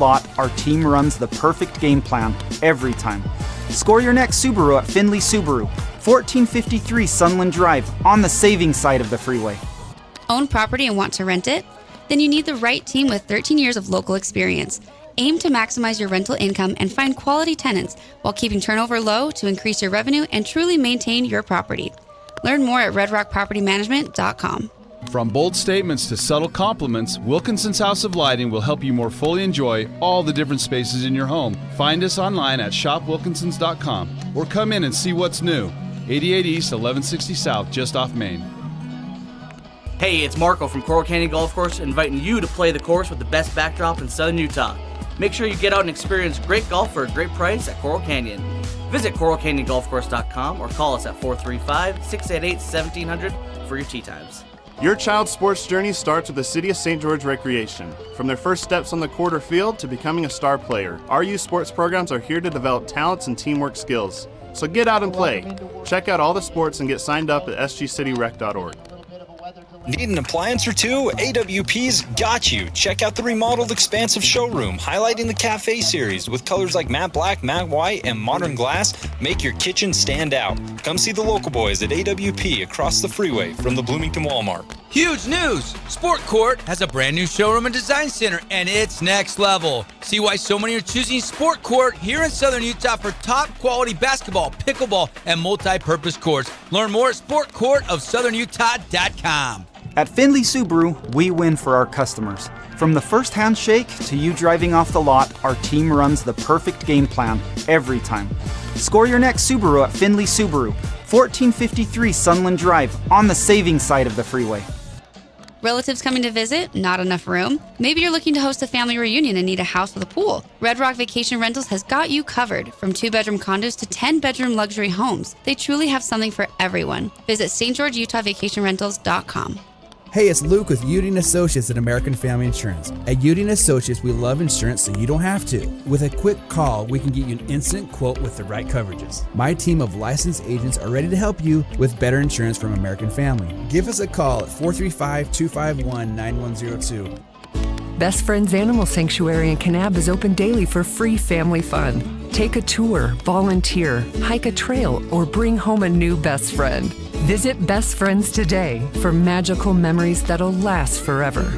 lot, our team runs the perfect game plan every time. Score your next Subaru at Findlay Subaru, 1453 Sunland Drive, on the saving side of the freeway. Own property and want to rent it? Then you need the right team with 13 years of local experience. Aim to maximize your rental income and find quality tenants while keeping turnover low to increase your revenue and truly maintain your property. Learn more at redrockpropertymanagement.com. From bold statements to subtle compliments, Wilkinson's House of Lighting will help you more fully enjoy all the different spaces in your home. Find us online at shopwilkinsons.com or come in and see what's new. 88 East, 1160 South, just off Main. Hey, it's Marco from Coral Canyon Golf Course, inviting you to play the course with the best backdrop in southern Utah. Make sure you get out and experience great golf for a great price at Coral Canyon. Visit coralcanyongolfcourse.com or call us at 435-688-1700 for your tee times. Your child's sports journey starts with the City of St. George Recreation. From their first steps on the court or field to becoming a star player, our youth sports programs are here to develop talents and teamwork skills. So get out and play. Check out all the sports and get signed up at sgcityrec.org. Need an appliance or two? AWP's got you. Check out the remodeled expansive showroom, highlighting the Cafe series with colors like matte black, matte white, and modern glass. Make your kitchen stand out. Come see the local boys at AWP across the freeway from the Bloomington Walmart. Huge news! Sport Court has a brand new showroom and design center, and it's next level. See why so many are choosing Sport Court here in Southern Utah for top quality basketball, pickleball, and multi-purpose courts. Learn more at sportcourtofsouthernutah.com. At Findlay Subaru, we win for our customers. From the first handshake to you driving off the lot, our team runs the perfect game plan every time. Score your next Subaru at Findlay Subaru, 1453 Sunland Drive, on the saving side of the freeway. Relatives coming to visit? Not enough room? Maybe you're looking to host a family reunion and need a house with a pool. Red Rock Vacation Rentals has got you covered. From 2-bedroom condos to 10-bedroom luxury homes, they truly have something for everyone. Visit stgeorgeutahvacationrentals.com. Hey, it's Luke with Udine Associates at American Family Insurance. At Udine Associates, we love insurance so you don't have to. With a quick call, we can get you an instant quote with the right coverages. My team of licensed agents are ready to help you with better insurance from American Family. Give us a call at 435-251-9102. Best Friends Animal Sanctuary in Kanab is open daily for free family fun. Take a tour, volunteer, hike a trail, or bring home a new best friend. Visit Best Friends today for magical memories that'll last forever.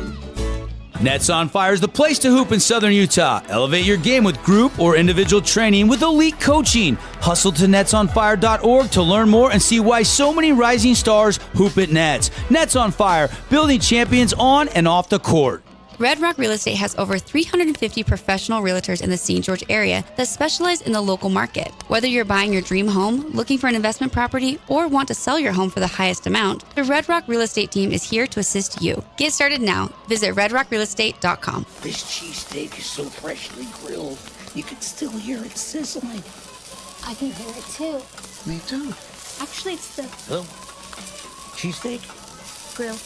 Nets on Fire is the place to hoop in Southern Utah. Elevate your game with group or individual training with elite coaching. Hustle to netsonfire.org to learn more and see why so many rising stars hoop at Nets. Nets on Fire, building champions on and off the court. Red Rock Real Estate has over 350 professional realtors in the St. George area that specialize in the local market. Whether you're buying your dream home, looking for an investment property, or want to sell your home for the highest amount, the Red Rock Real Estate team is here to assist you. Get started now. Visit redrockrealestate.com. This cheesesteak is so freshly grilled, you can still hear it sizzling. I can hear it too. Me too. Actually, it's the Cheesesteak? grill.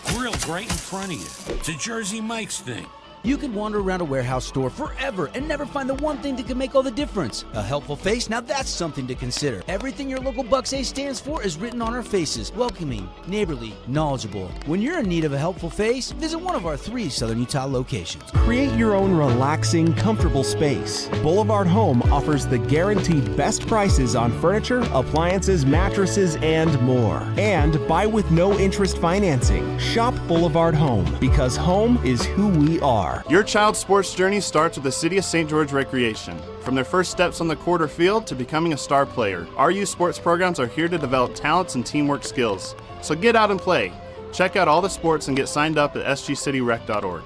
Grilled right in front of you. It's a Jersey Mike's thing. You could wander around a warehouse store forever and never find the one thing that can make all the difference. A helpful face? Now that's something to consider. Everything your local Bucks A stands for is written on our faces. Welcoming, neighborly, knowledgeable. When you're in need of a helpful face, visit one of our 3 Southern Utah locations. Create your own relaxing, comfortable space. Boulevard Home offers the guaranteed best prices on furniture, appliances, mattresses, and more. And buy with no interest financing. Shop Boulevard Home, because home is who we are. Your child's sports journey starts with the City of St. George Recreation. From their first steps on the court or field to becoming a star player, our youth sports programs are here to develop talents and teamwork skills. So get out and play. Check out all the sports and get signed up at sgcityrec.org.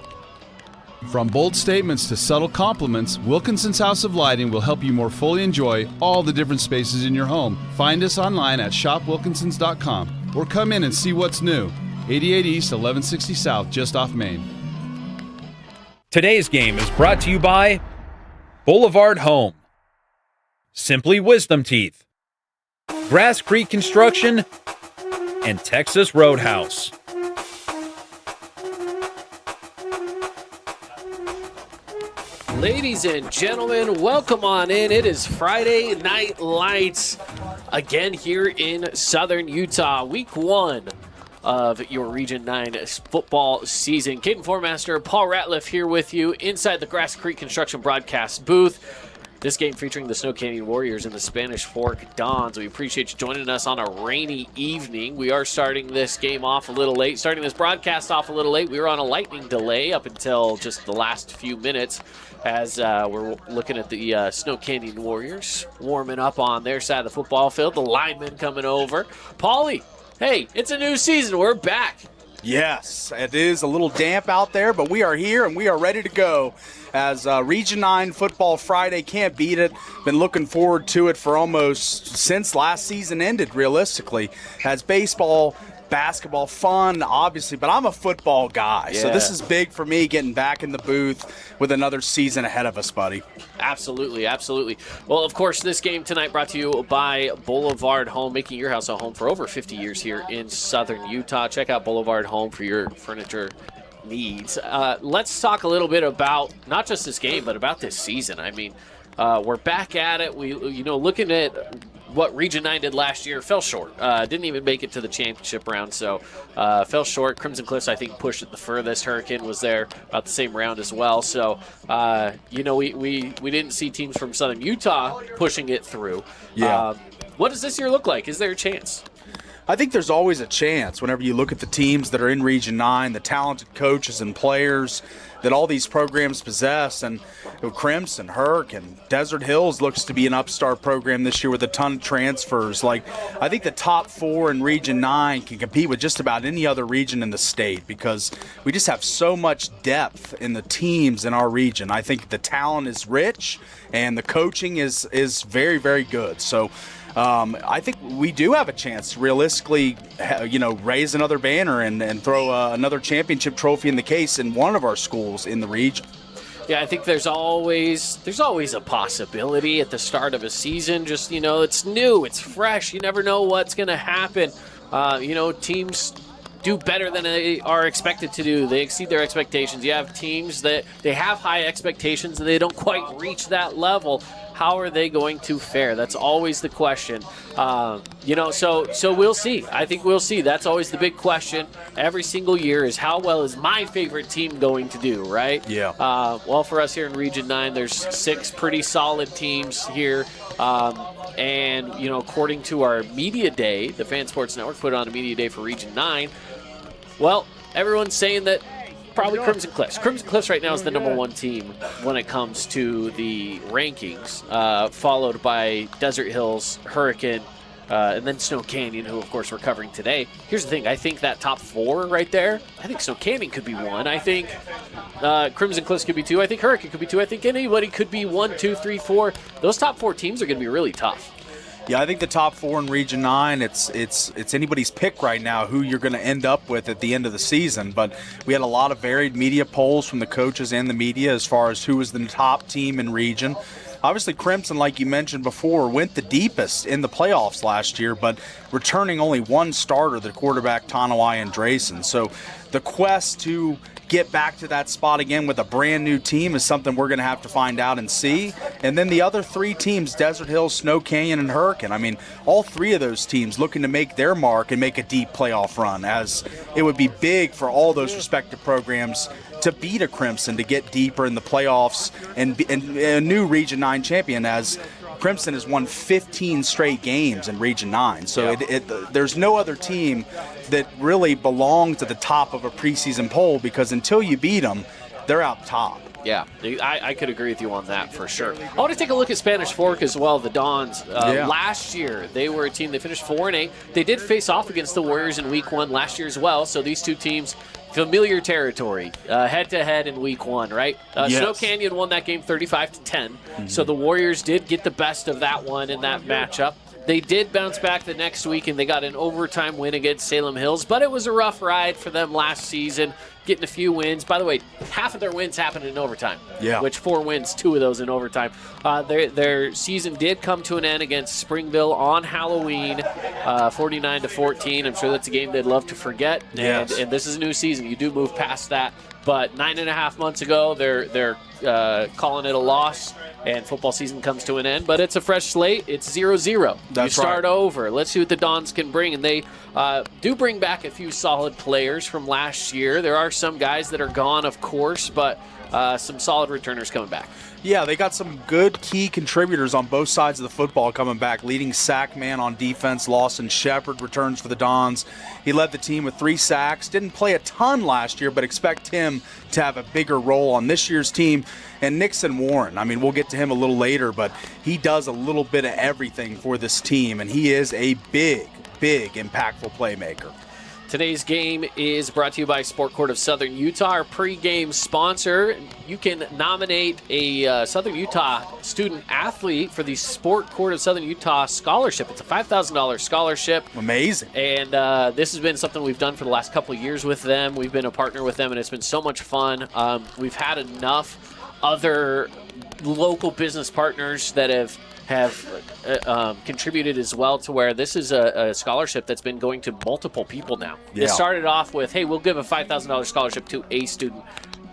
From bold statements to subtle compliments, Wilkinson's House of Lighting will help you more fully enjoy all the different spaces in your home. Find us online at shopwilkinsons.com or come in and see what's new. 88 East, 1160 South, just off Main. Today's game is brought to you by Boulevard Home, Simply Wisdom Teeth, Grass Creek Construction, and Texas Roadhouse. Ladies and gentlemen, welcome on in. It is Friday Night Lights again here in Southern Utah. Week 1 of your Region 9 football season. Caden Formaster, Paul Ratliff here with you inside the Grass Creek Construction broadcast booth. This game featuring the Snow Canyon Warriors and the Spanish Fork Dons. We appreciate you joining us on a rainy evening. We are starting this game off a little late, starting this broadcast off a little late. We were on a lightning delay up until just the last few minutes as we're looking at the Snow Canyon Warriors warming up on their side of the football field. The linemen coming over. Paulie, hey, it's a new season. We're back. Yes, it is a little damp out there, but we are here and we are ready to go. As Region 9 Football Friday, can't beat it. Been looking forward to it for almost since last season ended, realistically. As baseball, basketball, fun, obviously, but I'm a football guy. Yeah. So this is big for me, getting back in the booth with another season ahead of us, buddy. Absolutely, absolutely. Well, of course, this game tonight brought to you by Boulevard Home, making your house a home for over 50 years here in southern Utah. Check out Boulevard Home for your furniture needs. Let's talk a little bit about not just this game, but about this season. I mean, we're back at it. We, looking at what Region 9 did last year, fell short. Didn't even make it to the championship round, so fell short. Crimson Cliffs, I think, pushed it the furthest. Hurricane was there about the same round as well. So, we didn't see teams from southern Utah pushing it through. Yeah. What does this year look like? Is there a chance? I think there's always a chance whenever you look at the teams that are in Region 9, the talented coaches and players that all these programs possess. And Crimson, Herc, and Desert Hills looks to be an upstart program this year with a ton of transfers. I think the top 4 in Region 9 can compete with just about any other region in the state because we just have so much depth in the teams in our region. I think the talent is rich and the coaching is very, very good. So I think we do have a chance to realistically, raise another banner and throw another championship trophy in the case in one of our schools in the region. Yeah, I think there's always a possibility at the start of a season. Just, it's new, it's fresh. You never know what's going to happen. Teams do better than they are expected to do. They exceed their expectations. You have teams that they have high expectations and they don't quite reach that level. How are they going to fare? That's always the question. So we'll see. I think we'll see. That's always the big question every single year is how well is my favorite team going to do, right? Yeah. Well, for us here in Region 9, there's 6 pretty solid teams here. And, according to our media day, the Fan Sports Network put on a media day for Region 9. Well, everyone's saying that probably Crimson Cliffs. Crimson Cliffs right now is the number 1 team when it comes to the rankings, followed by Desert Hills, Hurricane, and then Snow Canyon, who, of course, we're covering today. Here's the thing. I think that top 4 right there, I think Snow Canyon could be 1. I think Crimson Cliffs could be 2. I think Hurricane could be 2. I think anybody could be 1, 2, 3, 4. Those top 4 teams are going to be really tough. Yeah, I think the top 4 in Region 9, it's anybody's pick right now who you're going to end up with at the end of the season. But we had a lot of varied media polls from the coaches and the media as far as who was the top team in region. Obviously, Crimson, like you mentioned before, went the deepest in the playoffs last year, but returning only 1 starter, the quarterback Tanawai Andresen. So the quest to get back to that spot again with a brand new team is something we're going to have to find out and see. And then the other 3 teams, Desert Hills, Snow Canyon, and Hurricane. I mean, all 3 of those teams looking to make their mark and make a deep playoff run, as it would be big for all those respective programs to beat a Crimson to get deeper in the playoffs and a new Region 9 champion, as Crimson has won 15 straight games in Region 9. So there's no other team that really belongs at the top of a preseason poll, because until you beat them, they're out top. Yeah, I could agree with you on that for sure. I want to take a look at Spanish Fork as well, the Dons. Last year, they were a team that finished 4-8. They did face off against the Warriors in Week 1 last year as well, so these 2 teams, familiar territory, head-to-head in Week 1, right? Yes. Snow Canyon won that game 35-10, so the Warriors did get the best of that one in that matchup. They did bounce back the next week, and they got an overtime win against Salem Hills, but it was a rough ride for them last season, getting a few wins. By the way, half of their wins happened in overtime, which 4 wins, 2 of those in overtime. Their season did come to an end against Springville on Halloween, 49-14. I'm sure that's a game they'd love to forget, and this is a new season. You do move past that. But 9.5 months ago, they're calling it a loss and football season comes to an end. But it's a fresh slate. It's 0-0. That's you start right. over. Let's see what the Dons can bring. And they do bring back a few solid players from last year. There are some guys that are gone, of course, but some solid returners coming back. Yeah, they got some good key contributors on both sides of the football coming back. Leading sack man on defense, Lawson Shepard, returns for the Dons. He led the team with 3 sacks. Didn't play a ton last year, but expect him to have a bigger role on this year's team. And Nixon Warren, I mean, we'll get to him a little later, but he does a little bit of everything for this team, and he is a big, impactful playmaker. Today's game is brought to you by Sport Court of Southern Utah, our pregame sponsor. You can nominate a Southern Utah student athlete for the Sport Court of Southern Utah scholarship. It's a $5,000 scholarship. Amazing. And this has been something we've done for the last couple of years with them. We've been a partner with them, and it's been so much fun. We've had enough other local business partners that have contributed as well to where this is a scholarship that's been going to multiple people now. Yeah. It started off with, hey, we'll give a $5,000 scholarship to a student.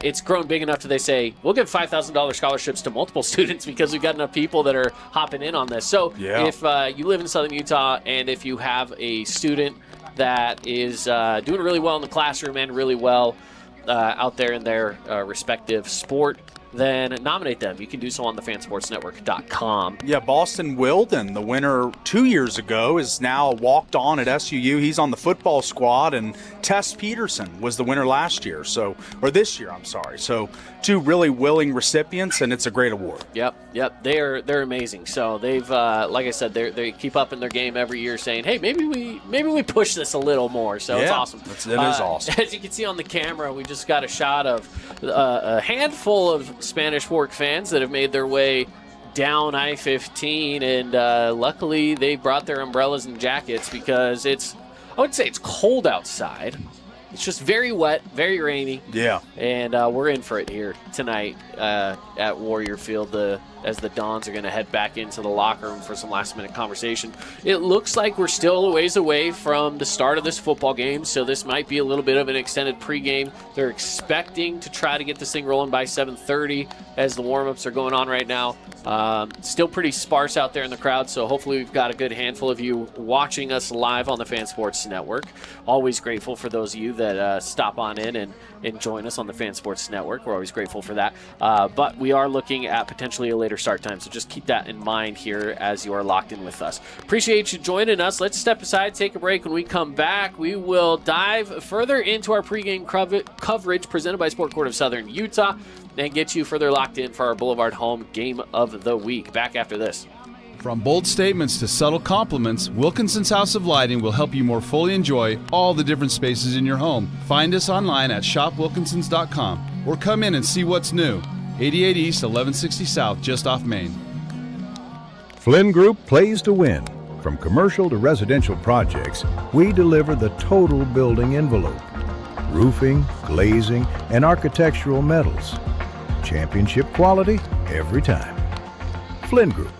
It's grown big enough to they say, we'll give $5,000 scholarships to multiple students because we've got enough people that are hopping in on this. So if you live in Southern Utah and if you have a student that is doing really well in the classroom and really well out there in their respective sport, then nominate them. You can do so on thefansportsnetwork.com. Yeah, Boston Wilden, the winner 2 years ago, is now walked on at SUU. He's on the football squad, and Tess Peterson was the winner last year, or this year, I'm sorry. So 2 really willing recipients, and it's a great award. Yep. They're amazing. So they've, like I said, they keep up in their game every year, saying, hey, maybe we push this a little more. So it's awesome. It is awesome. As you can see on the camera, we just got a shot of a handful of Spanish Fork fans that have made their way down I-15, and luckily they brought their umbrellas and jackets because I would say it's cold outside. It's just very wet, very rainy. Yeah. And we're in for it here tonight at Warrior Field as the Dons are going to head back into the locker room for some last-minute conversation. It looks like we're still a ways away from the start of this football game, so this might be a little bit of an extended pregame. They're expecting to try to get this thing rolling by 7:30 as the warm-ups are going on right now. Still pretty sparse out there in the crowd, so hopefully we've got a good handful of you watching us live on the Fan Sports Network. Always grateful for those of you that stop on in and join us on the Fan Sports Network. We're always grateful for that. But we are looking at potentially a later start time, so just keep that in mind here as you are locked in with us. Appreciate you joining us. Let's step aside, take a break. When we come back, we will dive further into our pregame coverage presented by Sport Court of Southern Utah and get you further locked in for our Boulevard Home Game of the Week. Back after this. From bold statements to subtle compliments, Wilkinson's House of Lighting will help you more fully enjoy all the different spaces in your home. Find us online at shopwilkinsons.com or come in and see what's new. 88 East, 1160 South, just off Main. Flynn Group plays to win. From commercial to residential projects, we deliver the total building envelope. Roofing, glazing, and architectural metals. Championship quality every time. Flynn Group,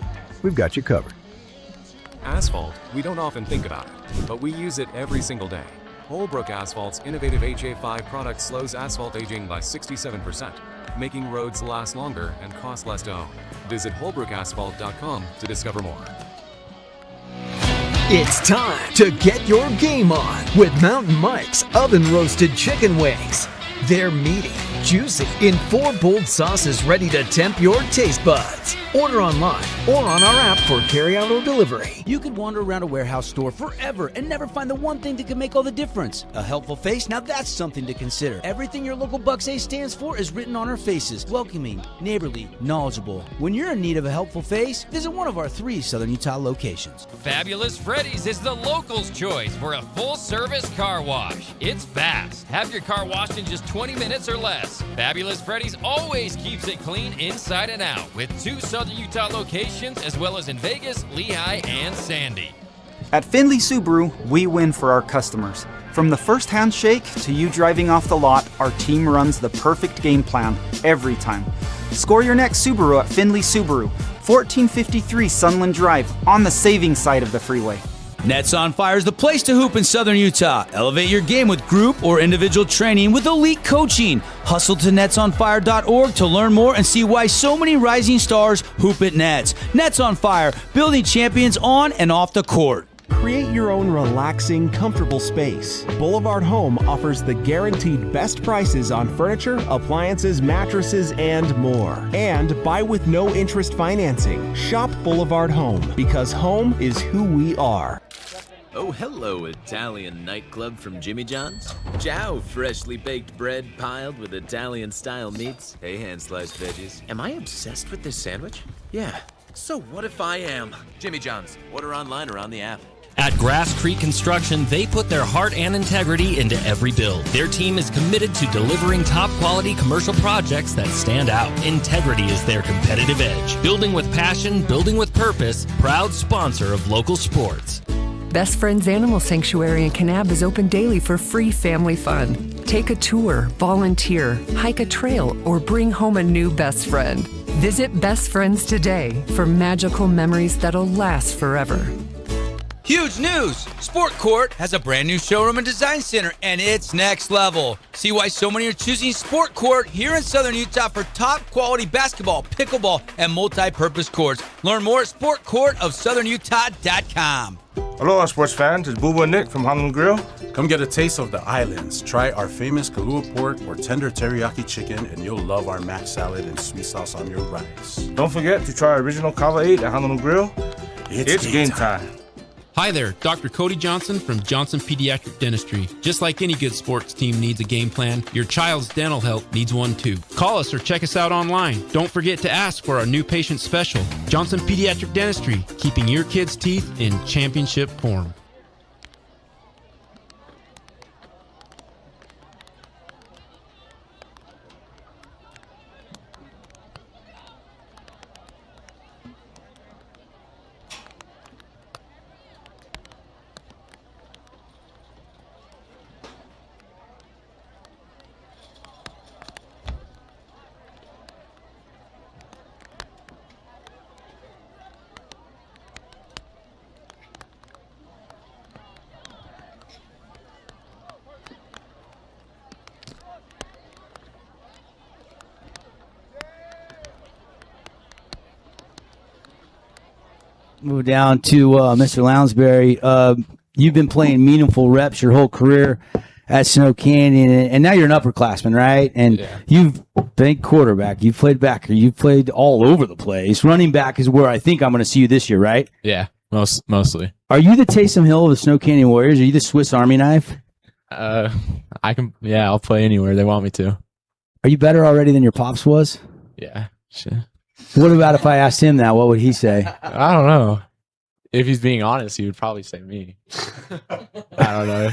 we've got you covered. Asphalt, we don't often think about it, but we use it every single day. Holbrook Asphalt's innovative HA5 product slows asphalt aging by 67%, making roads last longer and cost less to own. Visit holbrookasphalt.com to discover more. It's time to get your game on with Mountain Mike's oven roasted chicken wings. They're meaty, juicy, in 4 bold sauces ready to tempt your taste buds. Order online or on our app for carryout or delivery. You could wander around a warehouse store forever and never find the one thing that can make all the difference. A helpful face? Now that's something to consider. Everything your local Bucks A stands for is written on our faces. Welcoming, neighborly, knowledgeable. When you're in need of a helpful face, visit one of our 3 Southern Utah locations. Fabulous Freddy's is the locals' choice for a full-service car wash. It's fast. Have your car washed in just 20 minutes or less. Fabulous Freddy's always keeps it clean inside and out with 2 Southern Utah locations as well as in Vegas, Lehigh, and Sandy. At Findlay Subaru, we win for our customers. From the first handshake to you driving off the lot, our team runs the perfect game plan every time. Score your next Subaru at Findlay Subaru, 1453 Sunland Drive, on the saving side of the freeway. Nets on Fire is the place to hoop in Southern Utah. Elevate your game with group or individual training with elite coaching. Hustle to netsonfire.org to learn more and see why so many rising stars hoop at Nets. Nets on Fire, building champions on and off the court. Create your own relaxing, comfortable space. Boulevard Home offers the guaranteed best prices on furniture, appliances, mattresses, and more. And buy with no interest financing. Shop Boulevard Home, because home is who we are. Oh, hello, Italian nightclub from Jimmy John's. Ciao, freshly baked bread piled with Italian-style meats. Hey, hand-sliced veggies. Am I obsessed with this sandwich? Yeah. So what if I am? Jimmy John's. Order online or on the app. At Grass Creek Construction, they put their heart and integrity into every build. Their team is committed to delivering top-quality commercial projects that stand out. Integrity is their competitive edge. Building with passion, building with purpose, proud sponsor of local sports. Best Friends Animal Sanctuary in Kanab is open daily for free family fun. Take a tour, volunteer, hike a trail, or bring home a new best friend. Visit Best Friends today for magical memories that'll last forever. Huge news! Sport Court has a brand new showroom and design center, and it's next level. See why so many are choosing Sport Court here in Southern Utah for top quality basketball, pickleball, and multi-purpose courts. Learn more at sportcourtofsouthernutah.com. Aloha, sports fans. It's Boo and Nick from Honolulu Grill. Come get a taste of the islands. Try our famous Kahlua pork or tender teriyaki chicken, and you'll love our mac salad and sweet sauce on your rice. Don't forget to try our original Kava 8 at Honolulu Grill. It's game time. Hi there, Dr. Cody Johnson from Johnson Pediatric Dentistry. Just like any good sports team needs a game plan, your child's dental health needs one too. Call us or check us out online. Don't forget to ask for our new patient special. Johnson Pediatric Dentistry, keeping your kids' teeth in championship form. Move down to Mr. Lounsbury. You've been playing meaningful reps your whole career at Snow Canyon, and now you're an upperclassman, right? And you've been quarterback, you've played backer, you've played all over the place. Running back is where I think I'm going to see you this year, right? Yeah, mostly. Are you the Taysom Hill of the Snow Canyon Warriors? Are you the Swiss Army knife? I'll play anywhere they want me to. Are you better already than your pops was? Yeah, sure. What about if I asked him that? What would he say? I don't know. If he's being honest, he would probably say me. I don't know.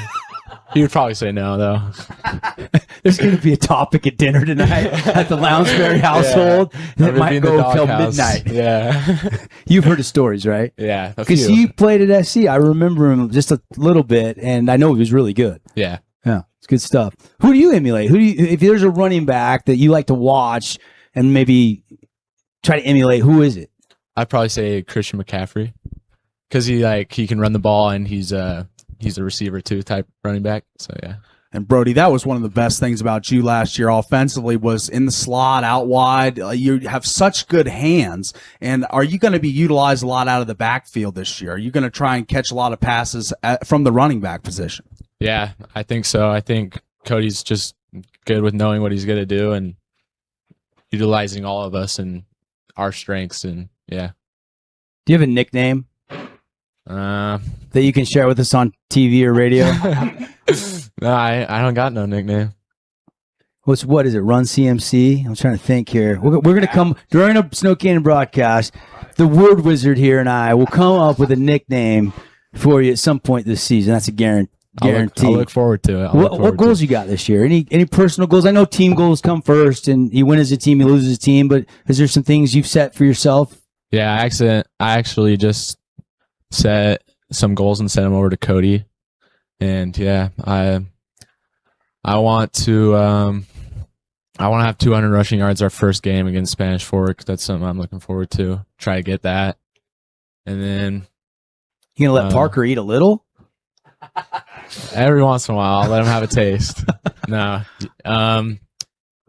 He would probably say no, though. There's going to be a topic at dinner tonight at the Lounsbury household that might go till midnight. Yeah. You've heard his stories, right? Yeah. Because he played at SC. I remember him just a little bit, and I know he was really good. Yeah. Yeah. It's good stuff. Who do you emulate? If there's a running back that you like to watch and maybe try to emulate, who is it? I'd probably say Christian McCaffrey. Because he can run the ball and he's a receiver too type running back. So yeah. And Brody, that was one of the best things about you last year offensively was in the slot, out wide. You have such good hands. And are you going to be utilized a lot out of the backfield this year? Are you going to try and catch a lot of passes from the running back position? Yeah, I think so. I think Cody's just good with knowing what he's going to do and utilizing all of us and our strengths. And yeah. Do you have a nickname? That you can share with us on TV or radio? No, I don't got no nickname. What is it? Run CMC? I'm trying to think here. We're going to come during a Snow Canyon broadcast. The Word Wizard here and I will come up with a nickname for you at some point this season. That's a guarantee. I'll look forward to it. What goals you got this year? Any personal goals? I know team goals come first, and you win as a team, you lose as a team. But is there some things you've set for yourself? Yeah, I actually just set some goals and sent them over to Cody, and yeah, I want to have 200 rushing yards our first game against Spanish Fork. That's something I'm looking forward to. Try to get that, and then You gonna let Parker eat a little? Every once in a while, I'll let him have a taste. No. And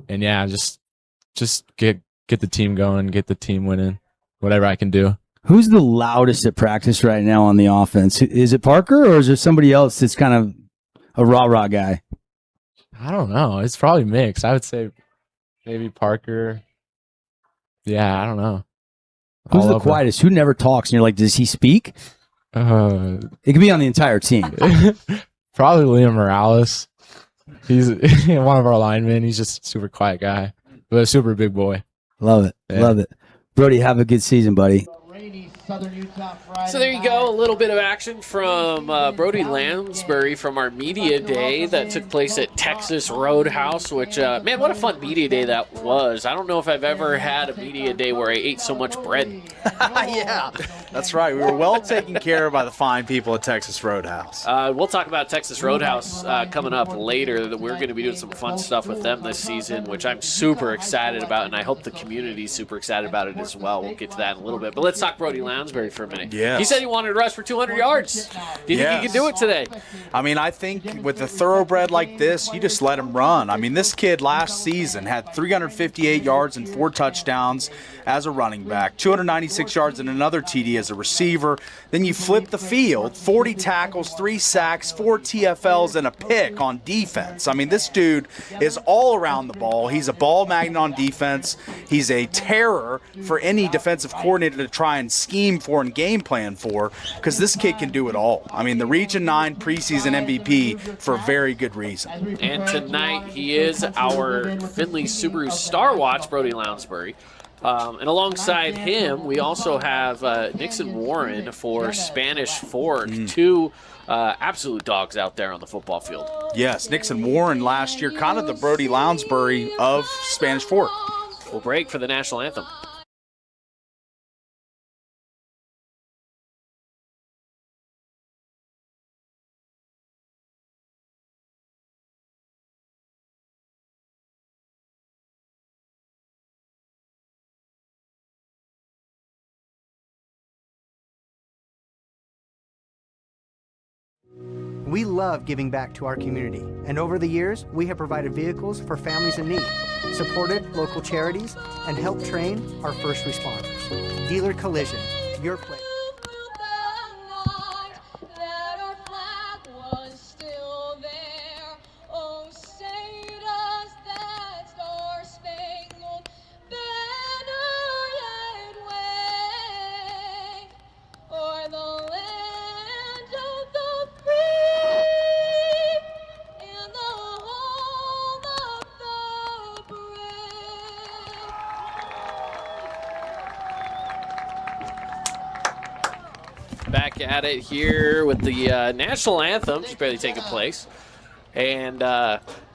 yeah, just get the team going, get the team winning, whatever I can do. Who's the loudest at practice right now on the offense? Is it Parker, or is there somebody else that's kind of a rah-rah guy? I don't know. It's probably mixed. I would say maybe Parker. Yeah, I don't know. Who's the quietest? Who never talks? And you're like, does he speak? It could be on the entire team. Probably Liam Morales. He's one of our linemen. He's just a super quiet guy, but a super big boy. Love it. Yeah. Love it. Brody, have a good season, buddy. So there you go, a little bit of action from Brody Lansbury from our media day that took place at Texas Roadhouse, which, man, what a fun media day that was. I don't know if I've ever had a media day where I ate so much bread. Yeah, that's right. We were well taken care of by the fine people at Texas Roadhouse. We'll talk about Texas Roadhouse coming up later. We're going to be doing some fun stuff with them this season, which I'm super excited about, and I hope the community's super excited about it as well. We'll get to that in a little bit. But let's talk Brody Lansbury for a minute. Yes. He said he wanted to rush for 200 yards. Do you think he can do it today? I mean, I think with a thoroughbred like this, you just let him run. I mean, this kid last season had 358 yards and 4 touchdowns as a running back, 296 yards and another TD as a receiver. Then you flip the field, 40 tackles, 3 sacks, 4 TFLs, and a pick on defense. I mean, this dude is all around the ball. He's a ball magnet on defense. He's a terror for any defensive coordinator to try and scheme for and game plan for, because this kid can do it all. I mean, the Region 9 preseason MVP for a very good reason. And tonight he is our Findlay Subaru Star Watch, Brody Lounsbury. And alongside him, we also have Nixon Warren for Spanish Fork, 2 absolute dogs out there on the football field. Yes, Nixon Warren last year, kind of the Brody Lounsbury of Spanish Fork. We'll break for the national anthem. We love giving back to our community, and over the years, we have provided vehicles for families in need, supported local charities, and helped train our first responders. Dealer Collision, your place. Back at it here with the national anthem just barely taking place, and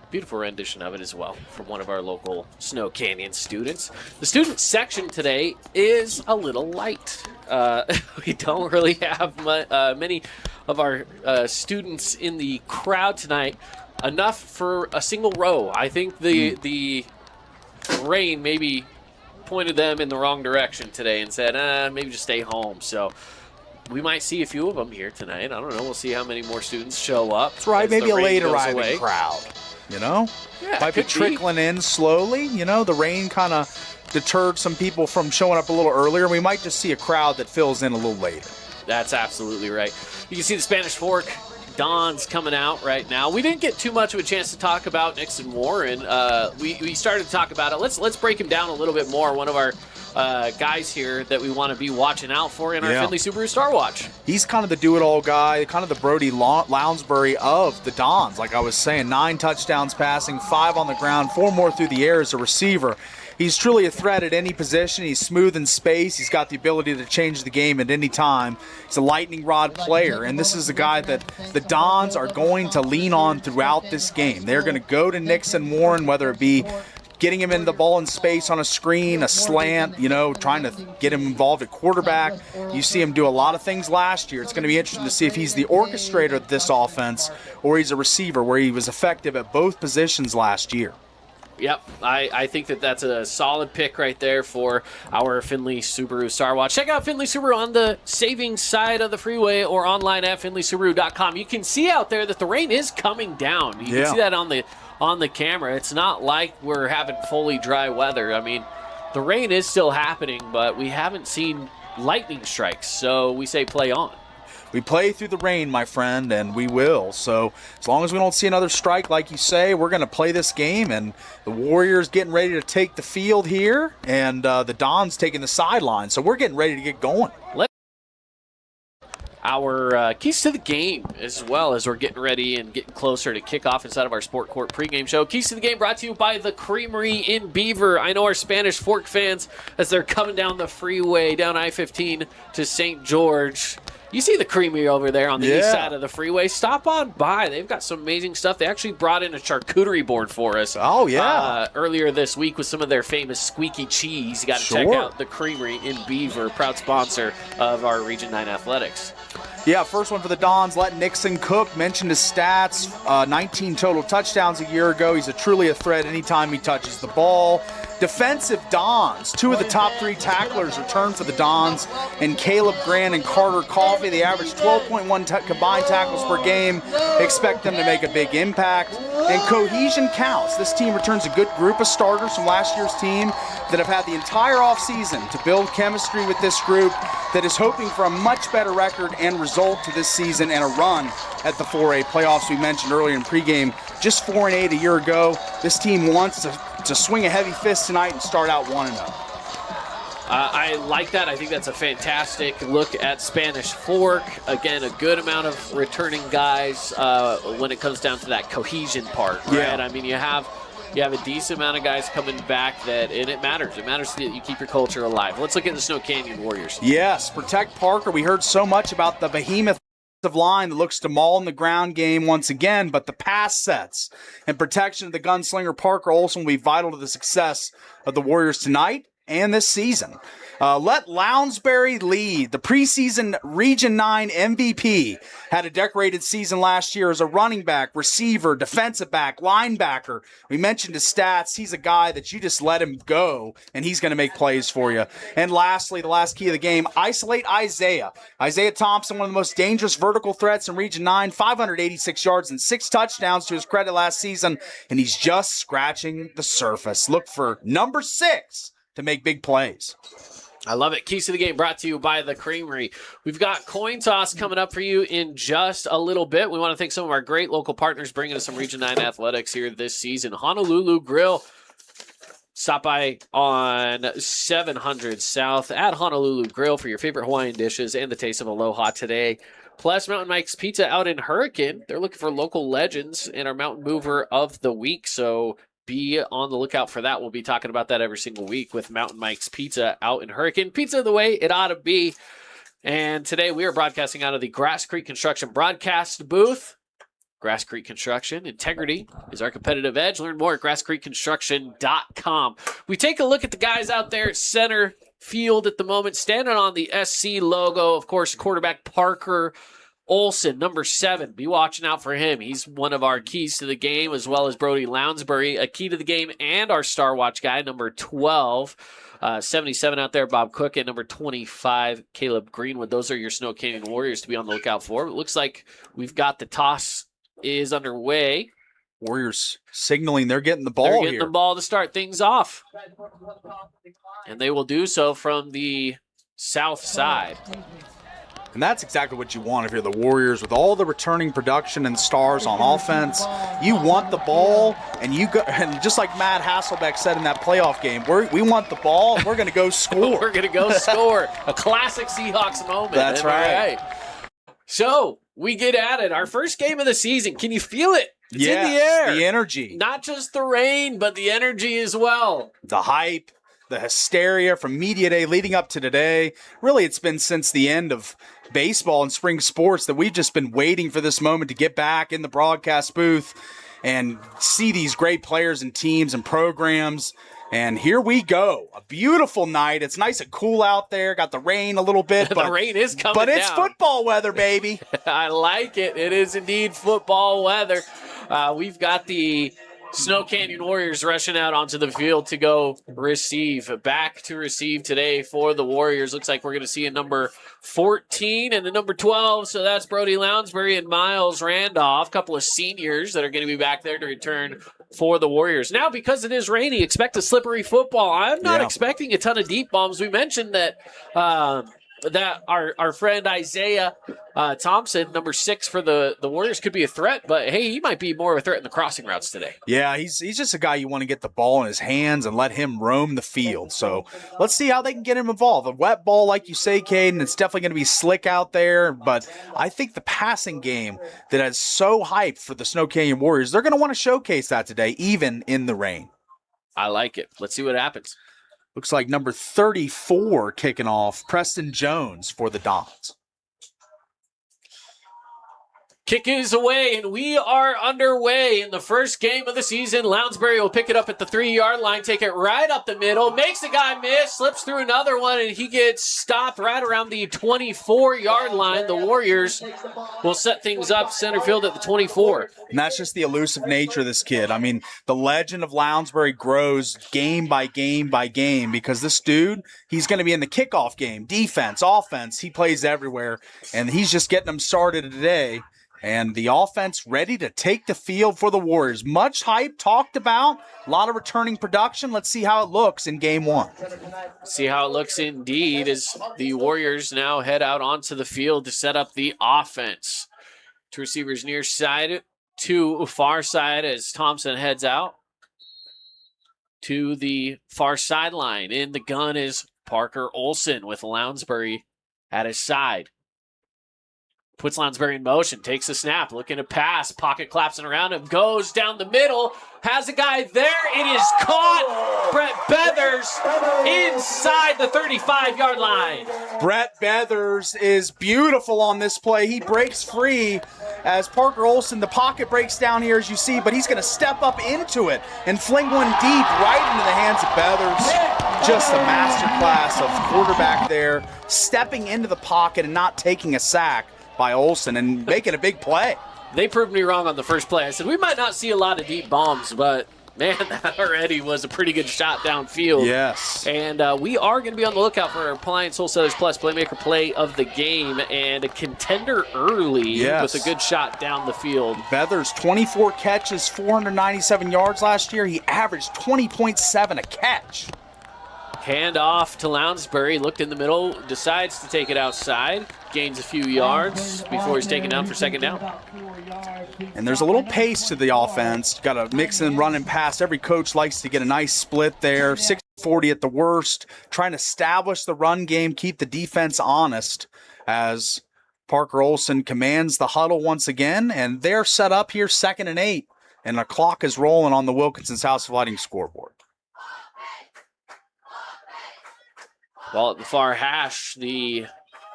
beautiful rendition of it as well from one of our local Snow Canyon students. The student section today is a little light. We don't really have many of our students in the crowd tonight, enough for a single row. I think the rain maybe pointed them in the wrong direction today and said, maybe just stay home. So we might see a few of them here tonight. I don't know. We'll see how many more students show up. That's right. Maybe a late arriving crowd, you know? Yeah, might be trickling in slowly. You know, the rain kind of deterred some people from showing up a little earlier. We might just see a crowd that fills in a little later. That's absolutely right. You can see the Spanish Fork Dons coming out right now. We didn't get too much of a chance to talk about Nixon Warren. We started to talk about it. Let's break him down a little bit more. One of our guys here that we want to be watching out for in our Findlay Subaru Star Watch. He's kind of the do-it-all guy, kind of the Brody Lounsbury of the Dons. Like I was saying, 9 touchdowns passing, 5 on the ground, 4 more through the air as a receiver. He's truly a threat at any position. He's smooth in space. He's got the ability to change the game at any time. He's a lightning rod player, and this is a guy that the Dons are going to lean on throughout this game. They're going to go to Nixon Warren, whether it be getting him into the ball in space on a screen, a slant, you know, trying to get him involved at quarterback. You see him do a lot of things last year. It's going to be interesting to see if he's the orchestrator of this offense or he's a receiver, where he was effective at both positions last year. Yep, I think that's a solid pick right there for our Findlay Subaru Star Watch. Check out Findlay Subaru on the savings side of the freeway or online at findlaysubaru.com. You can see out there that the rain is coming down. You can see that on the camera. It's not like we're having fully dry weather. I mean, the rain is still happening, but we haven't seen lightning strikes, so we say play on. We play through the rain, my friend, and we will. So as long as we don't see another strike, like you say, we're going to play this game. And the Warriors getting ready to take the field here, and the Dons taking the sideline. So we're getting ready to get going. Our keys to the game, as well as we're getting ready and getting closer to kickoff inside of our Sport Court pregame show. Keys to the game brought to you by the Creamery in Beaver. I know our Spanish Fork fans, as they're coming down the freeway, down I-15 to St. George. You see the Creamery over there on the east side of the freeway. Stop on by. They've got some amazing stuff. They actually brought in a charcuterie board for us. Oh, yeah. Earlier this week with some of their famous squeaky cheese. You got to check out the Creamery in Beaver, proud sponsor of our Region 9 athletics. Yeah, first one for the Dons. Let Nixon cook. Mentioned his stats. 19 total touchdowns a year ago. He's truly a threat anytime he touches the ball. Defensive Dons. 2 of the top 3 tacklers return for the Dons. And Caleb Grant and Carter Coffey. They average 12.1 combined tackles per game. Expect them to make a big impact. And cohesion counts. This team returns a good group of starters from last year's team that have had the entire offseason to build chemistry with this group that is hoping for a much better record and result to this season and a run at the 4A playoffs we mentioned earlier in pregame. Just 4-8 a year ago. This team wants to swing a heavy fist tonight and start out 1-0. I like that. I think that's a fantastic look at Spanish Fork. Again, a good amount of returning guys when it comes down to that cohesion part, right? Yeah. I mean, you have a decent amount of guys coming back and it matters. It matters that you keep your culture alive. Let's look at the Snow Canyon Warriors. Yes, protect Parker. We heard so much about the behemoth of line that looks to maul in the ground game once again, but the pass sets and protection of the gunslinger Parker Olson will be vital to the success of the Warriors tonight and this season. Let Lounsbury lead. The preseason Region 9 MVP had a decorated season last year as a running back, receiver, defensive back, linebacker. We mentioned his stats. He's a guy that you just let him go, and he's going to make plays for you. And lastly, the last key of the game, isolate Isaiah. Isaiah Thompson, one of the most dangerous vertical threats in Region 9, 586 yards and 6 touchdowns to his credit last season, and he's just scratching the surface. Look for number 6 to make big plays. I love it. Keys to the game brought to you by the Creamery. We've got Coin Toss coming up for you in just a little bit. We want to thank some of our great local partners bringing us some Region 9 athletics here this season. Honolulu Grill. Stop by on 700 South at Honolulu Grill for your favorite Hawaiian dishes and the taste of aloha today. Plus, Mountain Mike's Pizza out in Hurricane. They're looking for local legends and our Mountain Mover of the Week. So be on the lookout for that. We'll be talking about that every single week with Mountain Mike's Pizza out in Hurricane. Pizza the way it ought to be. And today we are broadcasting out of the Grass Creek Construction broadcast booth. Grass Creek Construction, integrity is our competitive edge. Learn more at grasscreekconstruction.com. We take a look at the guys out there at center field at the moment, standing on the SC logo. Of course, quarterback Parker Olson, number 7. Be watching out for him. He's one of our keys to the game, as well as Brody Lounsbury, a key to the game, and our Star Watch guy, number 12. 77 out there, Bob Cook, and number 25, Caleb Greenwood. Those are your Snow Canyon Warriors to be on the lookout for. It looks like we've got the toss is underway. Warriors signaling they're getting the ball They're getting here. the ball to start things off. And they will do so from the south side. And that's exactly what you want if you're the Warriors. With all the returning production and stars on offense, you want the ball, and you go. And just like Matt Hasselbeck said in that playoff game, we want the ball, and we're going to go score. We're going to go score. A classic Seahawks moment. That's right. So we get at it. Our first game of the season. Can you feel it? It's in the air. The energy. Not just the rain, but the energy as well. The hype. The hysteria from media day leading up to today. Really, it's been since the end of baseball and spring sports that we've just been waiting for this moment to get back in the broadcast booth and see these great players and teams and programs. And here we go. A beautiful night. It's nice and cool out there. Got the rain a little bit. The rain is coming But it's down. football weather, baby. I like it. It is indeed football weather. We've got the Snow Canyon Warriors rushing out onto the field to go receive. Back to receive today for the Warriors. Looks like we're going to see a number 14 and a number 12. So that's Brody Lounsbury and Miles Randolph, couple of seniors that are going to be back there to return for the Warriors. Now, because it is rainy, expect a slippery football. I'm not expecting a ton of deep bombs. We mentioned that that our friend Isaiah Thompson, number 6 for the Warriors, could be a threat, but hey, he might be more of a threat in the crossing routes today. Yeah, he's just a guy you want to get the ball in his hands and let him roam the field. So let's see how they can get him involved. A wet ball, like you say, Caden, it's definitely going to be slick out there, but I think the passing game that is so hyped for the Snow Canyon Warriors, they're going to want to showcase that today, even in the rain. I like it. Let's see what happens. Looks like number 34 kicking off, Preston Jones for the Dons. Kick is away, and we are underway in the first game of the season. Lounsbury will pick it up at the 3-yard line, take it right up the middle, makes the guy miss, slips through another one, and he gets stopped right around the 24-yard line. The Warriors will set things up center field at the 24. And that's just the elusive nature of this kid. I mean, the legend of Lounsbury grows game by game by game because this dude, he's going to be in the kickoff game, defense, offense. He plays everywhere, and he's just getting them started today. And the offense ready to take the field for the Warriors. Much hype talked about, a lot of returning production. Let's see how it looks in game 1. See how it looks indeed as the Warriors now head out onto the field to set up the offense. 2 receivers near side, 2 far side as Thompson heads out to the far sideline. In the gun is Parker Olson with Lounsbury at his side. Puts Lounsbury in motion, takes the snap, looking to pass, pocket collapsing around him, goes down the middle, has a guy there, it is caught, Brett Beathers inside the 35-yard line. Brett Beathers is beautiful on this play. He breaks free as Parker Olson, the pocket breaks down here as you see, but he's going to step up into it and fling one deep right into the hands of Beathers. Just a masterclass of quarterback there, stepping into the pocket and not taking a sack by Olson and making a big play. They proved me wrong on the first play. I said we might not see a lot of deep bombs, but man, that already was a pretty good shot downfield. Yes. And we are going to be on the lookout for our Appliance Wholesalers Plus Playmaker Play of the game and a contender early with a good shot down the field. Beathers, 24 catches, 497 yards last year. He averaged 20.7 a catch. Hand off to Lounsbury, looked in the middle, decides to take it outside, gains a few yards before he's taken down for second down. And there's a little pace to the offense. Got to mix in run and pass. Every coach likes to get a nice split there. 60-40 at the worst. Trying to establish the run game, keep the defense honest as Parker Olson commands the huddle once again. And they're set up here 2nd and 8. And the clock is rolling on the Wilkinson's House of Lighting scoreboard. Ball at the far hash, the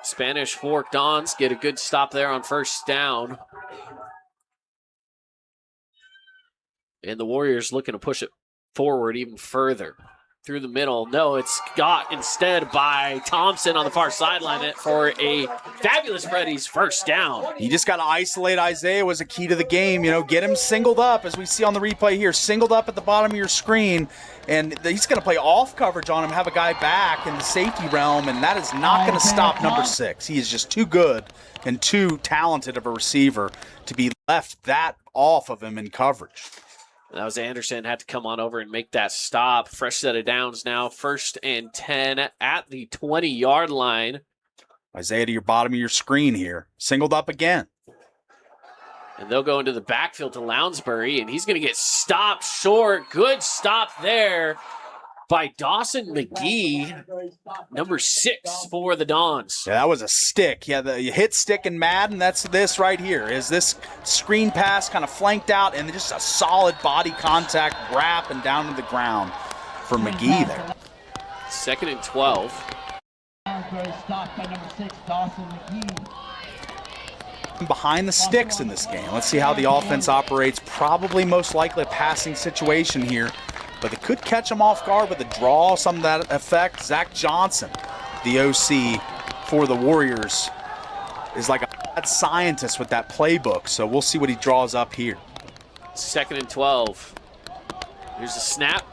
Spanish Fork Dons get a good stop there on first down. And the Warriors looking to push it forward even further. Through the middle. No, it's got instead by Thompson on the far sideline for a fabulous Freddy's first down. You just got to isolate Isaiah was a key to the game. You know, get him singled up as we see on the replay here. Singled up at the bottom of your screen. And he's going to play off coverage on him, have a guy back in the safety realm, and that is not going to stop number 6. He is just too good and too talented of a receiver to be left that off of him in coverage. That was Anderson, had to come on over and make that stop. Fresh set of downs now, 1st and 10 at the 20-yard line. Isaiah to your bottom of your screen here. Singled up again. And they'll go into the backfield to Lounsbury, and he's going to get stopped short. Good stop there by Dawson McGee, number 6 for the Dons. Yeah, that was a stick. Yeah, you hit stick in Madden. That's this right here. Is this screen pass kind of flanked out and just a solid body contact wrap and down to the ground for McGee there. 2nd and 12. Stopped by number 6, Dawson McGee. Behind the sticks in this game. Let's see how the offense operates. Probably most likely a passing situation here. But they could catch him off guard with a draw, some of that effect. Zach Johnson, the OC for the Warriors, is like a mad scientist with that playbook. So we'll see what he draws up here. 2nd and 12. Here's a snap.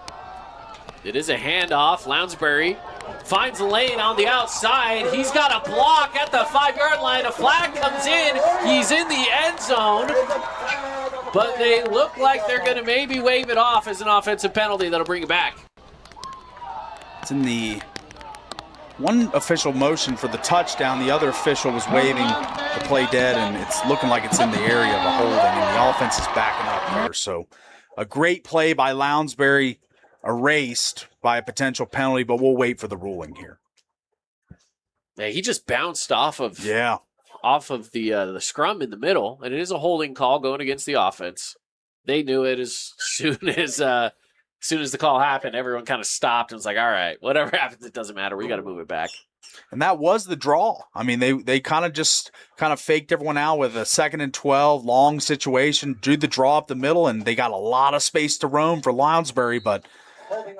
It is a handoff. Lounsbury finds a lane on the outside. He's got a block at the 5-yard line. A flag comes in. He's in the end zone. But they look like they're going to maybe wave it off as an offensive penalty that'll bring it back. It's in the one official motion for the touchdown. The other official was waving the play dead, and it's looking like it's in the area of a holding, and the offense is backing up here. So a great play by Lounsbury, erased by a potential penalty, but we'll wait for the ruling here. Yeah, he just bounced off of the scrum in the middle, and it is a holding call going against the offense. They knew it as soon as the call happened. Everyone kind of stopped and was like, all right, whatever happens, it doesn't matter. We got to move it back. And that was the draw. I mean, they kind of faked everyone out with a 2nd and 12 long situation, drew the draw up the middle, and they got a lot of space to roam for Lounsbury, but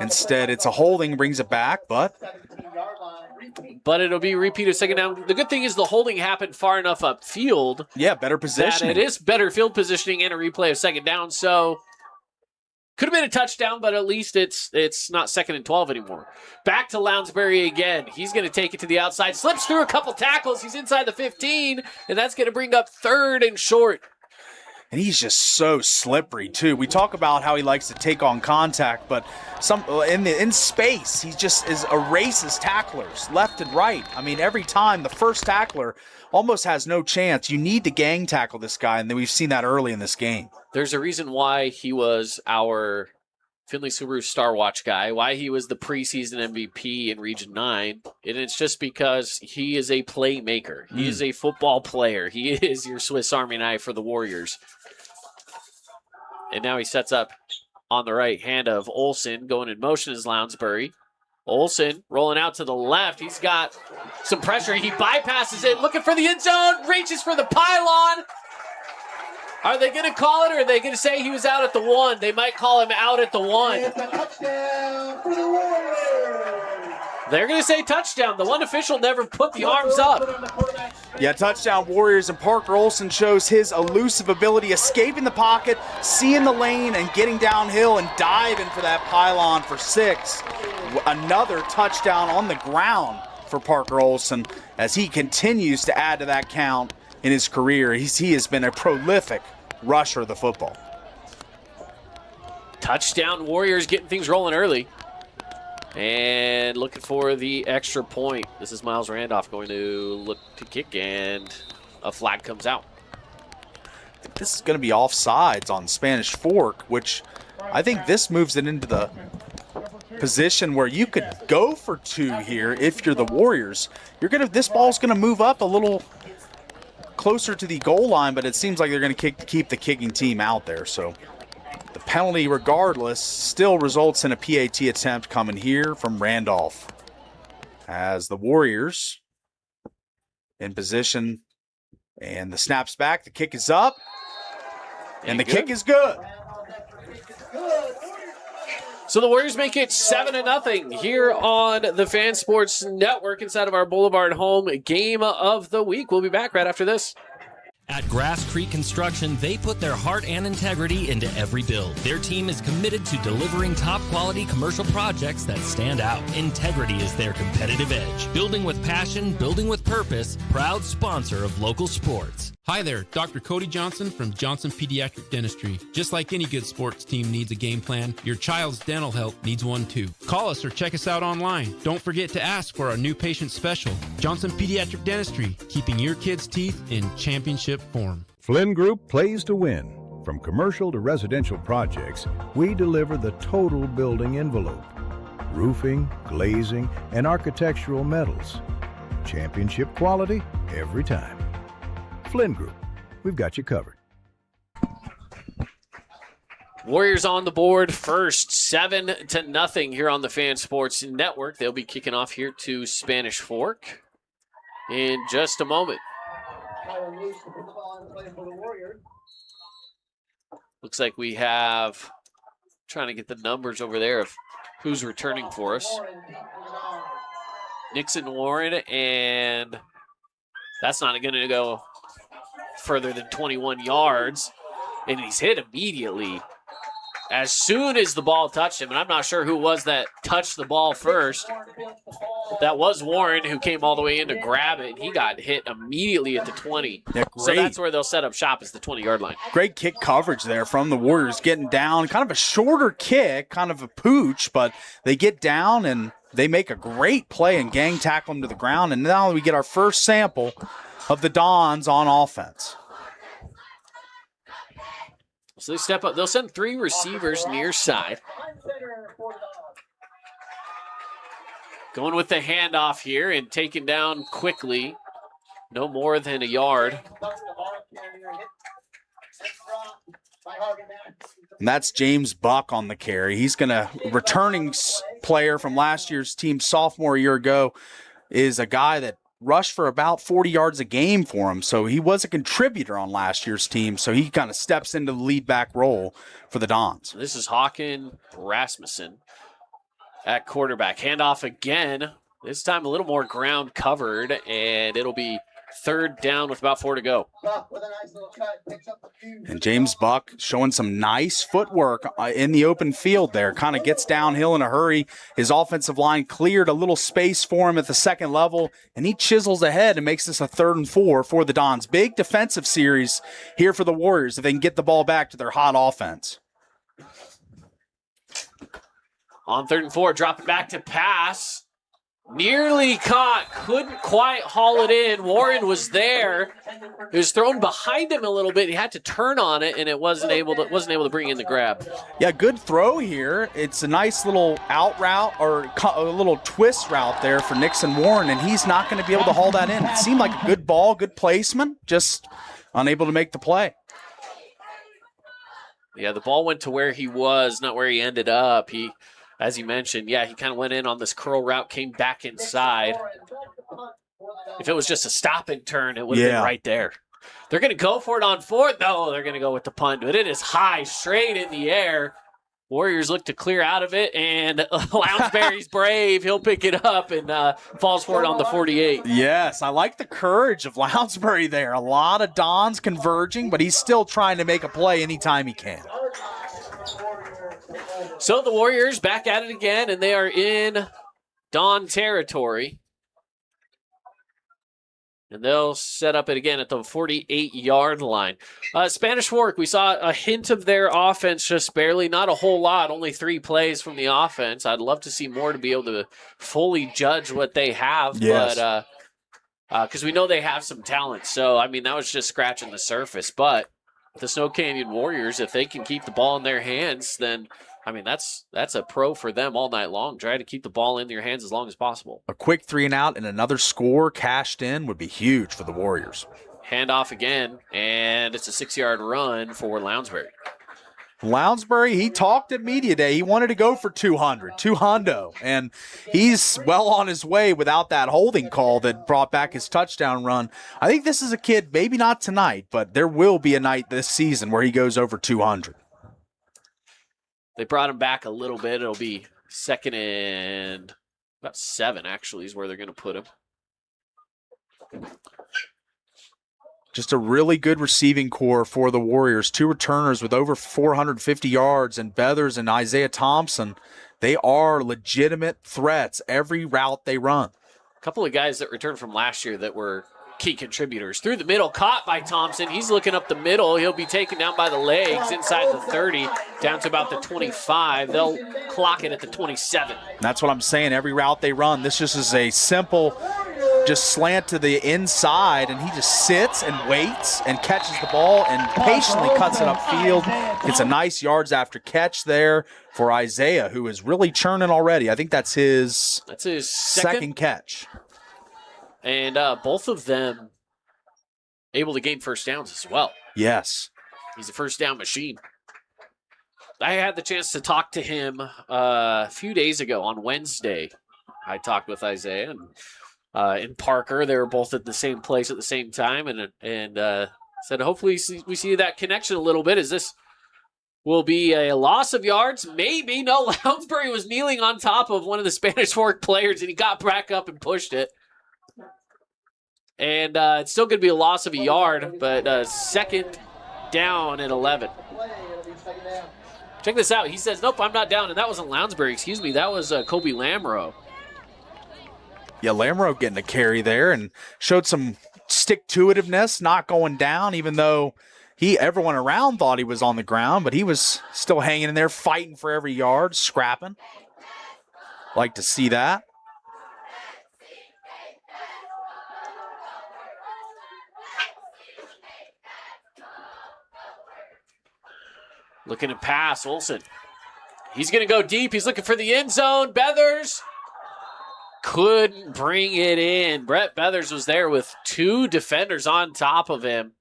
instead it's a holding, brings it back, but it'll be repeated second down. The good thing is the holding happened far enough upfield. Yeah, better positioning. That it is better field positioning and a replay of second down, so could have been a touchdown, but at least it's not 2nd and 12 anymore. Back to Lounsbury again. He's going to take it to the outside. Slips through a couple tackles. He's inside the 15, and that's going to bring up 3rd and short. And he's just so slippery, too. We talk about how he likes to take on contact, but in space, he just erases tacklers left and right. I mean, every time the first tackler almost has no chance. You need to gang tackle this guy, and we've seen that early in this game. There's a reason why he was our Findlay Subaru Star Watch guy, why he was the preseason MVP in Region 9, and it's just because he is a playmaker. He is a football player. He is your Swiss Army knife for the Warriors. And now he sets up on the right hand of Olsen. Going in motion is Lounsbury. Olsen rolling out to the left. He's got some pressure. He bypasses it, looking for the end zone, reaches for the pylon. Are they going to call it, or are they going to say he was out at the 1? They might call him out at the 1. They're going to say touchdown. The one official never put the arms up. Yeah, touchdown Warriors, and Parker Olsen shows his elusive ability, escaping the pocket, seeing the lane, and getting downhill and diving for that pylon for 6. Another touchdown on the ground for Parker Olsen as he continues to add to that count in his career. He has been a prolific rusher of the football. Touchdown Warriors, getting things rolling early. And looking for the extra point. This is Miles Randolph going to look to kick, and a flag comes out. This is going to be offsides on Spanish Fork, which I think this moves it into the position where you could go for 2 here if you're the Warriors. This ball's going to move up a little closer to the goal line, but it seems like they're going to keep the kicking team out there. So the penalty, regardless, still results in a PAT attempt coming here from Randolph. As the Warriors in position, and the snap's back, the kick is up, and the kick is good. So the Warriors make it 7-0 here on the Fan Sports Network inside of our Boulevard Home Game of the Week. We'll be back right after this. At Grass Creek Construction, they put their heart and integrity into every build. Their team is committed to delivering top-quality commercial projects that stand out. Integrity is their competitive edge. Building with passion, building with purpose, proud sponsor of local sports. Hi there, Dr. Cody Johnson from Johnson Pediatric Dentistry. Just like any good sports team needs a game plan, your child's dental health needs one too. Call us or check us out online. Don't forget to ask for our new patient special. Johnson Pediatric Dentistry, keeping your kids' teeth in championship form. Flynn Group plays to win. From commercial to residential projects, we deliver the total building envelope. Roofing, glazing, and architectural metals. Championship quality every time. Flynn Group, we've got you covered. Warriors on the board first, 7-0 here on the Fan Sports Network. They'll be kicking off here to Spanish Fork in just a moment. Looks like we have, trying to get the numbers over there of who's returning for us. Nixon Warren, and that's not going to go further than 21 yards, and he's hit immediately. as soon as the ball touched him, and I'm not sure who it was that touched the ball first. That was Warren, who came all the way in to grab it, and he got hit immediately at the 20. Yeah, so that's where they'll set up shop, is the 20-yard line. Great kick coverage there from the Warriors, getting down. Kind of a shorter kick, kind of a pooch, but they get down and they make a great play and gang tackle him to the ground. And now we get our first sample of the Dons on offense. So they step up. They'll send 3 receivers near side. Going with the handoff here and taken down quickly. No more than a yard. And that's James Buck on the carry. He's going to, returning player from last year's team, sophomore year ago, is a guy that rushed for about 40 yards a game for him. So he was a contributor on last year's team. So he kind of steps into the lead back role for the Dons. This is Håkon Rasmussen at quarterback. Handoff again. This time a little more ground covered, and it'll be 3rd down with about 4 to go. And James Buck showing some nice footwork in the open field there. Kind of gets downhill in a hurry. His offensive line cleared a little space for him at the second level, and he chisels ahead and makes this a 3rd and 4 for the Dons. Big defensive series here for the Warriors if they can get the ball back to their hot offense. On 3rd and 4, drop it back to pass. Nearly caught, couldn't quite haul it in. Warren was there. It was thrown behind him a little bit. He had to turn on it, and it wasn't able to bring in the grab. Yeah, good throw here. It's a nice little out route or a little twist route there for Nixon Warren, and he's not going to be able to haul that in. It seemed like a good ball, good placement, just unable to make the play. Yeah, the ball went to where he was, not where he ended up. As you mentioned, yeah, he kind of went in on this curl route, came back inside. If it was just a stop and turn, it would have been right there. They're going to go for it on 4th. No, they're going to go with the punt, but it is high, straight in the air. Warriors look to clear out of it, and Lounsbury's brave. He'll pick it up and falls for it on the 48. Yes, I like the courage of Lounsbury there. A lot of Dons converging, but he's still trying to make a play anytime he can. So the Warriors back at it again, and they are in Don territory. And they'll set up it again at the 48-yard line. Spanish Fork, we saw a hint of their offense, just barely, not a whole lot, only 3 plays from the offense. I'd love to see more to be able to fully judge what they have, but because we know they have some talent. So, I mean, that was just scratching the surface. But the Snow Canyon Warriors, if they can keep the ball in their hands, then I mean, that's a pro for them all night long. Try to keep the ball in their hands as long as possible. A quick 3 and out and another score cashed in would be huge for the Warriors. Handoff again, and it's a 6-yard run for Lounsbury. Lounsbury, he talked at media day. He wanted to go for 200, and he's well on his way without that holding call that brought back his touchdown run. I think this is a kid, maybe not tonight, but there will be a night this season where he goes over 200. They brought him back a little bit. It'll be 2nd and about 7, actually, is where they're going to put him. Just a really good receiving core for the Warriors. 2 returners with over 450 yards, and Beathers and Isaiah Thompson. They are legitimate threats every route they run. A couple of guys that returned from last year that were key contributors. Through the middle, caught by Thompson. He's looking up the middle. He'll be taken down by the legs inside the 30, down to about the 25. They'll clock it at the 27. That's what I'm saying. Every route they run, this just is a simple just slant to the inside, and he just sits and waits and catches the ball and patiently cuts it upfield. Gets a nice yards after catch there for Isaiah, who is really churning already. I think that's his second catch. And both of them able to gain first downs as well. Yes. He's a first down machine. I had the chance to talk to him a few days ago on Wednesday. I talked with Isaiah and Parker. They were both at the same place at the same time, and said hopefully we see that connection a little bit. As this will be a loss of yards, maybe. No, Lounsbury was kneeling on top of one of the Spanish Fork players, and he got back up and pushed it. And it's still going to be a loss of a yard, but 2nd down at 11. Check this out. He says, nope, I'm not down. And that wasn't Lounsbury. Excuse me. That was Kobe Lamro. Yeah, Lamro getting a carry there and showed some stick-to-itiveness, not going down, even though everyone around thought he was on the ground, but he was still hanging in there, fighting for every yard, scrapping. Like to see that. Looking to pass, Olsen. He's going to go deep. He's looking for the end zone. Bethers couldn't bring it in. Brett Bethers was there with 2 defenders on top of him,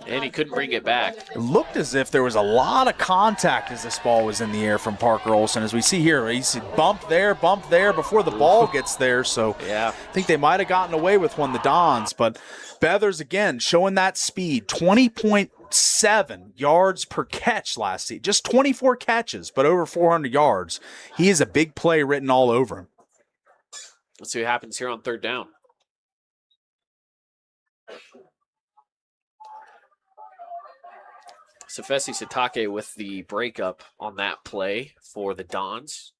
and he couldn't bring it back. It looked as if there was a lot of contact as this ball was in the air from Parker Olsen. As we see here, he's bump there before the ball gets there. So yeah, I think they might have gotten away with one, the Dons. But Bethers, again, showing that speed, 20.7 yards per catch last season. Just 24 catches, but over 400 yards. He is a big play written all over him. Let's see what happens here on 3rd down. Safesi Sitake with the breakup on that play for the Dons.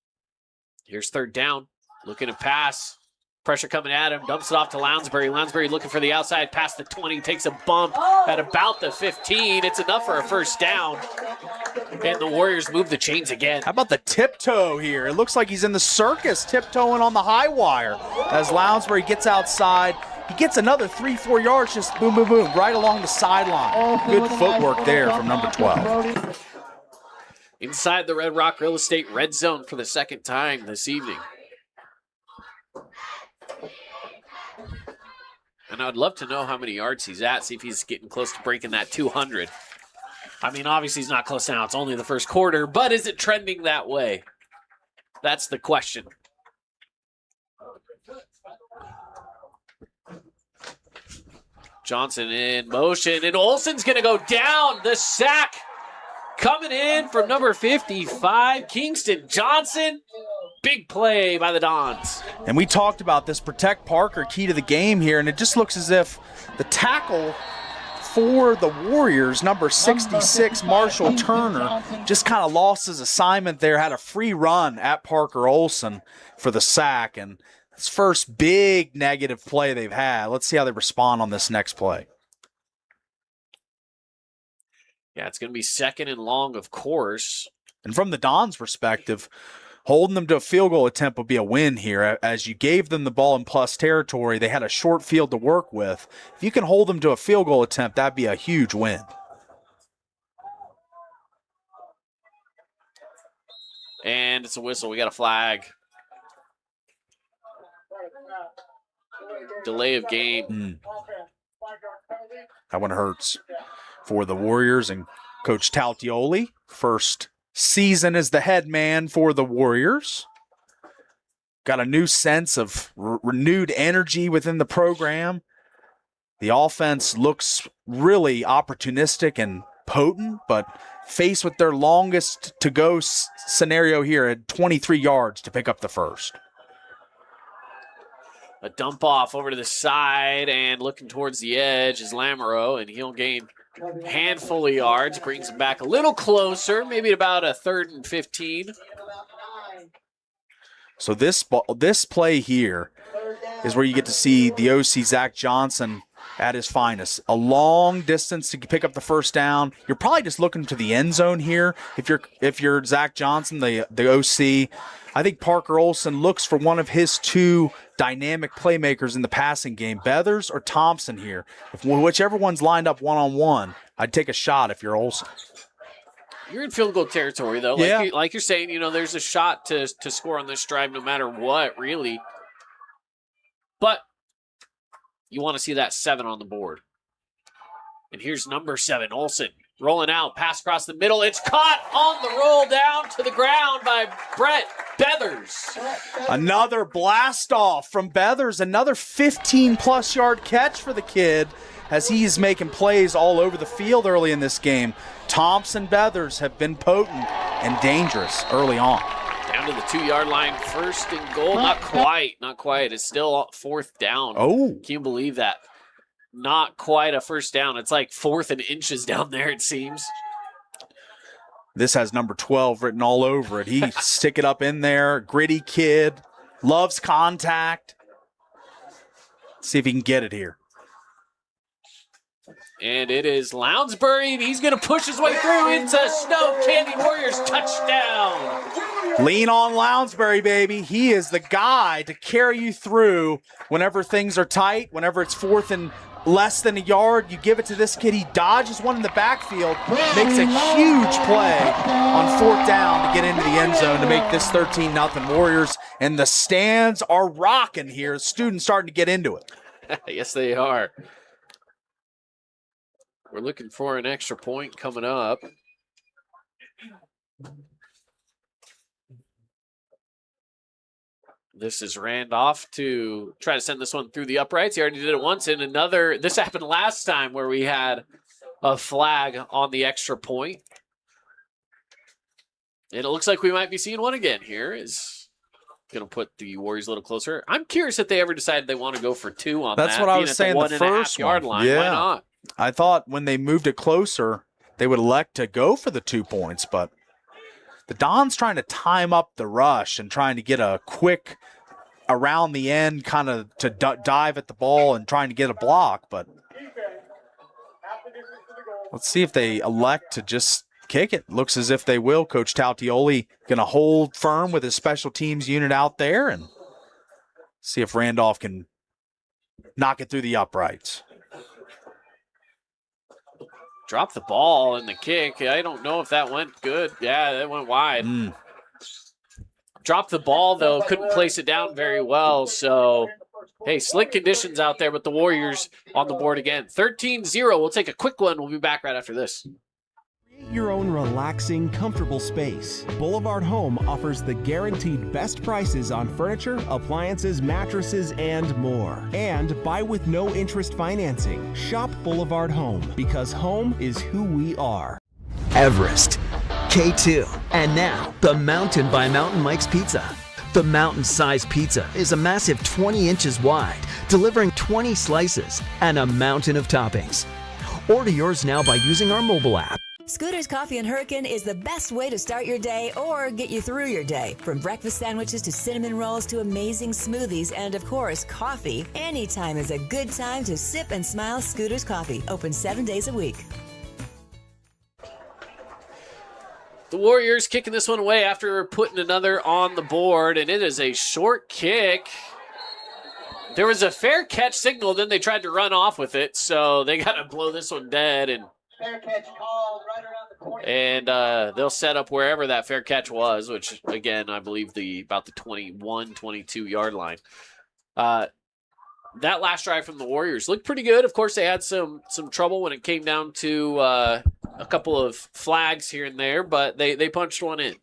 Here's 3rd down. Looking to pass. Pressure coming at him. Dumps it off to Lounsbury. Lounsbury looking for the outside. Past the 20. Takes a bump at about the 15. It's enough for a 1st down. And the Warriors move the chains again. How about the tiptoe here? It looks like he's in the circus, tiptoeing on the high wire. As Lounsbury gets outside, he gets another 3-4 yards, just boom, boom, boom, right along the sideline. Good footwork there from number 12. Inside the Red Rock Real Estate red zone for the 2nd time this evening. And I'd love to know how many yards he's at, see if he's getting close to breaking that 200. I mean, obviously he's not close now. It's only the 1st quarter, but is it trending that way? That's the question. Johnson in motion, and Olsen's going to go down. The sack coming in from number 55, Kingston Johnson. Big play by the Dons. And we talked about this protect Parker, key to the game here, and it just looks as if the tackle for the Warriors, number 66, Marshall Turner, just kind of lost his assignment there, had a free run at Parker Olsen for the sack, and it's first big negative play they've had. Let's see how they respond on this next play. Yeah, it's going to be 2nd and long, of course. And from the Dons' perspective, holding them to a field goal attempt would be a win here. As you gave them the ball in plus territory, they had a short field to work with. If you can hold them to a field goal attempt, that'd be a huge win. And it's a whistle. We got a flag. Delay of game. That one hurts for the Warriors and Coach Taltioli. First season as the head man for the Warriors. Got a new sense of renewed energy within the program. The offense looks really opportunistic and potent, but faced with their longest to go scenario here at 23 yards to pick up the first. A dump off over to the side and looking towards the edge is Lamoureux, and he'll gain a handful of yards, brings him back a little closer, maybe about a 3rd and 15. So this play here is where you get to see the OC Zach Johnson at his finest. A long distance to pick up the first down. You're probably just looking to the end zone here. If you're Zach Johnson, the OC, I think Parker Olsen looks for one of his 2 dynamic playmakers in the passing game, Bethers or Thompson here. Whichever one's lined up one-on-one, I'd take a shot if you're Olsen. You're in field goal territory, though. Like you're saying, there's a shot to score on this drive no matter what, really. But you want to see that 7 on the board. And here's number 7, Olsen. Rolling out, pass across the middle. It's caught on the roll down to the ground by Brett Bethers. Another blast off from Bethers. Another 15-plus yard catch for the kid as he's making plays all over the field early in this game. Thompson, Bethers have been potent and dangerous early on. Down to the 2-yard line, 1st and goal. Not quite. It's still 4th down. Oh. Can you believe that? Not quite a 1st down. It's like 4th and inches down there, it seems. This has number 12 written all over it. He stick it up in there. Gritty kid. Loves contact. See if he can get it here. And it is Lounsbury, and he's going to push his way through into Snow Candy Warriors touchdown. Lean on Lounsbury, baby. He is the guy to carry you through whenever things are tight, whenever it's fourth and less than a yard. You give it to this kid. He dodges one in the backfield, makes a huge play on fourth down to get into the end zone to make this 13-0 Warriors. And the stands are rocking here. Students starting to get into it. Yes, they are. We're looking for an extra point coming up. This is Randolph to try to send this one through the uprights. He already did it once in another. This happened last time where we had a flag on the extra point. And it looks like we might be seeing one again here. Is going to put the Warriors a little closer. I'm curious if they ever decided they want to go for two on that. That's what I was saying the first yard one. line. Yeah. Why not? I thought when they moved it closer, they would elect to go for the 2 points, but the Dons trying to time up the rush and trying to get a quick around the end kind of to dive at the ball and trying to get a block, but let's see if they elect to just kick it. Looks as if they will. Coach Tautioli going to hold firm with his special teams unit out there and see if Randolph can knock it through the uprights. Dropped the ball in the kick. I don't know if that went good. Yeah, that went wide. Dropped the ball, though. Couldn't place it down very well. So, hey, slick conditions out there, but the Warriors on the board again. 13-0. We'll take a quick one. We'll be back right after this. Create your own relaxing, comfortable space. Boulevard Home offers the guaranteed best prices on furniture, appliances, mattresses, and more. And buy with no interest financing. Shop Boulevard Home, because home is who we are. Everest, K2, and now the Mountain by Mountain Mike's Pizza. The mountain-sized pizza is a massive 20 inches wide, delivering 20 slices and a mountain of toppings. Order yours now by using our mobile app. Scooter's Coffee and Hurricane is the best way to start your day or get you through your day. From breakfast sandwiches to cinnamon rolls to amazing smoothies and, of course, coffee. Anytime is a good time to sip and smile. Scooter's Coffee, open 7 days a week. The Warriors kicking this one away after putting another on the board, and it is a short kick. There was a fair catch signal, then they tried to run off with it, so they got to blow this one dead, and Fair catch called right around the corner. and they'll set up wherever that fair catch was, which, again, I believe about the 21, 22-yard line. That last drive from the Warriors looked pretty good. Of course, they had some trouble when it came down to a couple of flags here and there, but they punched one in.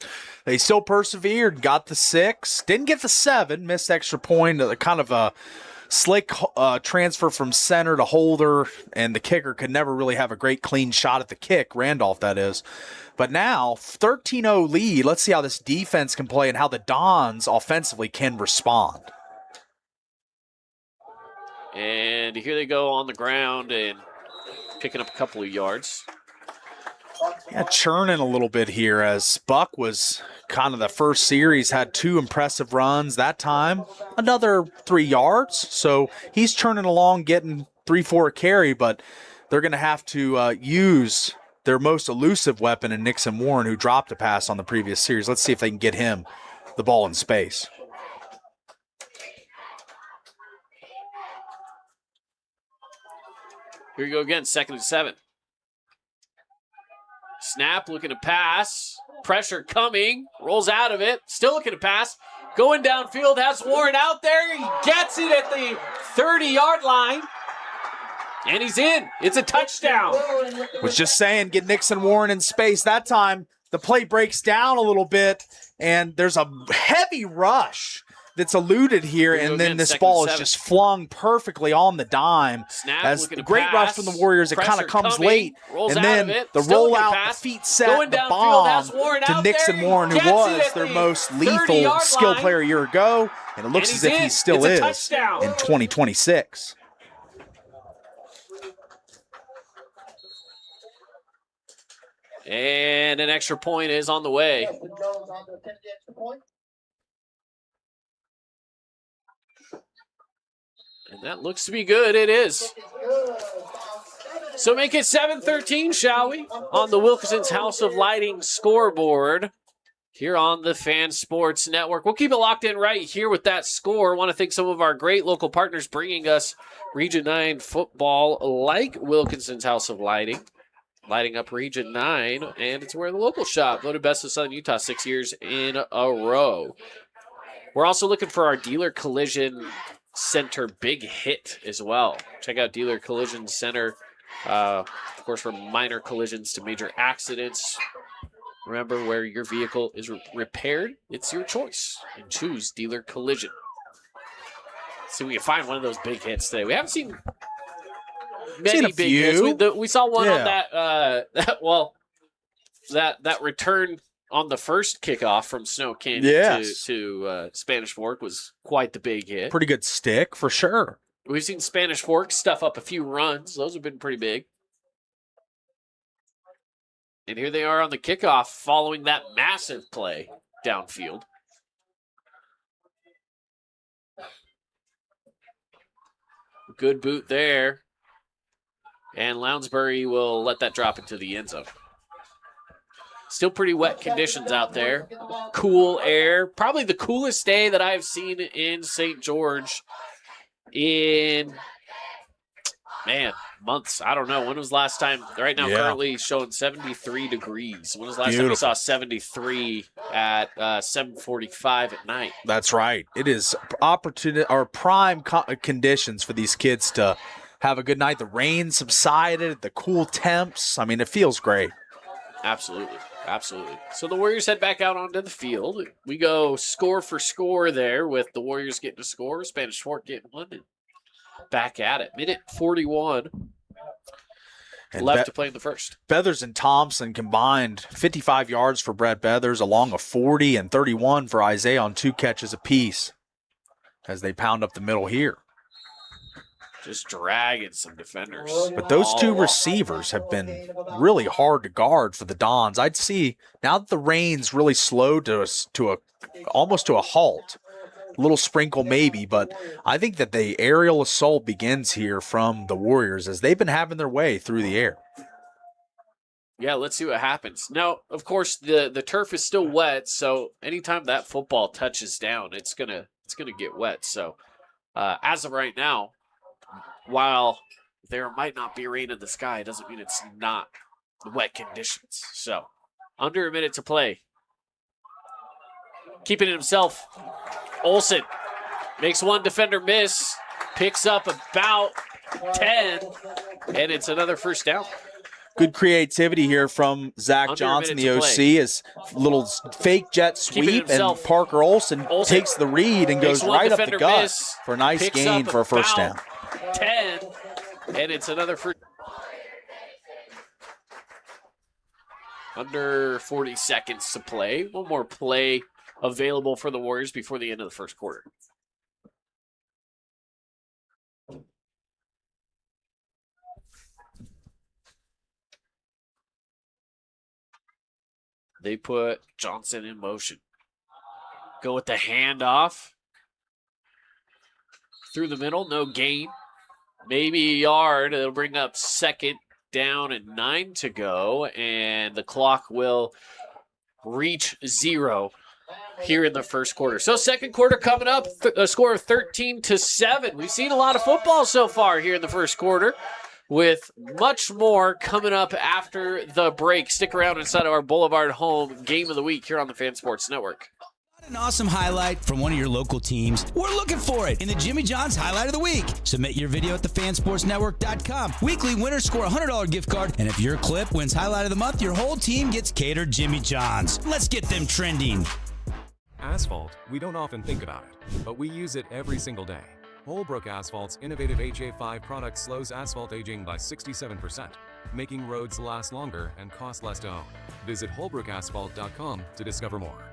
They still persevered, got the 6, didn't get the 7, missed extra point, kind of a slick transfer from center to holder, and the kicker could never really have a great clean shot at the kick, Randolph that is. But now, 13-0 lead. Let's see how this defense can play and how the Dons offensively can respond. And here they go on the ground and picking up a couple of yards. Yeah, churning a little bit here as Buck was kind of the first series, had 2 impressive runs. That time, another 3 yards. So he's churning along, getting 3-4 a carry, but they're going to have to use their most elusive weapon in Nixon Warren, who dropped a pass on the previous series. Let's see if they can get him the ball in space. Here we go again, 2nd and 7. Snap, looking to pass. Pressure coming. Rolls out of it. Still looking to pass. Going downfield, has Warren out there. He gets it at the 30-yard line. And he's in. It's a touchdown. Was just saying, get Nixon Warren in space. That time, the play breaks down a little bit, and there's a heavy rush that's eluded here, and then this ball is just flung perfectly on the dime. Snap, as looking a to great rush pass. from the Warriors. It kind of comes coming, late, rolls and out then of it, the still looking to rollout, the pass. feet set, Going the downfield, bomb has Warren to out Nixon there. Warren, who Gets it was at their the most lethal 30-yard skill line. player a year ago, and it looks And as he's if he in. still It's a is touchdown. in 2026. And an extra point is on the way. And that looks to be good. It is. So make it 7-13, shall we? On the Wilkinson's House of Lighting scoreboard here on the Fan Sports Network. We'll keep it locked in right here with that score. I want to thank some of our great local partners bringing us Region 9 football, like Wilkinson's House of Lighting, lighting up Region 9, and it's where the local shop voted best of Southern Utah 6 years in a row. We're also looking for our Dealer Collision Center big hit as well. Check out Dealer Collision Center, of course, from minor collisions to major accidents. Remember, where your vehicle is repaired, it's your choice. And choose Dealer Collision. See if we can find one of those big hits today. We haven't seen many big hits. We saw one on that return on the first kickoff from Snow Canyon to Spanish Fork was quite the big hit. Pretty good stick, for sure. We've seen Spanish Fork stuff up a few runs. Those have been pretty big. And here they are on the kickoff following that massive play downfield. Good boot there. And Lounsbury will let that drop into the end zone. Still pretty wet conditions out there. Cool air. Probably the coolest day that I've seen in St. George in, months. I don't know. When was the last time? Right now, currently showing 73 degrees. When was the last time we saw 73 at 7:45 at night? That's right. It is opportunity or prime conditions for these kids to have a good night. The rain subsided, the cool temps. I mean, it feels great. Absolutely. Absolutely. So the Warriors head back out onto the field. We go score for score there with the Warriors getting a score, Spanish Fork getting one, and back at it. Minute 41 left to play in the first. Beathers and Thompson combined 55 yards for Brett Beathers, along a 40 and 31 for Isaiah on 2 catches apiece as they pound up the middle here. Just dragging some defenders. But those two receivers have been really hard to guard for the Dons. I'd see, now that the rain's really slowed almost to a halt, a little sprinkle maybe, but I think that the aerial assault begins here from the Warriors as they've been having their way through the air. Yeah, let's see what happens. Now, of course, the turf is still wet, so anytime that football touches down, it's gonna get wet. So as of right now, while there might not be rain in the sky, it doesn't mean it's not wet conditions. So, under a minute to play. Keeping it himself. Olsen makes one defender miss, picks up about 10, and it's another first down. Good creativity here from Zach Johnson, the OC, as little fake jet sweep, and Parker Olsen takes the read and goes right up the gut for a nice gain for a first down. 10, and it's another first. Under 40 seconds to play. One more play available for the Warriors before the end of the first quarter. They put Johnson in motion. Go with the handoff. Through the middle, no gain. Maybe a yard. It'll bring up second down and 9 to go, and the clock will reach 0 here in the first quarter. So second quarter coming up, a score of 13-7. We've seen a lot of football so far here in the first quarter, with much more coming up after the break. Stick around inside of our Boulevard Home Game of the Week here on the Fan Sports Network. An awesome highlight from one of your local teams? We're looking for it in the Jimmy John's Highlight of the Week. Submit your video at thefansportsnetwork.com. Weekly winners score a $100 gift card, and if your clip wins Highlight of the Month, your whole team gets catered Jimmy John's. Let's get them trending. Asphalt, we don't often think about it, but we use it every single day. Holbrook Asphalt's innovative HA5 product slows asphalt aging by 67%, making roads last longer and cost less to own. Visit holbrookasphalt.com to discover more.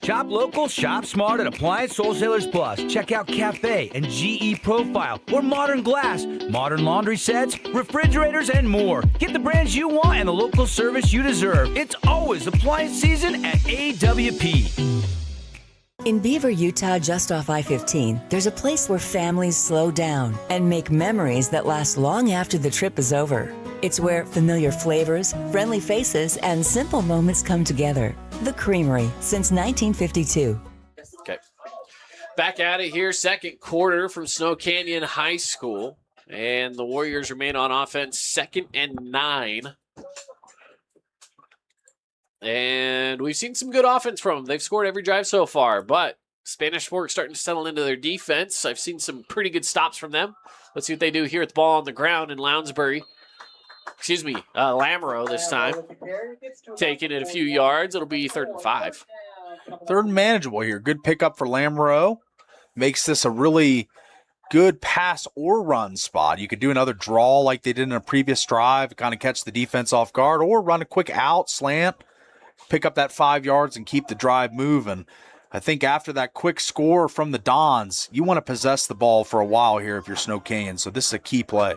Shop local, shop smart at Appliance Wholesalers Plus. Check out Cafe and GE Profile or Modern Glass, modern laundry sets, refrigerators, and more. Get the brands you want and the local service you deserve. It's always appliance season at AWP. In Beaver, Utah, just off I-15, there's a place where families slow down and make memories that last long after the trip is over. It's where familiar flavors, friendly faces, and simple moments come together. The Creamery, since 1952. Okay. Back at it here, second quarter from Snow Canyon High School. And the Warriors remain on offense, 2nd and 9. And we've seen some good offense from them. They've scored every drive so far, but Spanish Fork starting to settle into their defense. I've seen some pretty good stops from them. Let's see what they do here with the ball on the ground in Lounsbury. Lamoureux this time. Taking it a few yards. It'll be 3rd and 5. 3rd and manageable here. Good pickup for Lamoureux. Makes this a really good pass or run spot. You could do another draw like they did in a previous drive, kind of catch the defense off guard, or run a quick out, slant, pick up that 5 yards and keep the drive moving. I think after that quick score from the Dons, you want to possess the ball for a while here if you're Snow Canyon, so this is a key play.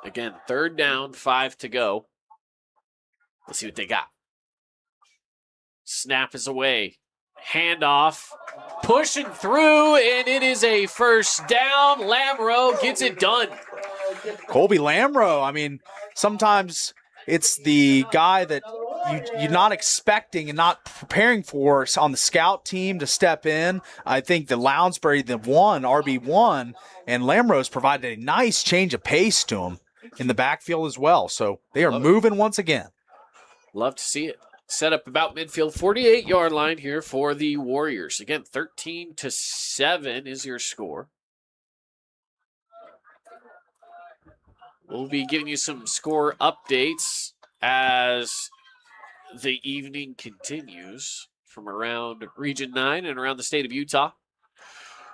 Again, 3rd down, 5 to go. Let's see what they got. Snap is away. Handoff. Pushing through, and it is a 1st down. Lamoureux gets it done. Colby Lamoureux, I mean, sometimes it's the guy that you're not expecting and not preparing for on the scout team to step in. I think the Lounsbury, RB1, and Lamoureux's provided a nice change of pace to him in the backfield as well. So they are moving once again. Love to see it. Set up about midfield, 48-yard line here for the Warriors. Again, 13-7 is your score. We'll be giving you some score updates as the evening continues from around Region 9 and around the state of Utah.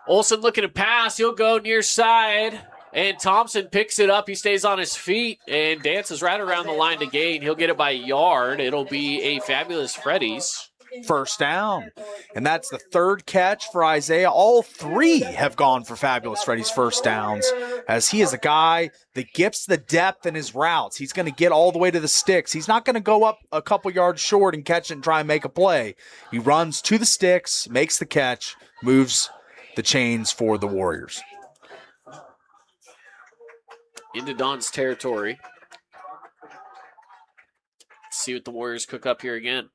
Olsen looking to pass. He'll go near side. And Thompson picks it up. He stays on his feet and dances right around the line to gain. He'll get it by a yard. It'll be a Fabulous Freddy's 1st down. And that's the 3rd catch for Isaiah. All 3 have gone for Fabulous Freddy's 1st downs, as he is a guy that gets the depth in his routes. He's going to get all the way to the sticks. He's not going to go up a couple yards short and catch it and try and make a play. He runs to the sticks, makes the catch, moves the chains for the Warriors. Into Don's territory. Let's see what the Warriors cook up here again.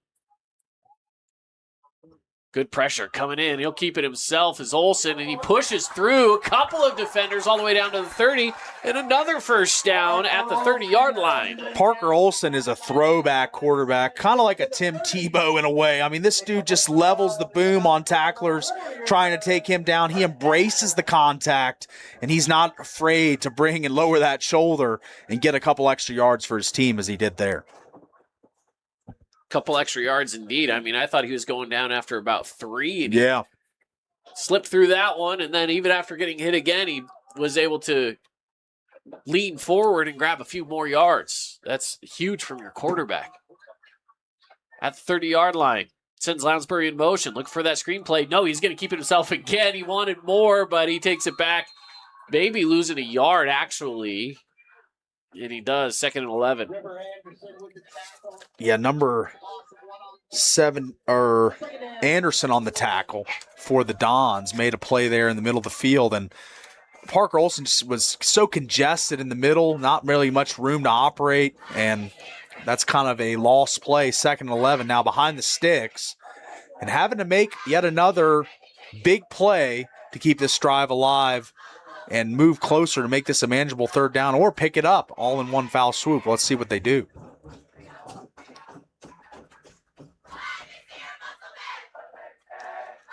Good pressure coming in. He'll keep it himself as Olsen, and he pushes through a couple of defenders all the way down to the 30, and another 1st down at the 30-yard line. Parker Olsen is a throwback quarterback, kind of like a Tim Tebow in a way. I mean, this dude just levels the boom on tacklers trying to take him down. He embraces the contact, and he's not afraid to bring and lower that shoulder and get a couple extra yards for his team as he did there. Couple extra yards indeed. I mean, I thought he was going down after about 3. And yeah. Slipped through that one, and then even after getting hit again, he was able to lean forward and grab a few more yards. That's huge from your quarterback. At the 30-yard line, sends Lounsbury in motion. Look for that screen play. No, he's going to keep it himself again. He wanted more, but he takes it back. Maybe losing a yard, actually. And he does, 2nd and 11. Yeah, number 7, Anderson on the tackle for the Dons, made a play there in the middle of the field. And Parker Olsen just was so congested in the middle, not really much room to operate. And that's kind of a lost play, 2nd and 11. Now behind the sticks and having to make yet another big play to keep this drive alive and move closer to make this a manageable 3rd down or pick it up all in one foul swoop. Let's see what they do.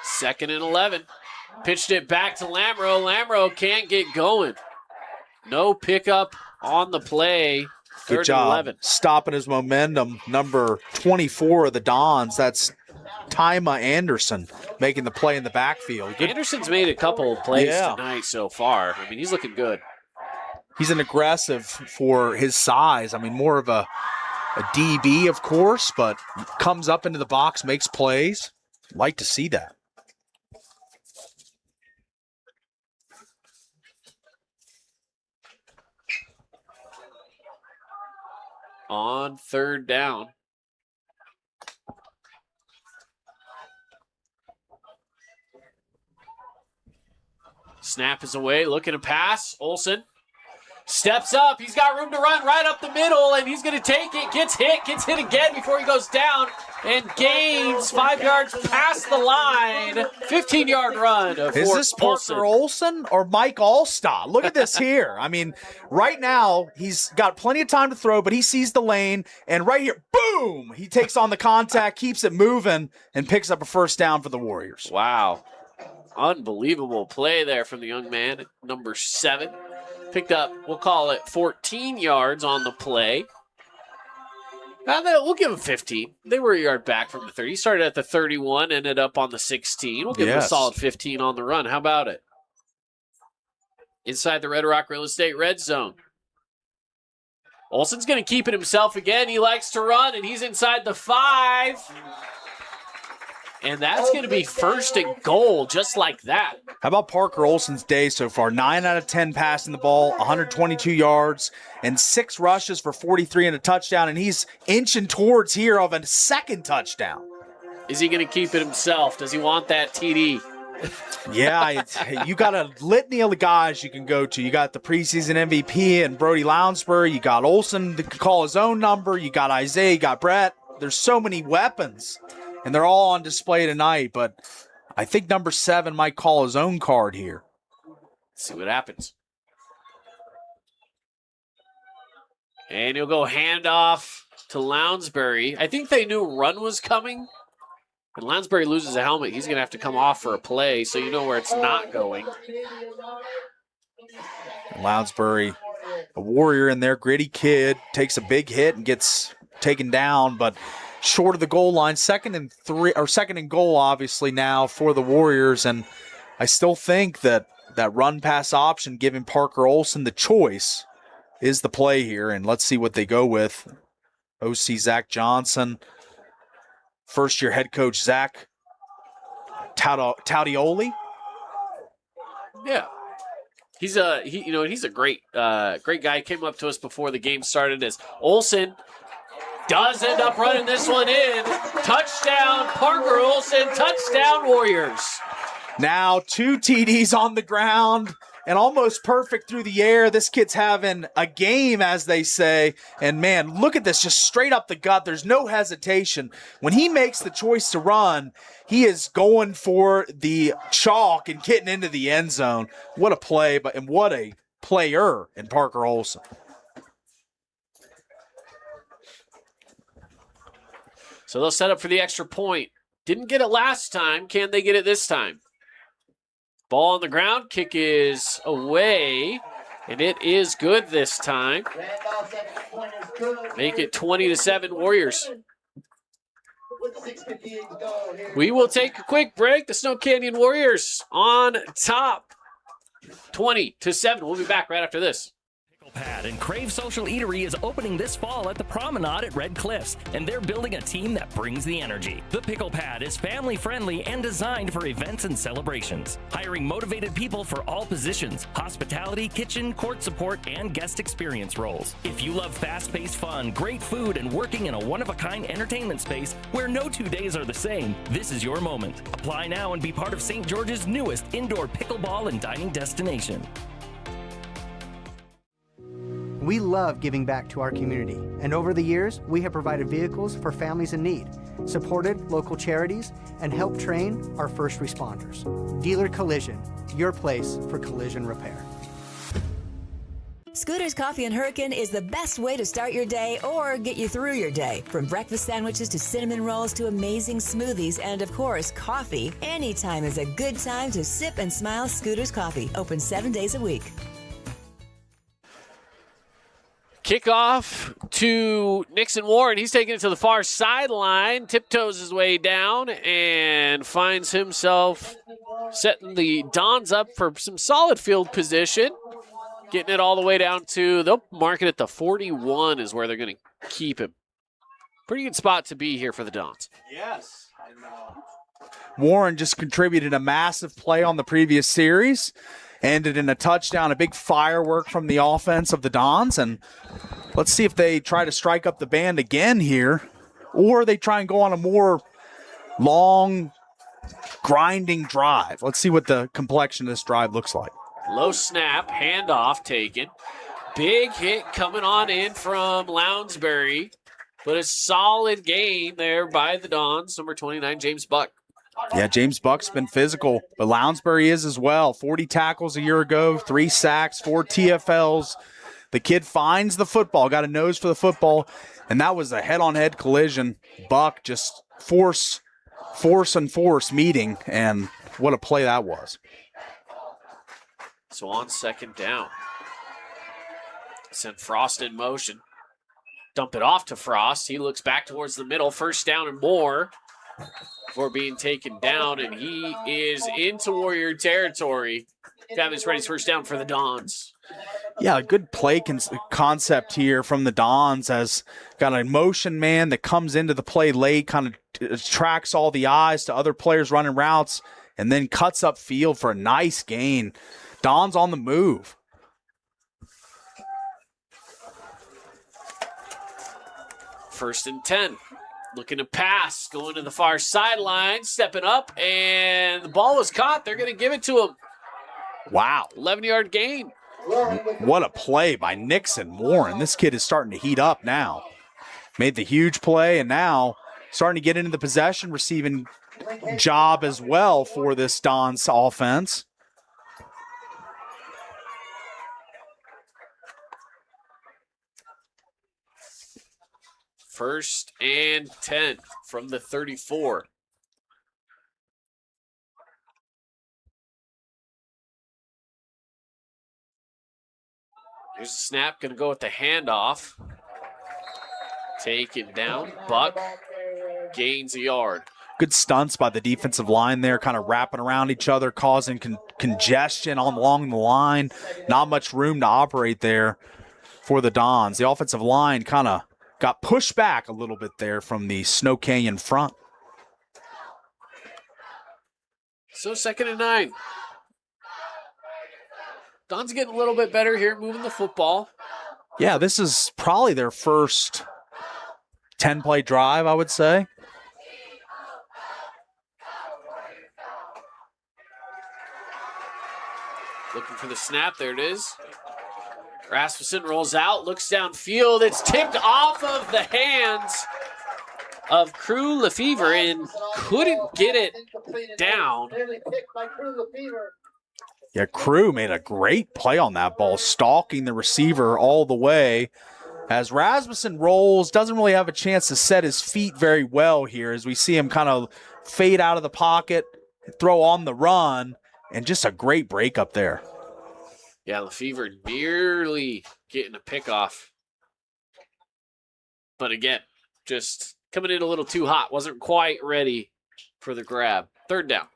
Second and 11. Pitched it back to Lamoureux. Lamoureux can't get going. No pickup on the play. Good job 11. Stopping his momentum. Number 24 of the Dons, that's Tyma Anderson, making the play in the backfield. Good. Anderson's made a couple of plays tonight so far. I mean, he's looking good. He's an aggressive for his size. I mean, more of a a DB, of course, but comes up into the box, makes plays. Like to see that. On third down. Snap is away, looking to pass. Olsen steps up. He's got room to run right up the middle, and he's going to take it. Gets hit again before he goes down, and gains 5 yards past the line. 15-yard run. Is this Parker Olsen or Mike Allstott? Look at this here. I mean, right now, he's got plenty of time to throw, but he sees the lane, and right here, boom! He takes on the contact, keeps it moving, and picks up a first down for the Warriors. Wow. Unbelievable play there from the young man at number 7. Picked up, we'll call it 14 yards on the play. We'll give him 15. They were a yard back from the 30. He started at the 31, ended up on the 16. We'll give him a solid 15 on the run. How about it? Inside the Red Rock Real Estate red zone. Olsen's going to keep it himself again. He likes to run, and he's inside the 5. And that's going to be first and goal, just like that. How about Parker Olsen's day so far? 9 out of 10 passing the ball, 122 yards, and 6 rushes for 43 and a touchdown, and he's inching towards here of a second touchdown. Is he going to keep it himself? Does he want that TD? Yeah, you got a litany of the guys you can go to. You got the preseason MVP and Brody Lounsbury. You got Olsen to call his own number. You got Isaiah. You got Brett. There's so many weapons. And they're all on display tonight, but I think number 7 might call his own card here. Let's see what happens. And he'll go handoff to Lounsbury. I think they knew a run was coming. And Lounsbury loses a helmet. He's going to have to come off for a play, so you know where it's not going. Lounsbury, a Warrior in there, gritty kid, takes a big hit and gets taken down, but short of the goal line, second and goal, obviously, now for the Warriors. And I still think that run pass option, giving Parker Olsen the choice, is the play here. And let's see what they go with. OC Zach Johnson, first year head coach Zach Taudioli. Yeah. He's a great guy. He came up to us before the game started as Olsen does end up running this one in. Touchdown, Parker Olsen. Touchdown, Warriors. Now 2 TDs on the ground and almost perfect through the air. This kid's having a game, as they say. And, man, look at this, just straight up the gut. There's no hesitation. When he makes the choice to run, he is going for the chalk and getting into the end zone. What a play, and what a player in Parker Olsen. So they'll set up for the extra point. Didn't get it last time. Can they get it this time? Ball on the ground. Kick is away. And it is good this time. Make it 20-7 Warriors. We will take a quick break. The Snow Canyon Warriors on top. 20-7. We'll be back right after this. Pad and Crave Social Eatery is opening this fall at the Promenade at Red Cliffs, and they're building a team that brings the energy. The Pickle Pad is family-friendly and designed for events and celebrations, hiring motivated people for all positions: hospitality, kitchen, court support, and guest experience roles. If you love fast-paced fun, great food, and working in a one-of-a-kind entertainment space where no 2 days are the same, this is your moment. Apply now and be part of St. George's newest indoor pickleball and dining destination. We love giving back to our community, and over the years, we have provided vehicles for families in need, supported local charities, and helped train our first responders. Dealer Collision, your place for collision repair. Scooter's Coffee and Hurricane is the best way to start your day or get you through your day. From breakfast sandwiches to cinnamon rolls to amazing smoothies and, of course, coffee, anytime is a good time to sip and smile. Scooter's Coffee, open 7 days a week. Kickoff to Nixon Warren. He's taking it to the far sideline, tiptoes his way down, and finds himself setting the Dons up for some solid field position. Getting it all the way down to, they'll mark it at the 41 is where they're going to keep him. pretty good spot to be here for the Dons. Yes. Warren just contributed a massive play on the previous series, ended in a touchdown, a big firework from the offense of the Dons. And let's see if they try to strike up the band again here, or they try and go on a more long, grinding drive. Let's see what the complexion of this drive looks like. Low snap, handoff taken. Big hit coming on in from Lounsbury, but a solid gain there by the Dons, number 29, James Buck. Yeah, James Buck's been physical, but Lounsbury is as well. 40 tackles a year ago, 3 sacks, 4 TFLs. The kid finds the football, got a nose for the football, and that was a head-on-head collision. Buck just force meeting, and what a play that was. So on second down, send Frost in motion. Dump it off to Frost. He looks back towards the middle, first down and more before being taken down, and he is into Warrior territory. Travis Reddy's first down for the Dons. Yeah, a good play concept here from the Dons, as got a motion man that comes into the play late, kind of attracts all the eyes to other players running routes, and then cuts up field for a nice gain. Dons on the move. First and 10. Looking to pass, going to the far sideline, stepping up, and the ball was caught. They're going to give it to him. Wow. 11-yard gain. What a play by Nixon Warren. This kid is starting to heat up now. Made the huge play, and now starting to get into the possession receiving job as well for this Dons offense. First and 10 from the 34. Here's a snap, going to go with the handoff. Taken down. Buck gains a yard. Good stunts by the defensive line there, kind of wrapping around each other, causing congestion along the line. Not much room to operate there for the Dons. The offensive line kind of got pushed back a little bit there from the Snow Canyon front. So second and 9. Don's getting a little bit better here, moving the football. Yeah, this is probably their first 10-play drive, I would say. Looking for the snap. There it is. Rasmussen rolls out, looks downfield. It's tipped off of the hands of Crew Lefevre and couldn't get it down. Yeah, Crew made a great play on that ball, stalking the receiver all the way. As Rasmussen rolls, doesn't really have a chance to set his feet very well here, as we see him kind of fade out of the pocket, throw on the run, and just a great break up there. Yeah, Lefevre nearly getting a pickoff. But again, just coming in a little too hot. Wasn't quite ready for the grab. Third down.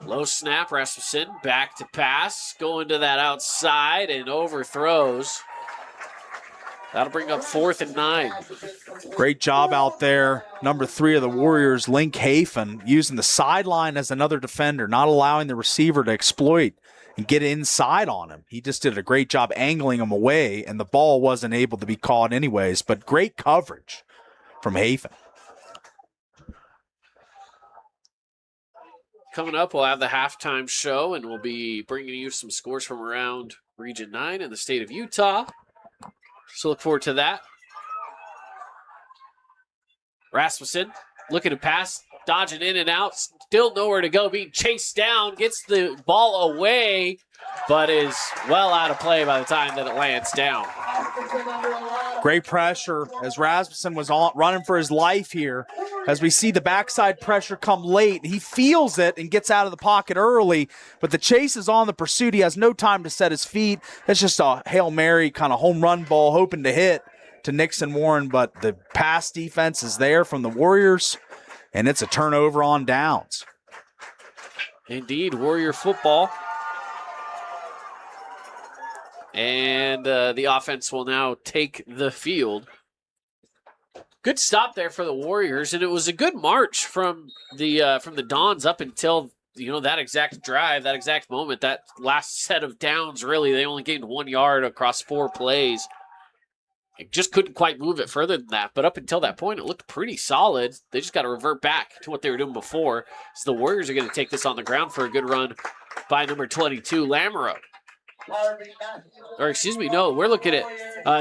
Low snap, Rasmussen back to pass, going to that outside and overthrows. That'll bring up 4th and 9. Great job out there. Number 3 of the Warriors, Link Hafen, using the sideline as another defender, not allowing the receiver to exploit and get inside on him. He just did a great job angling him away, and the ball wasn't able to be caught anyways, but great coverage from Hafen. Coming up, we'll have the halftime show, and we'll be bringing you some scores from around Region 9 in the state of Utah. So look forward to that. Rasmussen looking to pass, dodging in and out, still nowhere to go, being chased down, gets the ball away, but is well out of play by the time that it lands down. Great pressure as Rasmussen was running for his life here. As we see the backside pressure come late, he feels it and gets out of the pocket early, but the chase is on the pursuit. He has no time to set his feet. It's just a Hail Mary kind of home run ball, hoping to hit to Nixon Warren, but the pass defense is there from the Warriors, and it's a turnover on downs. Indeed, Warrior football. And the offense will now take the field. Good stop there for the Warriors, and it was a good march from the Dons up until that exact drive, that exact moment, that last set of downs. Really, they only gained 1 yard across 4 plays. It just couldn't quite move it further than that. But up until that point, it looked pretty solid. They just got to revert back to what they were doing before. So the Warriors are going to take this on the ground for a good run by number 22, Lamoureux. Or excuse me, no, we're looking at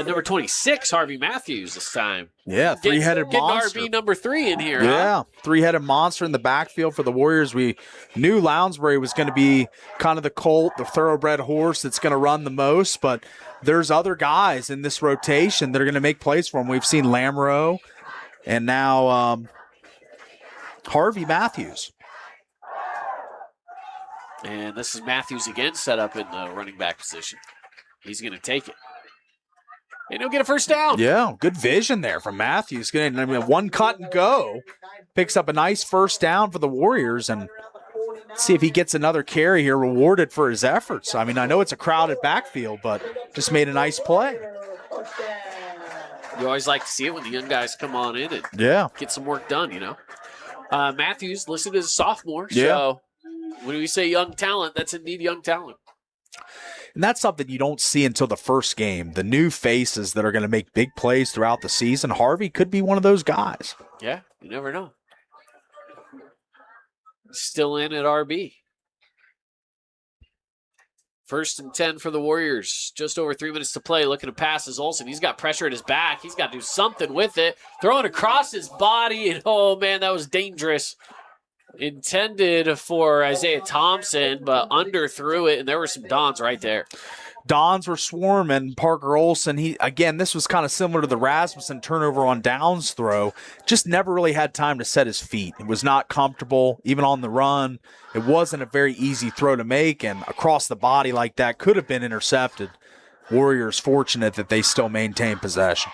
number 26, Harvey Matthews this time. Yeah, three-headed monster. Getting RB number 3 in here. Yeah, huh? Three-headed monster in the backfield for the Warriors. We knew Lounsbury was going to be kind of the colt, the thoroughbred horse that's going to run the most, but there's other guys in this rotation that are going to make plays for him. We've seen Lamoureux and now Harvey Matthews. And this is Matthews again set up in the running back position. He's going to take it. And he'll get a first down. Yeah, good vision there from Matthews. One cut and go. Picks up a nice first down for the Warriors, and see if he gets another carry here, rewarded for his efforts. I mean, I know it's a crowded backfield, but just made a nice play. You always like to see it when the young guys come on in and get some work done, Matthews listed as a sophomore, so when we say young talent, that's indeed young talent. And that's something you don't see until the first game. The new faces that are going to make big plays throughout the season. Harvey could be one of those guys. Yeah, you never know. Still in at RB. 1st and 10 for the Warriors. Just over 3 minutes to play. Looking to pass is Olsen. He's got pressure at his back. He's got to do something with it. Throwing across his body. And oh, man, that was dangerous. Intended for Isaiah Thompson, but underthrew it. And there were some Dons right there. Dons were swarming. Parker Olsen, this was kind of similar to the Rasmussen turnover on downs throw. Just never really had time to set his feet. It was not comfortable, even on the run. It wasn't a very easy throw to make, and across the body like that could have been intercepted. Warriors fortunate that they still maintain possession.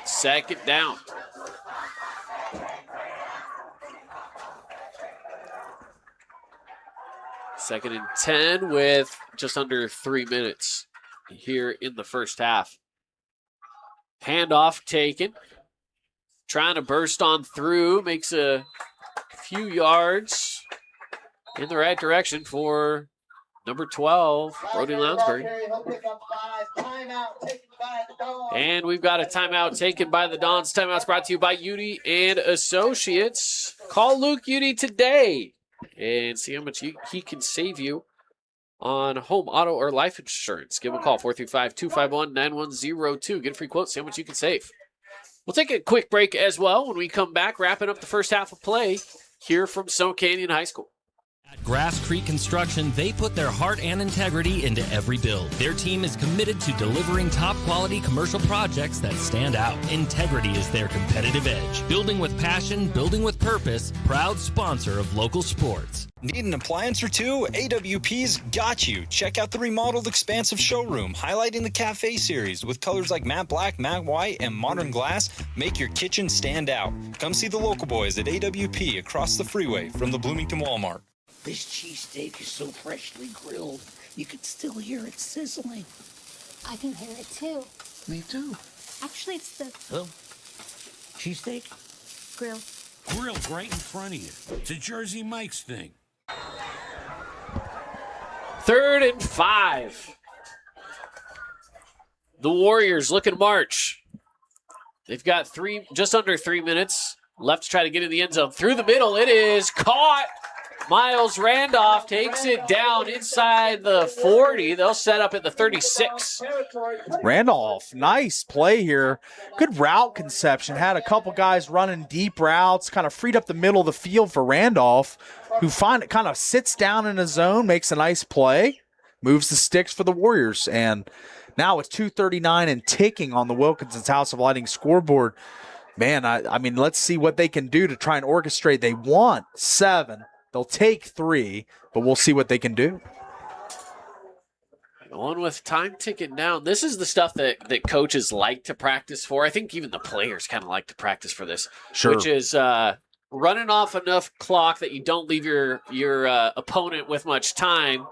Second down. Second and 10 with just under 3 minutes here in the first half. Handoff taken. Trying to burst on through. Makes a few yards in the right direction for number 12, Brody Lounsbury. And we've got a timeout taken by the Dons. Timeout's brought to you by Udi and Associates. Call Luke Udi today and see how much he can save you on home, auto, or life insurance. Give him a call, 435-251-9102. Get a free quote, see how much you can save. We'll take a quick break as well. When we come back, wrapping up the first half of play here from Stone Canyon High School. At Grass Creek Construction, they put their heart and integrity into every build. Their team is committed to delivering top-quality commercial projects that stand out. Integrity is their competitive edge. Building with passion, building with purpose, proud sponsor of local sports. Need an appliance or two? AWP's got you. Check out the remodeled expansive showroom, highlighting the Cafe series with colors like matte black, matte white, and modern glass. Make your kitchen stand out. Come see the local boys at AWP across the freeway from the Bloomington Walmart. This cheesesteak is so freshly grilled, you can still hear it sizzling. I can hear it too. Me too. Actually, it's the Cheesesteak? grill. Grilled right in front of you. It's a Jersey Mike's thing. 3rd and 5. The Warriors looking to march. They've got just under 3 minutes left to try to get in the end zone. Through the middle, it is caught. Miles Randolph takes it down inside the 40. They'll set up at the 36. Randolph, nice play here. Good route conception. Had a couple guys running deep routes, kind of freed up the middle of the field for Randolph, who kind of sits down in a zone, makes a nice play, moves the sticks for the Warriors. And now it's 2:39 and ticking on the Wilkinson's House of Lighting scoreboard. Man, I mean, let's see what they can do to try and orchestrate. They want 7. They'll take 3, but we'll see what they can do. One with time ticking down. This is the stuff that coaches like to practice for. I think even the players kind of like to practice for this. Sure. Which is running off enough clock that you don't leave your opponent with much time.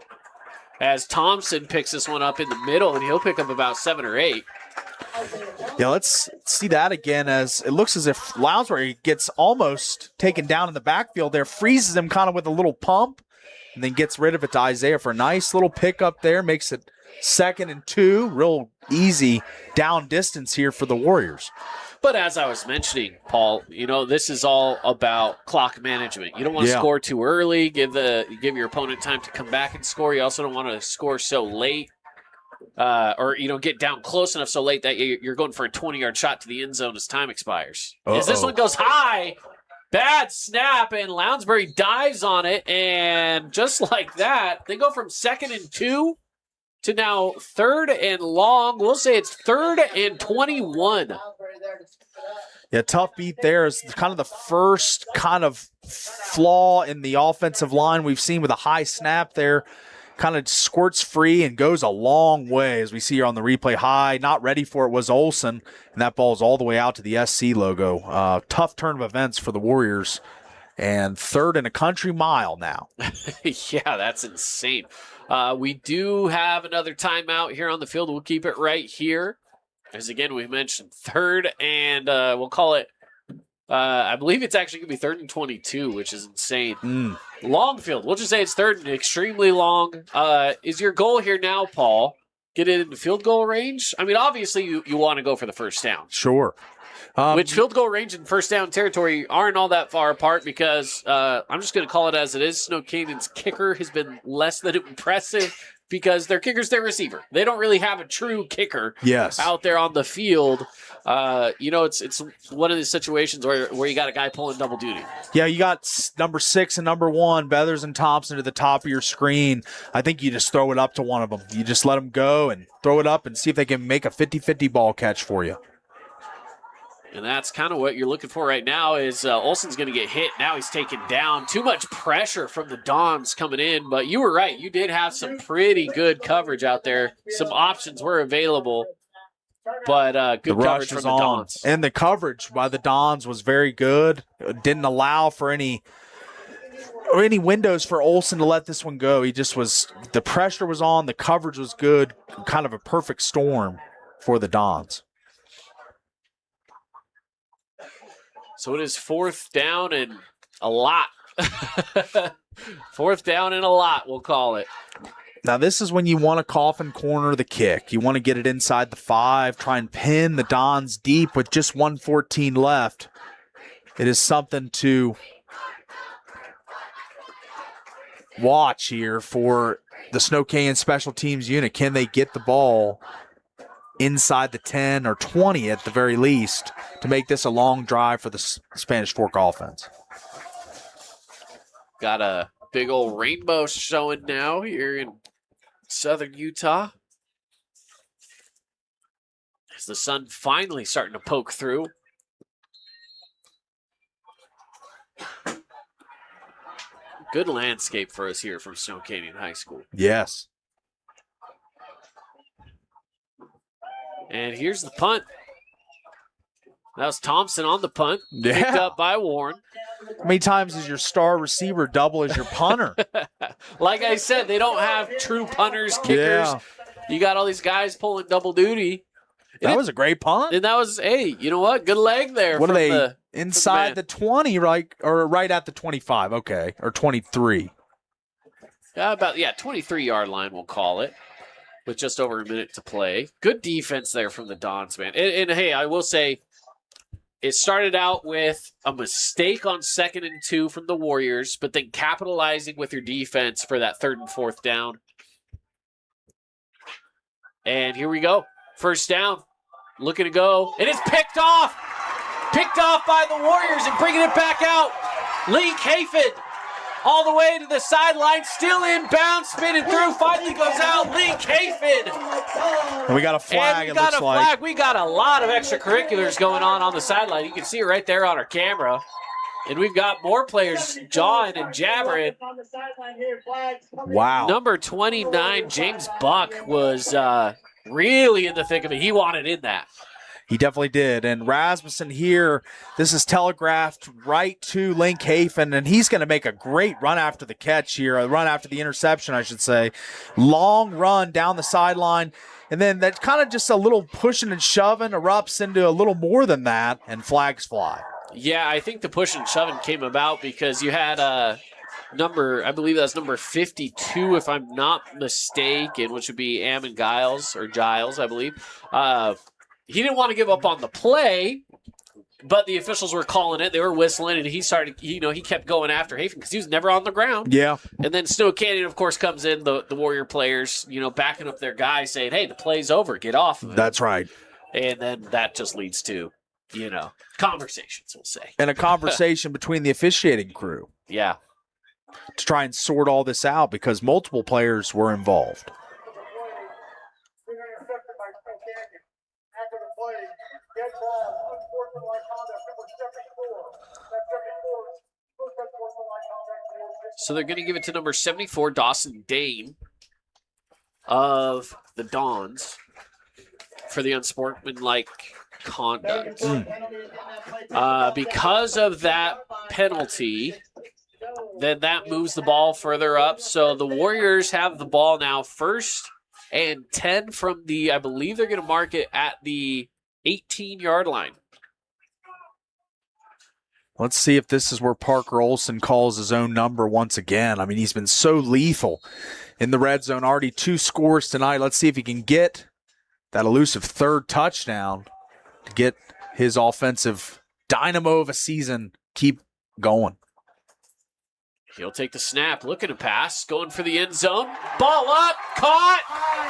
As Thompson picks this one up in the middle, and he'll pick up about 7 or 8. Yeah, let's see that again, as it looks as if Lounsbury gets almost taken down in the backfield there, freezes him kind of with a little pump, and then gets rid of it to Isaiah for a nice little pickup there, makes it 2nd and 2, real easy down distance here for the Warriors. But as I was mentioning, Paul, this is all about clock management. You don't want to score too early, give your opponent time to come back and score. You also don't want to score so late. Or get down close enough so late that you're going for a 20-yard shot to the end zone as time expires. As this one goes high, bad snap, and Lounsbury dives on it, and just like that, they go from 2nd and 2 to now 3rd and long. We'll say it's 3rd and 21. Yeah, tough beat there is kind of the first kind of flaw in the offensive line we've seen with a high snap there. Kind of squirts free and goes a long way, as we see here on the replay. High, not ready for it was Olsen, and that ball is all the way out to the SC logo. Tough turn of events for the Warriors, and 3rd and a country mile now. Yeah, that's insane. We do have another timeout here on the field. We'll keep it right here. As again, we mentioned 3rd and we'll call it, I believe it's actually going to be 3rd and 22, which is insane. Long field. We'll just say it's 3rd and extremely long. Is your goal here now, Paul, get it into field goal range? I mean, obviously you want to go for the first down. Sure. Which field goal range and first down territory aren't all that far apart because I'm just going to call it as it is. Snow Canyon's kicker has been less than impressive because their kicker's their receiver. They don't really have a true kicker out there on the field. It's one of these situations where you got a guy pulling double duty. Yeah, you got number 6 and number 1, Beathers and Thompson to the top of your screen. I think you just throw it up to one of them. You just let them go and throw it up and see if they can make a 50-50 ball catch for you. And that's kind of what you're looking for right now is Olsen's going to get hit. Now he's taken down. Too much pressure from the Dons coming in. But you were right. You did have some pretty good coverage out there. Some options were available. But good coverage from the Dons. And the coverage by the Dons was very good. It didn't allow for any windows for Olsen to let this one go. He just was, the pressure was on. The coverage was good. Kind of a perfect storm for the Dons. So it is 4th down and a lot. 4th down and a lot, we'll call it. Now, this is when you want to coffin corner the kick. You want to get it inside the 5, try and pin the Dons deep with just 1:14 left. It is something to watch here for the Snow Canyon special teams unit. Can they get the ball inside the 10 or 20 at the very least to make this a long drive for the Spanish Fork offense? Got a big old rainbow showing now here in southern Utah. As the sun finally starting to poke through. Good landscape for us here from Snow Canyon High School. Yes. And here's the punt. That was Thompson on the punt. Picked up by Warren. How many times does your star receiver double as your punter? Like I said, they don't have true punters, kickers. Yeah. You got all these guys pulling double duty. That was a great punt. And that was, hey, you know what? Good leg there. What are they, inside the 20, right? Or right at the 25, okay. Or 23. About 23-yard line, we'll call it. With just over a minute to play. Good defense there from the Dons, man. And hey, I will say, it started out with a mistake on 2nd and 2 from the Warriors, but then capitalizing with your defense for that 3rd and 4th down. And here we go. First down. Looking to go. And it's picked off. Picked off by the Warriors and bringing it back out. Lee Kafid all the way to the sideline. Still inbound. Spinning through. Finally goes out. Lee Kafid. And we got a flag, and we got a flag. We got a lot of extracurriculars going on the sideline. You can see it right there on our camera. And we've got more players jawing and jabbering. Wow. Number 29, James Buck, was really in the thick of it. He wanted in that. He definitely did. And Rasmussen here, this is telegraphed right to Link Hafen, and he's going to make a great run after the catch here, a run after the interception, I should say. Long run down the sideline, and then that kind of just a little pushing and shoving erupts into a little more than that, and flags fly. Yeah, I think the push and shoving came about because you had I believe that's number 52, if I'm not mistaken, which would be Ammon Giles, I believe. He didn't want to give up on the play, but the officials were calling it. They were whistling, and he started, he kept going after Hafen because he was never on the ground. Yeah. And then Snow Canyon, of course, comes in, the Warrior players, backing up their guys, saying, hey, the play's over. Get off of it. That's right. And then that just leads to, conversations, we'll say. And a conversation between the officiating crew. Yeah. To try and sort all this out because multiple players were involved. So they're going to give it to number 74, Dawson Dane of the Dons for the unsportsmanlike conduct. Because of that penalty, then that moves the ball further up. So the Warriors have the ball now, 1st and 10 from I believe they're going to mark it at the 18-yard line. Let's see if this is where Parker Olson calls his own number once again. I mean, he's been so lethal in the red zone. Already 2 scores tonight. Let's see if he can get that elusive 3rd touchdown to get his offensive dynamo of a season keep going. He'll take the snap, looking to pass, going for the end zone. Ball up, caught,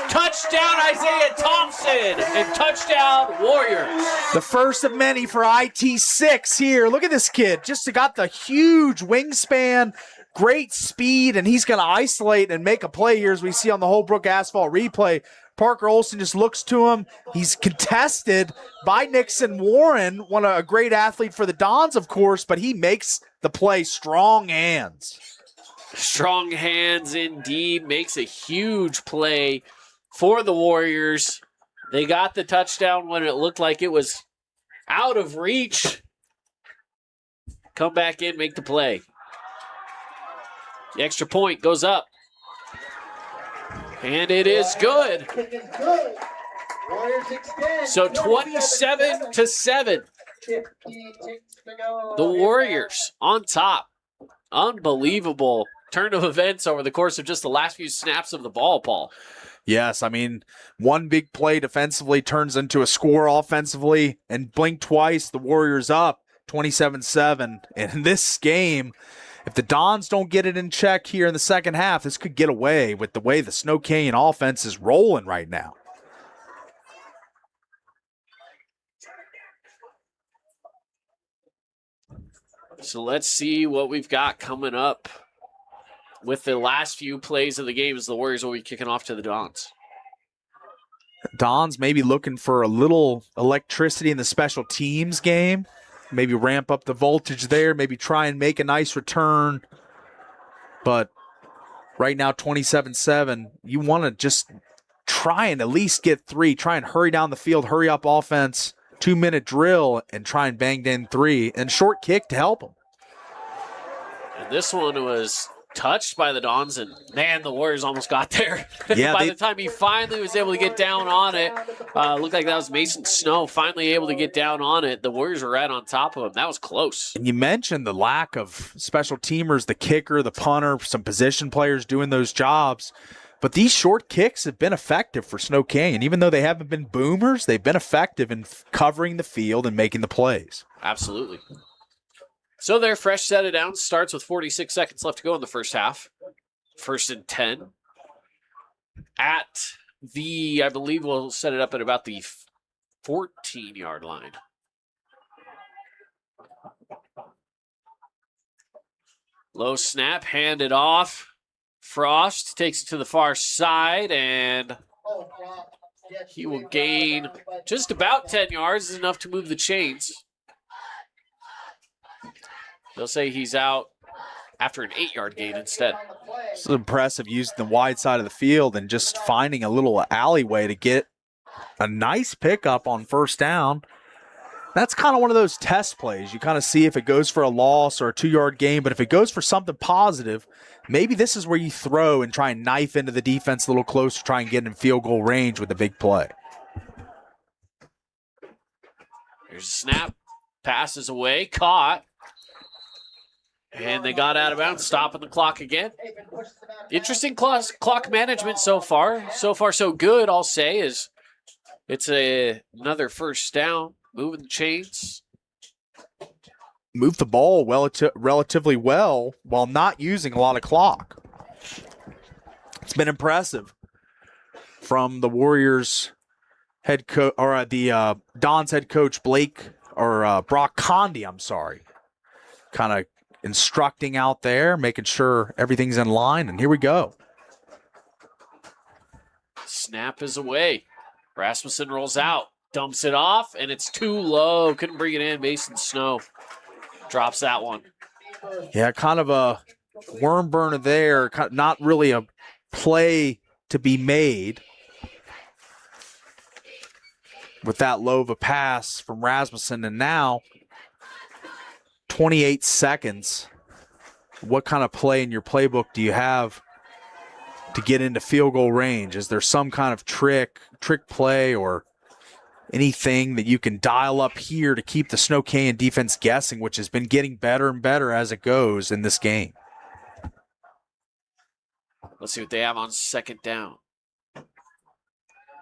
touchdown Isaiah Thompson, and touchdown Warriors. The first of many for IT6 here. Look at this kid. Just got the huge wingspan, great speed, and he's going to isolate and make a play here as we see on the Holbrook Asphalt replay. Parker Olson just looks to him. He's contested by Nixon Warren, a great athlete for the Dons, of course, but he makes the play. Strong hands. Strong hands indeed. Makes a huge play for the Warriors. They got the touchdown when it looked like it was out of reach. Come back in, make the play. The extra point goes up. And it is good. So 27-7. The Warriors on top. Unbelievable turn of events over the course of just the last few snaps of the ball, Paul. Yes, I mean, one big play defensively turns into a score offensively, and blink twice, the Warriors up 27-7. And in this game, if the Dons don't get it in check here in the second half, this could get away with the way the Snow Canyon offense is rolling right now. So let's see what we've got coming up with the last few plays of the game as the Warriors will be kicking off to the Dons. Dons maybe looking for a little electricity in the special teams game. Maybe ramp up the voltage there. Maybe try and make a nice return. But right now, 27-7, you want to just try and at least get 3. Try and hurry down the field, hurry up offense, 2-minute drill, and try and bang in 3. And short kick to help them. And this one was touched by the Dons, and man, the Warriors almost got there. Yeah, by the time he finally was able to get down on it, looked like that was Mason Snow finally able to get down on it. The Warriors were right on top of him. That was close. And you mentioned the lack of special teamers, the kicker, the punter, some position players doing those jobs. But these short kicks have been effective for Snow Canyon. Even though they haven't been boomers, they've been effective in covering the field and making the plays. Absolutely. So their fresh set of downs starts with 46 seconds left to go in the first half. 1st and 10. At I believe we'll set it up at about the 14-yard line. Low snap, handed off. Frost takes it to the far side, and he will gain just about 10 yards, is enough to move the chains. They'll say he's out after an 8-yard gain instead. It's impressive using the wide side of the field and just finding a little alleyway to get a nice pickup on first down. That's kind of one of those test plays. You kind of see if it goes for a loss or a 2-yard gain, but if it goes for something positive, maybe this is where you throw and try and knife into the defense a little closer, try and get in field goal range with a big play. Here's a snap. Passes away. Caught. And they got out of bounds, stopping the clock again. Interesting clock management so far. So far, so good, I'll say, is it's another first down. Moving the chains. Move the ball relatively well while not using a lot of clock. It's been impressive from the Warriors head coach, or the Don's head coach Brock Conde, I'm sorry. Kind of instructing out there, making sure everything's in line, and here we go. Snap is away. Rasmussen rolls out, dumps it off, and it's too low. Couldn't bring it in. Mason Snow drops that one. Yeah, kind of a worm burner there. Not really a play to be made with that low of a pass from Rasmussen. And now 28 seconds. What kind of play in your playbook do you have to get into field goal range? Is there some kind of trick play or anything that you can dial up here to keep the Snow Canyon defense guessing, which has been getting better and better as it goes in this game? Let's see what they have on second down.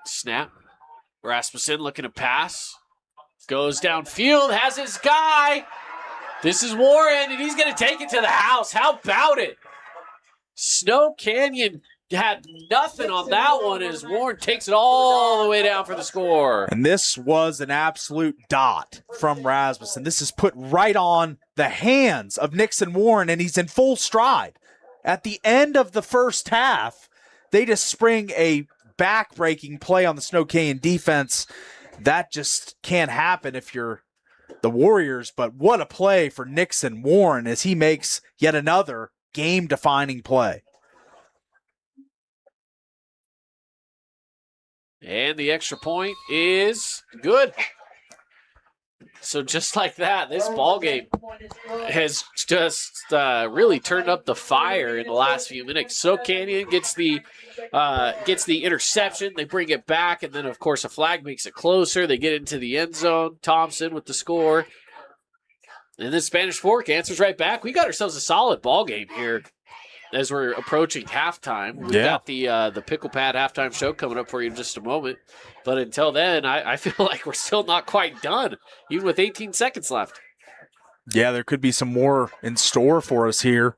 Snap. Rasmussen looking to pass. Goes downfield, has his guy. This is Warren, and he's going to take it to the house. How about it? Snow Canyon had nothing on that one as Warren takes it all the way down for the score. And this was an absolute dot from Rasmussen. This is put right on the hands of Nixon Warren, and he's in full stride. At the end of the first half, they just spring a back-breaking play on the Snow Canyon defense. That just can't happen if you're the Warriors, but what a play for Nixon Warren as he makes yet another game-defining play. And the extra point is good. So just like that, this ballgame has just really turned up the fire in the last few minutes. Snow Canyon gets the interception. They bring it back, and then, of course, a flag makes it closer. They get into the end zone. Thompson with the score. And then Spanish Fork answers right back. We got ourselves a solid ballgame here as we're approaching halftime. We've got the Pickle Pad halftime show coming up for you in just a moment. But until then, I feel like we're still not quite done, even with 18 seconds left. Yeah, there could be some more in store for us here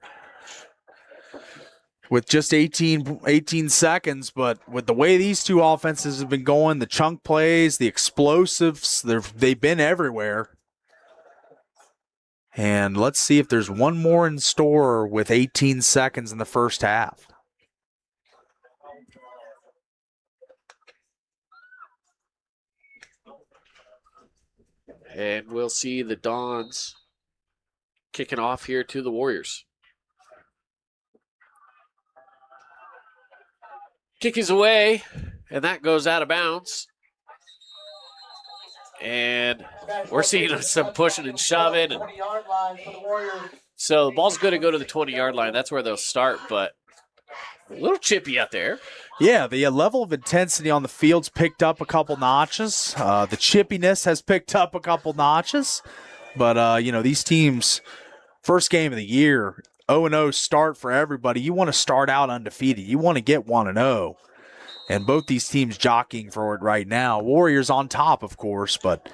with just 18 seconds. But with the way these two offenses have been going, the chunk plays, the explosives, they've been everywhere. And let's see if there's one more in store with 18 seconds in the first half. And we'll see the Dons kicking off here to the Warriors. Kick is away, and that goes out of bounds. And we're seeing some pushing and shoving. And so the ball's going to go to the 20-yard line. That's where they'll start, but a little chippy out there. Yeah, the level of intensity on the field's picked up a couple notches. The chippiness has picked up a couple notches. But, these teams, first game of the year, 0-0 start for everybody. You want to start out undefeated. You want to get 1-0. And both these teams jockeying for it right now. Warriors on top, of course, but,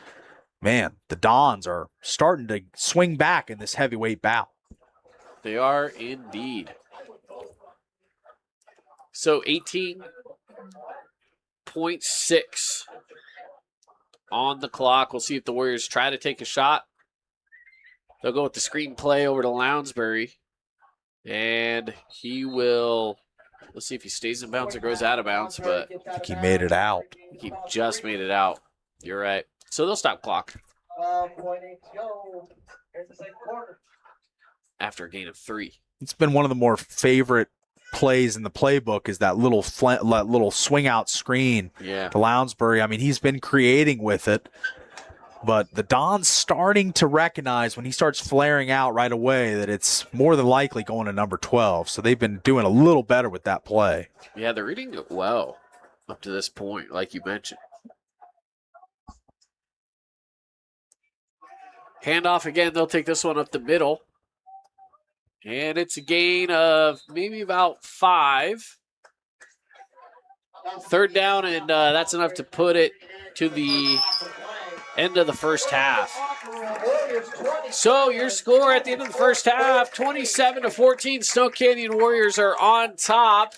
man, the Dons are starting to swing back in this heavyweight bout. They are indeed. So 18.6 on the clock. We'll see if the Warriors try to take a shot. They'll go with the screen play over to Lounsbury. And he will, let's see if he stays in bounds or goes out of bounds. But I think he made it out. He just made it out. You're right. So they'll stop clock. 12.8 to go. Here's the second quarter. after a gain of 3. It's been one of the more favorite plays in the playbook is that little swing out screen to Lounsbury. I mean, he's been creating with it, but the Don's starting to recognize when he starts flaring out right away that it's more than likely going to number 12. So they've been doing a little better with that play. Yeah, they're reading it well up to this point, like you mentioned. Handoff again. They'll take this one up the middle. And it's a gain of maybe about 5. 3rd down, and that's enough to put it to the end of the first half. So your score at the end of the first half, 27-14. Snow Canyon Warriors are on top,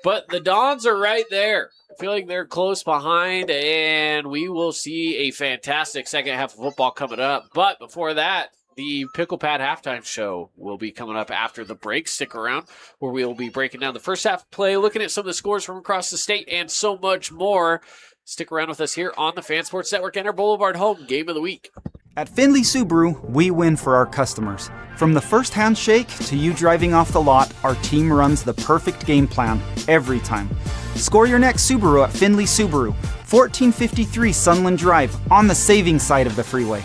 but the Dons are right there. I feel like they're close behind, and we will see a fantastic second half of football coming up. But before that, the Pickle Pad halftime show will be coming up after the break. Stick around, where we will be breaking down the first half play, looking at some of the scores from across the state, and so much more. Stick around with us here on the Fan Sports Network and our Boulevard Home Game of the Week. At Findlay Subaru, we win for our customers. From the first handshake to you driving off the lot, our team runs the perfect game plan every time. Score your next Subaru at Findlay Subaru, 1453 Sunland Drive, on the saving side of the freeway.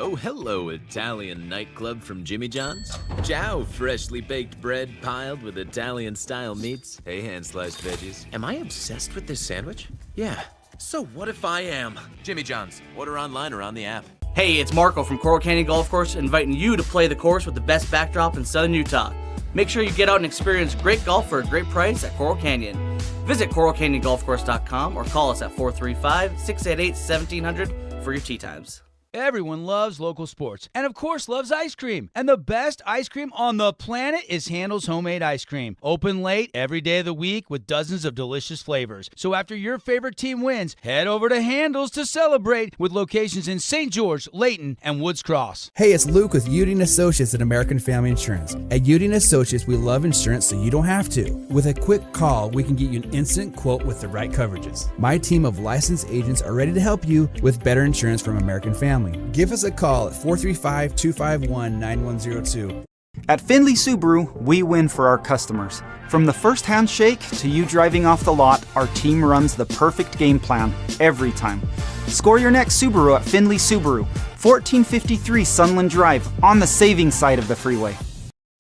Oh, hello, Italian nightclub from Jimmy John's. Ciao, freshly baked bread piled with Italian-style meats. Hey, hand-sliced veggies. Am I obsessed with this sandwich? Yeah. So what if I am? Jimmy John's. Order online or on the app. Hey, it's Marco from Coral Canyon Golf Course, inviting you to play the course with the best backdrop in southern Utah. Make sure you get out and experience great golf for a great price at Coral Canyon. Visit coralcanyongolfcourse.com or call us at 435-688-1700 for your tee times. Everyone loves local sports and, of course, loves ice cream. And the best ice cream on the planet is Handel's Homemade Ice Cream. Open late every day of the week with dozens of delicious flavors. So after your favorite team wins, head over to Handel's to celebrate with locations in St. George, Layton, and Woods Cross. Hey, it's Luke with Udine Associates at American Family Insurance. At Udine Associates, we love insurance so you don't have to. With a quick call, we can get you an instant quote with the right coverages. My team of licensed agents are ready to help you with better insurance from American Family. Give us a call at 435-251-9102. At Findlay Subaru, we win for our customers. From the first handshake to you driving off the lot, our team runs the perfect game plan every time. Score your next Subaru at Findlay Subaru, 1453 Sunland Drive, on the saving side of the freeway.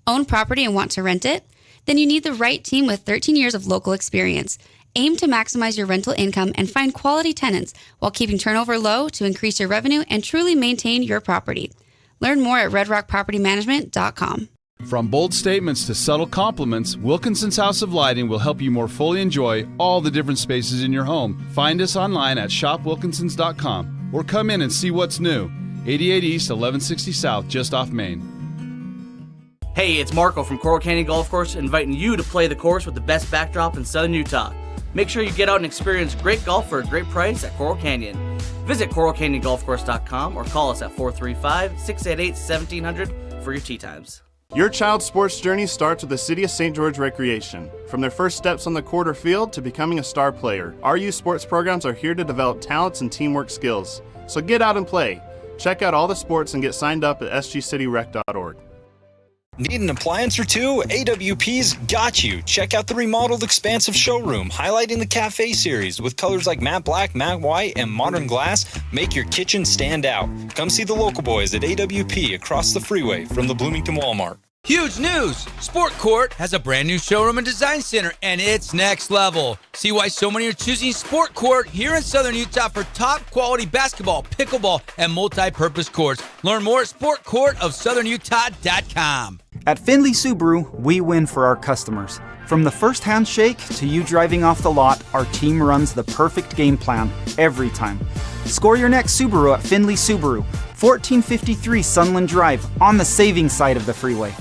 Own property and want to rent it? Then you need the right team with 13 years of local experience. Aim to maximize your rental income and find quality tenants while keeping turnover low to increase your revenue and truly maintain your property. Learn more at redrockpropertymanagement.com. From bold statements to subtle compliments, Wilkinson's House of Lighting will help you more fully enjoy all the different spaces in your home. Find us online at shopwilkinsons.com or come in and see what's new. 88 East, 1160 South, just off Main. Hey, it's Marco from Coral Canyon Golf Course, inviting you to play the course with the best backdrop in southern Utah. Make sure you get out and experience great golf for a great price at Coral Canyon. Visit coralcanyongolfcourse.com or call us at 435-688-1700 for your tee times. Your child's sports journey starts with the City of St. George Recreation. From their first steps on the court or field to becoming a star player, our youth sports programs are here to develop talents and teamwork skills. So get out and play. Check out all the sports and get signed up at sgcityrec.org. Need an appliance or two? AWP's got you. Check out the remodeled expansive showroom, highlighting the cafe series with colors like matte black, matte white, and modern glass. Make your kitchen stand out. Come see the local boys at AWP across the freeway from the Bloomington Walmart. Huge news! Sport Court has a brand new showroom and design center, and it's next level. See why so many are choosing Sport Court here in Southern Utah for top quality basketball, pickleball, and multi-purpose courts. Learn more at sportcourtofsouthernutah.com. At Findlay Subaru, we win for our customers. From the first handshake to you driving off the lot, our team runs the perfect game plan every time. Score your next Subaru at Findlay Subaru, 1453 Sunland Drive, on the saving side of the freeway.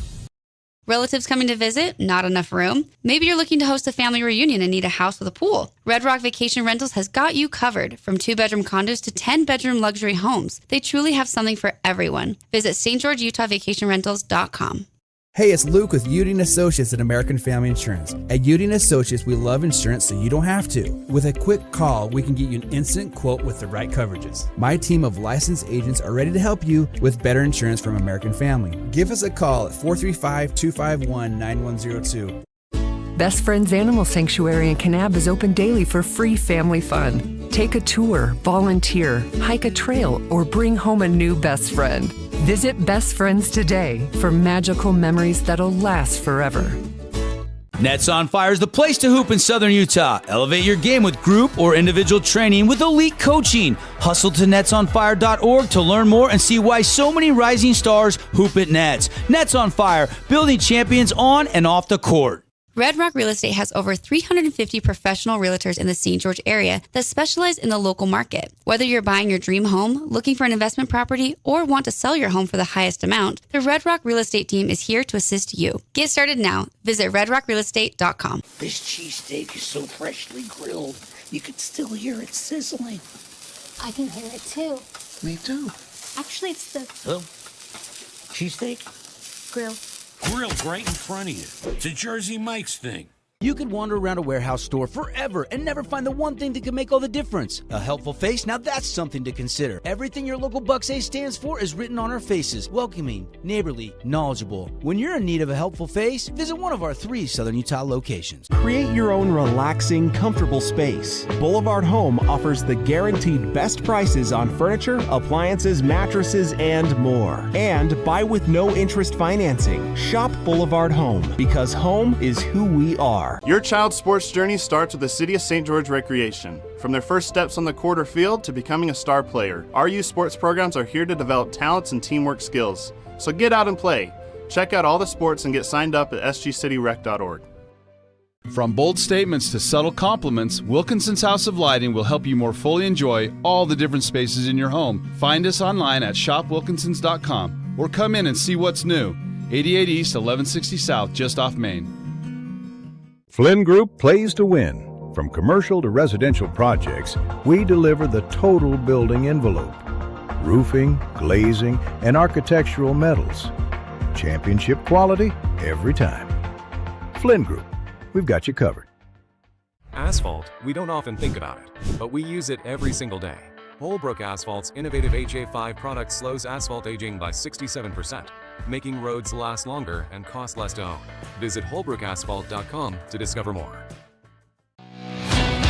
Relatives coming to visit? Not enough room? Maybe you're looking to host a family reunion and need a house with a pool. Red Rock Vacation Rentals has got you covered. From 2-bedroom condos to 10-bedroom luxury homes, they truly have something for everyone. Visit stgeorgeutahvacationrentals.com. Hey, it's Luke with Udine Associates at American Family Insurance. At Udine Associates, we love insurance so you don't have to. With a quick call, we can get you an instant quote with the right coverages. My team of licensed agents are ready to help you with better insurance from American Family. Give us a call at 435-251-9102. Best Friends Animal Sanctuary in Kanab is open daily for free family fun. Take a tour, volunteer, hike a trail, or bring home a new best friend. Visit Best Friends today for magical memories that'll last forever. Nets on Fire is the place to hoop in Southern Utah. Elevate your game with group or individual training with elite coaching. Hustle to netsonfire.org to learn more and see why so many rising stars hoop at Nets. Nets on Fire, building champions on and off the court. Red Rock Real Estate has over 350 professional realtors in the St. George area that specialize in the local market. Whether you're buying your dream home, looking for an investment property, or want to sell your home for the highest amount, the Red Rock Real Estate team is here to assist you. Get started now. Visit redrockrealestate.com. This cheesesteak is so freshly grilled, you can still hear it sizzling. I can hear it too. Me too. Actually, it's the Oh, cheesesteak? grill. Grilled right in front of you. It's a Jersey Mike's thing. You could wander around a warehouse store forever and never find the one thing that can make all the difference. A helpful face? Now that's something to consider. Everything your local Bucks A stands for is written on our faces. Welcoming, neighborly, knowledgeable. When you're in need of a helpful face, visit one of our 3 Southern Utah locations. Create your own relaxing, comfortable space. Boulevard Home offers the guaranteed best prices on furniture, appliances, mattresses, and more. And buy with no interest financing. Shop Boulevard Home, because home is who we are. Your child's sports journey starts with the City of St. George Recreation. From their first steps on the court or field to becoming a star player, our youth sports programs are here to develop talents and teamwork skills. So get out and play. Check out all the sports and get signed up at sgcityrec.org. From bold statements to subtle compliments, Wilkinson's House of Lighting will help you more fully enjoy all the different spaces in your home. Find us online at shopwilkinsons.com or come in and see what's new. 88 East, 1160 South, just off Main. Flynn Group plays to win. From commercial to residential projects, we deliver the total building envelope. Roofing, glazing, and architectural metals. Championship quality every time. Flynn Group, we've got you covered. Asphalt, we don't often think about it, but we use it every single day. Holbrook Asphalt's innovative HA5 product slows asphalt aging by 67%, making roads last longer and cost less to own. Visit holbrookasphalt.com to discover more.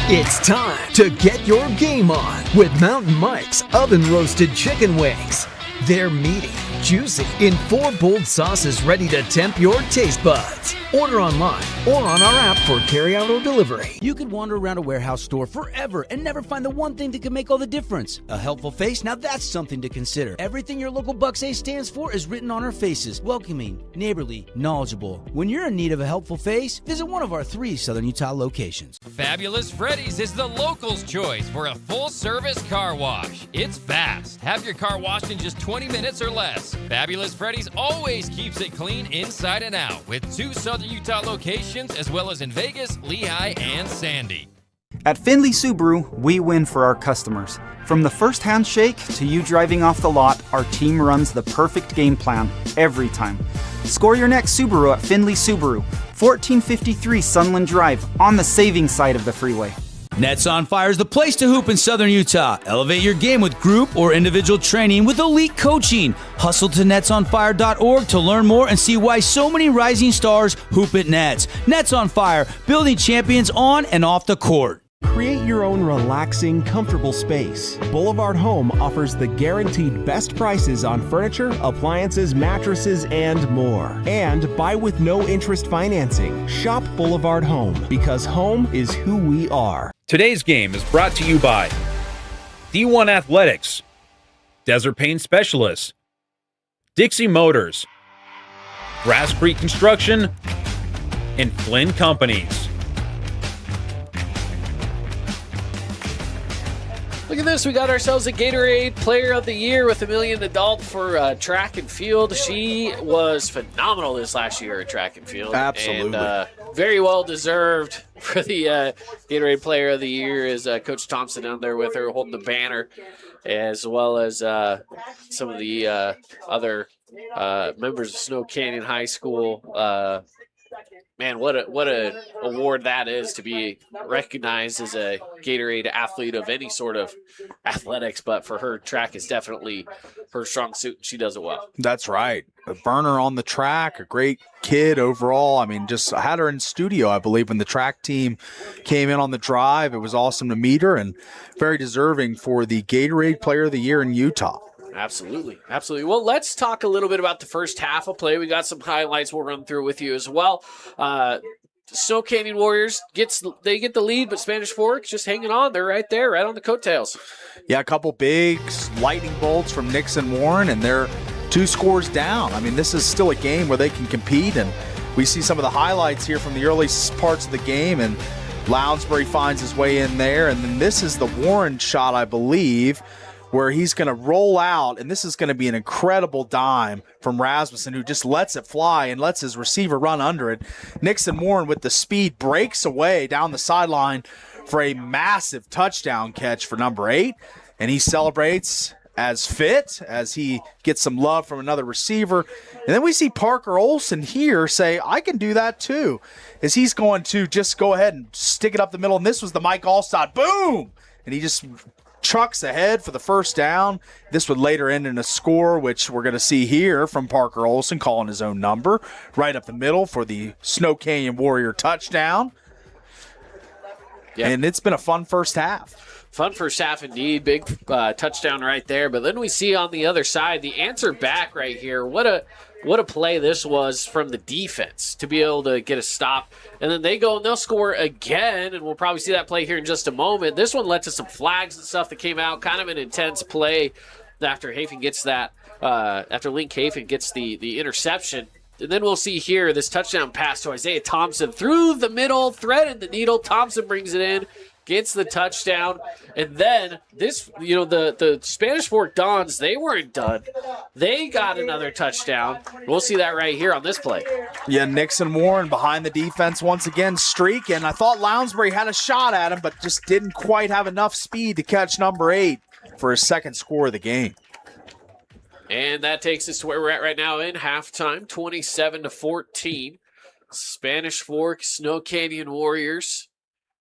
It's time to get your game on with Mountain Mike's Oven Roasted Chicken Wings. They're meaty, juicy, in 4 bold sauces ready to tempt your taste buds. Order online or on our app for carryout or delivery. You could wander around a warehouse store forever and never find the one thing that can make all the difference. A helpful face? Now that's something to consider. Everything your local Bucks A stands for is written on our faces. Welcoming, neighborly, knowledgeable. When you're in need of a helpful face, visit one of our 3 Southern Utah locations. Fabulous Freddy's is the locals' choice for a full-service car wash. It's fast. Have your car washed in just 20 minutes or less. Fabulous Freddy's always keeps it clean inside and out with 2 Southern Utah locations as well as in Vegas, Lehigh, and Sandy. At Findlay Subaru, we win for our customers. From the first handshake to you driving off the lot, our team runs the perfect game plan every time. Score your next Subaru at Findlay Subaru, 1453 Sunland Drive, on the saving side of the freeway. Nets on Fire is the place to hoop in Southern Utah. Elevate your game with group or individual training with elite coaching. Hustle to netsonfire.org to learn more and see why so many rising stars hoop at Nets. Nets on Fire, building champions on and off the court. Create your own relaxing, comfortable space. Boulevard Home offers the guaranteed best prices on furniture, appliances, mattresses, and more. And buy with no interest financing. Shop Boulevard Home, because home is who we are. Today's game is brought to you by D1 Athletics, Desert Pain Specialists, Dixie Motors, Grass Creek Construction, and Flynn Companies. Look at this. We got ourselves a Gatorade Player of the Year with $1 million for track and field. She was phenomenal this last year at track and field. Absolutely. And very well deserved for the Gatorade Player of the Year is Coach Thompson down there with her holding the banner, as well as some of the other members of Snow Canyon High School. Man, what a award that is to be recognized as a Gatorade athlete of any sort of athletics. But for her, track is definitely her strong suit. She does it well. That's right. A burner on the track, a great kid overall. I mean, I had her in studio, I believe, when the track team came in on the drive. It was awesome to meet her and very deserving for the Gatorade Player of the Year in Utah. Absolutely. Absolutely. Well, let's talk a little bit about the first half of play. We got some highlights we'll run through with you as well. Snow Canyon Warriors get the lead, but Spanish Fork just hanging on. They're right there, right on the coattails. Yeah, a couple big lightning bolts from Nixon Warren, and they're 2 scores down. I mean, this is still a game where they can compete, and we see some of the highlights here from the early parts of the game, and Lounsbury finds his way in there, and then this is the Warren shot, I believe, where he's going to roll out, and this is going to be an incredible dime from Rasmussen, who just lets it fly and lets his receiver run under it. Nixon Warren, with the speed, breaks away down the sideline for a massive touchdown catch for number 8, and he celebrates as fit as he gets some love from another receiver. And then we see Parker Olson here say, I can do that too, as he's going to just go ahead and stick it up the middle, and this was the Mike Allstott, boom! And he just trucks ahead for the first down. This would later end in a score, which we're going to see here from Parker Olson calling his own number right up the middle for the Snow Canyon Warrior touchdown. Yep. And it's been a fun first half. Fun first half indeed. Big touchdown right there. But then we see on the other side the answer back right here. What a play this was from the defense to be able to get a stop. And then they go and they'll score again, and we'll probably see that play here in just a moment. This one led to some flags and stuff that came out. Kind of an intense play after Hafen gets that, after Link Hafen gets the interception. And then we'll see here this touchdown pass to Isaiah Thompson through the middle, threaded the needle. Thompson brings it in, gets the touchdown. And then this, the Spanish Fork Dons, they weren't done. They got another touchdown. We'll see that right here on this play. Yeah, Nixon Warren behind the defense once again, streaking. I thought Lounsbury had a shot at him, but just didn't quite have enough speed to catch number 8 for his second score of the game. And that takes us to where we're at right now in halftime, 27-14. Spanish Fork, Snow Canyon Warriors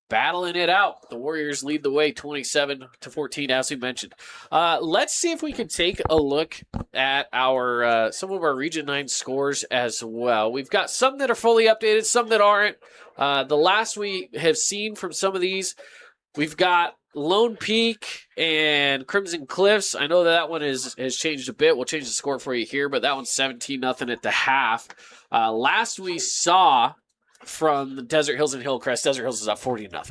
battling it out. The Warriors lead the way 27-14, as we mentioned. Let's see if we can take a look at our some of our Region 9 scores as well. We've got some that are fully updated, some that aren't. The last we have seen from some of these, we've got Lone Peak and Crimson Cliffs. I know that one has changed a bit. We'll change the score for you here, but that one's 17-0 at the half. Last we saw from the Desert Hills and Hillcrest, Desert Hills is up 40-0. I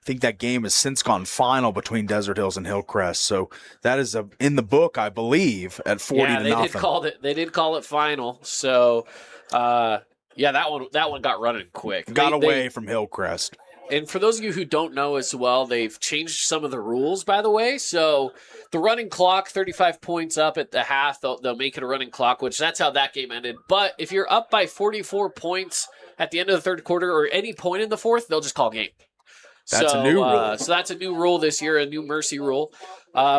think that game has since gone final between Desert Hills and Hillcrest, so that is in the book, I believe, at 40-0. Yeah, they did call it final. So, that one got running quick. Got away from Hillcrest. And for those of you who don't know as well, they've changed some of the rules, by the way. So the running clock, 35 points up at the half, they'll make it a running clock, which that's how that game ended. But if you're up by 44 points at the end of the third quarter or any point in the fourth, they'll just call game. That's a new rule. So that's a new rule this year, a new mercy rule.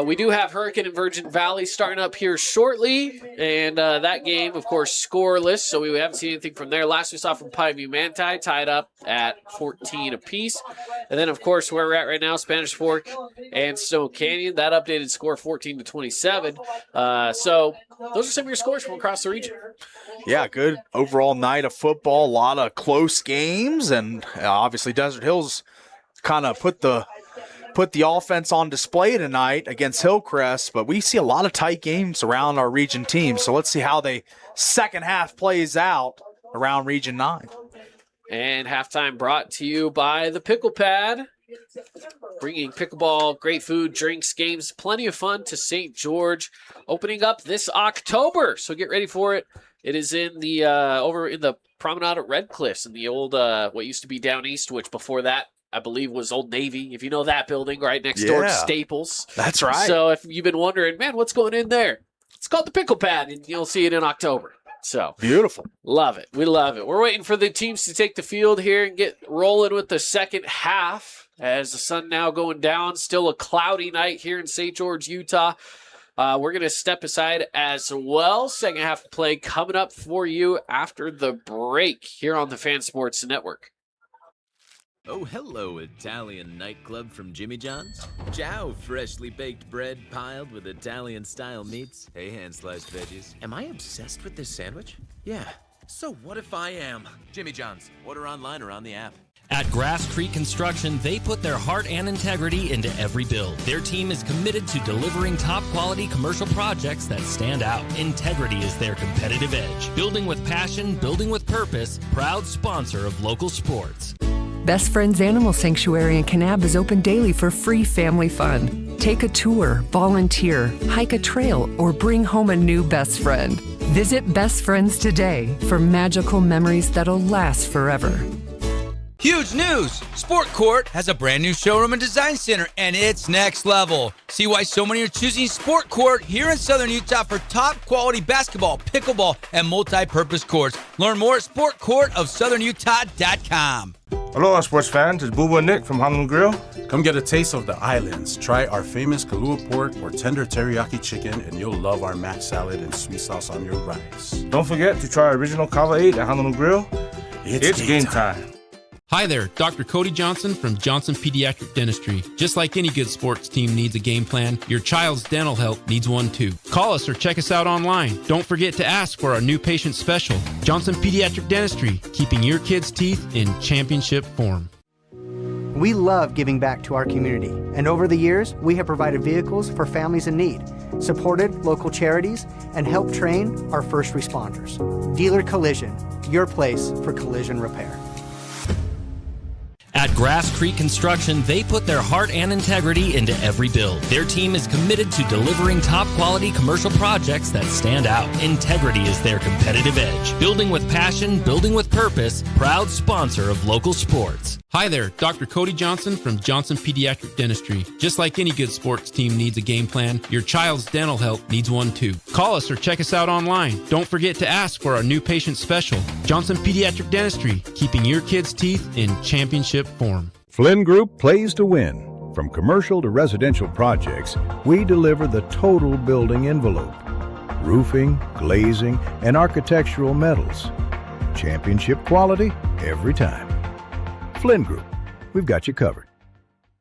We do have Hurricane and Virgin Valley starting up here shortly, and that game, of course, scoreless, so we haven't seen anything from there. Last we saw from Pioneer Manti, tied up at 14 apiece. And then, of course, where we're at right now, Spanish Fork and Snow Canyon, that updated score 14-27. So those are some of your scores from across the region. Yeah, good overall night of football, a lot of close games, and obviously Desert Hills kind of put the offense on display tonight against Hillcrest, but we see a lot of tight games around our region teams. So let's see how the second half plays out around Region 9. And halftime brought to you by the Pickle Pad, bringing pickleball, great food, drinks, games, plenty of fun to St. George, opening up this October. So get ready for it. It is in the over in the Promenade at Red Cliffs in the old what used to be Down East, which before that I believe was Old Navy, if you know that building, right next door to Staples. That's right. So if you've been wondering, man, what's going in there? It's called the Pickle Pad, and you'll see it in October. So beautiful. Love it. We love it. We're waiting for the teams to take the field here and get rolling with the second half as the sun now going down. Still a cloudy night here in St. George, Utah. We're going to step aside as well. Second half of play coming up for you after the break here on the Fan Sports Network. Oh, hello, Italian nightclub from Jimmy John's. Ciao, freshly baked bread piled with Italian-style meats. Hey, hand-sliced veggies. Am I obsessed with this sandwich? Yeah. So what if I am? Jimmy John's. Order online or on the app. At Grass Creek Construction, they put their heart and integrity into every build. Their team is committed to delivering top-quality commercial projects that stand out. Integrity is their competitive edge. Building with passion, building with purpose, proud sponsor of local sports. Best Friends Animal Sanctuary in Kanab is open daily for free family fun. Take a tour, volunteer, hike a trail, or bring home a new best friend. Visit Best Friends today for magical memories that'll last forever. Huge news! Sport Court has a brand new showroom and design center, and it's next level. See why so many are choosing Sport Court here in Southern Utah for top quality basketball, pickleball, and multi-purpose courts. Learn more at sportcourtofsouthernutah.com. Aloha, sports fans. It's Boo Boo and Nick from Honolulu Grill. Come get a taste of the islands. Try our famous Kalua pork or tender teriyaki chicken, and you'll love our mac salad and sweet sauce on your rice. Don't forget to try our original Kava 8 at Honolulu Grill. It's game time. Hi there, Dr. Cody Johnson from Johnson Pediatric Dentistry. Just like any good sports team needs a game plan, your child's dental health needs one too. Call us or check us out online. Don't forget to ask for our new patient special. Johnson Pediatric Dentistry, keeping your kids' teeth in championship form. We love giving back to our community, and over the years, we have provided vehicles for families in need, supported local charities, and helped train our first responders. Dealer Collision, your place for collision repair. At Grass Creek Construction, they put their heart and integrity into every build. Their team is committed to delivering top-quality commercial projects that stand out. Integrity is their competitive edge. Building with passion, building with purpose, proud sponsor of local sports. Hi there, Dr. Cody Johnson from Johnson Pediatric Dentistry. Just like any good sports team needs a game plan, your child's dental health needs one too. Call us or check us out online. Don't forget to ask for our new patient special. Johnson Pediatric Dentistry, keeping your kids' teeth in championship form. Flynn Group plays to win. From commercial to residential projects, we deliver the total building envelope. Roofing, glazing, and architectural metals. Championship quality every time. Flynn Group, we've got you covered.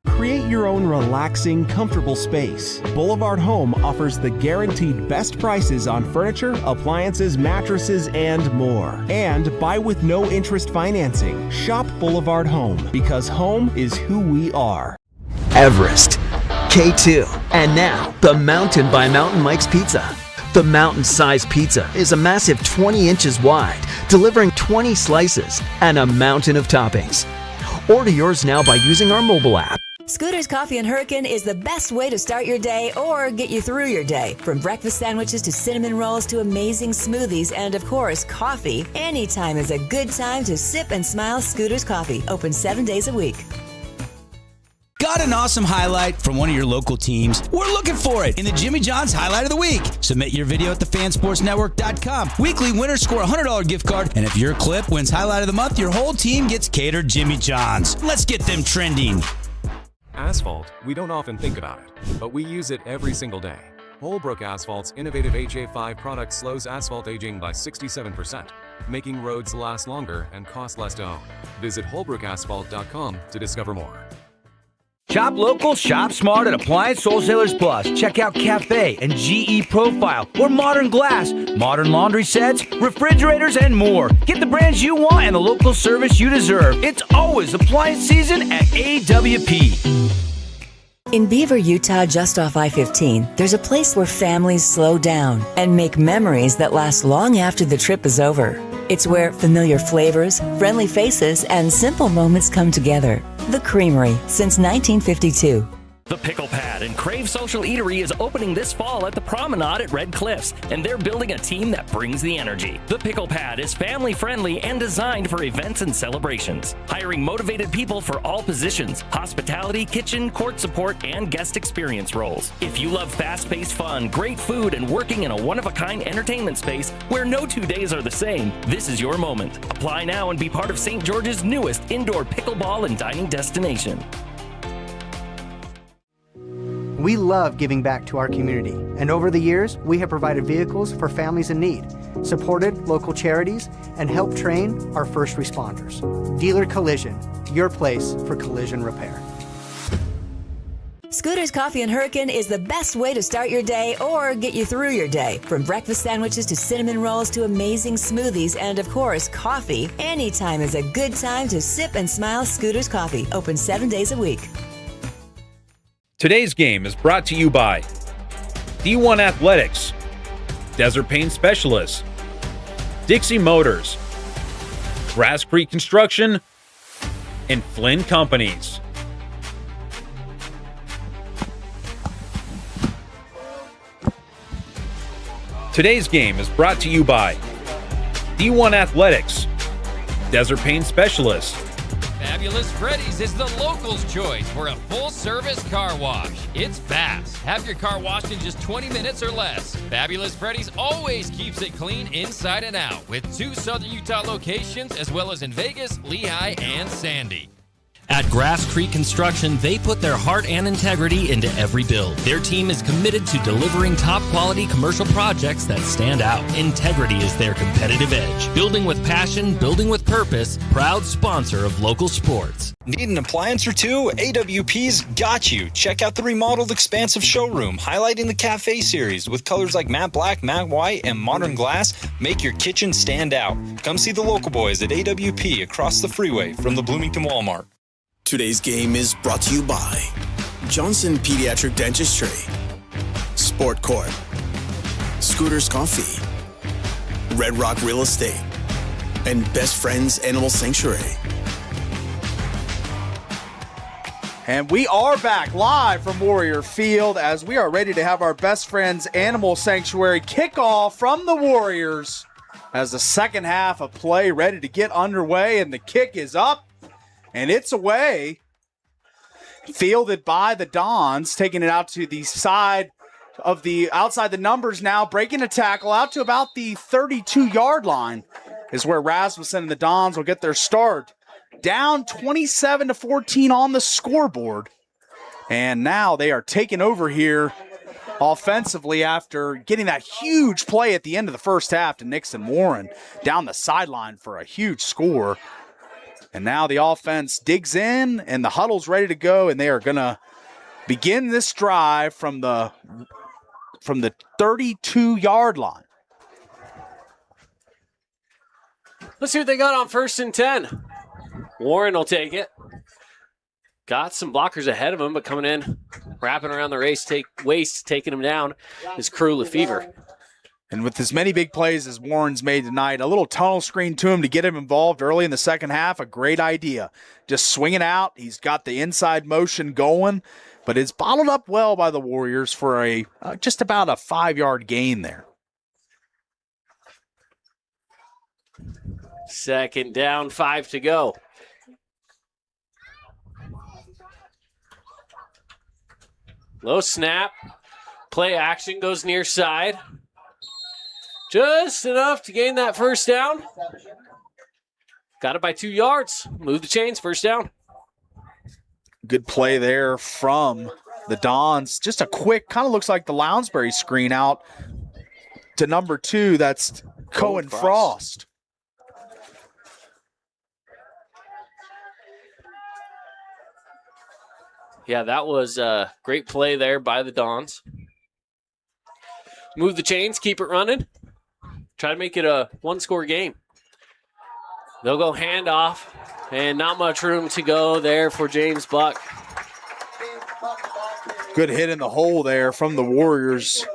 Create your own relaxing, comfortable space. Boulevard Home offers the guaranteed best prices on furniture, appliances, mattresses, and more. And buy with no interest financing. Shop Boulevard Home, because home is who we are. Everest, K2, and now the Mountain by Mountain Mike's Pizza. The mountain-sized pizza is a massive 20 inches wide, delivering 20 slices and a mountain of toppings. Order yours now by using our mobile app. Scooter's Coffee and Hurricane is the best way to start your day or get you through your day. From breakfast sandwiches to cinnamon rolls to amazing smoothies and, of course, coffee, anytime is a good time to sip and smile. Scooter's Coffee, open 7 days a week. Got an awesome highlight from one of your local teams? We're looking for it in the Jimmy John's Highlight of the Week. Submit your video at thefansportsnetwork.com. Weekly winners score a $100 gift card, and if your clip wins Highlight of the Month, your whole team gets catered Jimmy John's. Let's get them trending. Asphalt, we don't often think about it, but we use it every single day. Holbrook Asphalt's innovative HA5 product slows asphalt aging by 67%, making roads last longer and cost less to own. Visit holbrookasphalt.com to discover more. Shop local, shop smart at Appliance Wholesalers Plus. Check out Cafe and GE Profile or Modern Glass, modern laundry sets, refrigerators, and more. Get the brands you want and the local service you deserve. It's always appliance season at AWP. In Beaver, Utah, just off I-15, there's a place where families slow down and make memories that last long after the trip is over. It's where familiar flavors, friendly faces, and simple moments come together. The Creamery, since 1952. The Pickle Pad and Crave Social Eatery is opening this fall at the Promenade at Red Cliffs, and they're building a team that brings the energy. The Pickle Pad is family-friendly and designed for events and celebrations, hiring motivated people for all positions: hospitality, kitchen, court support, and guest experience roles. If you love fast-paced fun, great food, and working in a one-of-a-kind entertainment space where no 2 days are the same, this is your moment. Apply now and be part of St. George's newest indoor pickleball and dining destination. We love giving back to our community, and over the years, we have provided vehicles for families in need, supported local charities, and helped train our first responders. Dealer Collision, your place for collision repair. Scooter's Coffee and Hurricane is the best way to start your day or get you through your day. From breakfast sandwiches to cinnamon rolls to amazing smoothies and, of course, coffee, anytime is a good time to sip and smile. Scooter's Coffee, open 7 days a week. Today's game is brought to you by D1 Athletics, Desert Pain Specialists, Dixie Motors, Grass Creek Construction, and Flynn Companies. Today's game is brought to you by D1 Athletics, Desert Pain Specialists, Fabulous Freddy's is the locals' choice for a full-service car wash. It's fast. Have your car washed in just 20 minutes or less. Fabulous Freddy's always keeps it clean inside and out, with 2 Southern Utah locations as well as in Vegas, Lehigh, and Sandy. At Grass Creek Construction, they put their heart and integrity into every build. Their team is committed to delivering top-quality commercial projects that stand out. Integrity is their competitive edge. Building with passion, building with purpose, proud sponsor of local sports. Need an appliance or two? AWP's got you. Check out the remodeled expansive showroom, highlighting the Cafe series with colors like matte black, matte white, and modern glass. Make your kitchen stand out. Come see the local boys at AWP across the freeway from the Bloomington Walmart. Today's game is brought to you by Johnson Pediatric Dentistry, Sport Court, Scooter's Coffee, Red Rock Real Estate, and Best Friends Animal Sanctuary. And we are back live from Warrior Field as we are ready to have our Best Friends Animal Sanctuary kickoff from the Warriors as the second half of play ready to get underway, and the kick is up. And it's away, fielded by the Dons, taking it out to the side of the outside the numbers now, breaking a tackle out to about the 32-yard line is where Rasmussen and the Dons will get their start. Down 27-14 on the scoreboard. And now they are taking over here offensively after getting that huge play at the end of the first half to Nixon Warren down the sideline for a huge score. And now the offense digs in, and the huddle's ready to go, and they are going to begin this drive from the 32-yard line. Let's see what they got on 1st and 10. Warren will take it. Got some blockers ahead of him, but coming in, wrapping around the waist, taking him down is Crew Lefevre. And with as many big plays as Warren's made tonight, a little tunnel screen to him to get him involved early in the second half, a great idea. Just swinging out. He's got the inside motion going, but it's bottled up well by the Warriors for a just about a 5-yard gain there. Second down, 5 to go. Low snap. Play action goes near side. Just enough to gain that first down. Got it by 2 yards. Move the chains, first down. Good play there from the Dons. Just a quick, kind of looks like the Lounsbury screen out to number 2. That's Cohen Frost. Yeah, that was a great play there by the Dons. Move the chains, keep it running. Try to make it a one-score game. They'll go handoff, and not much room to go there for James Buck. Good hit in the hole there from the Warriors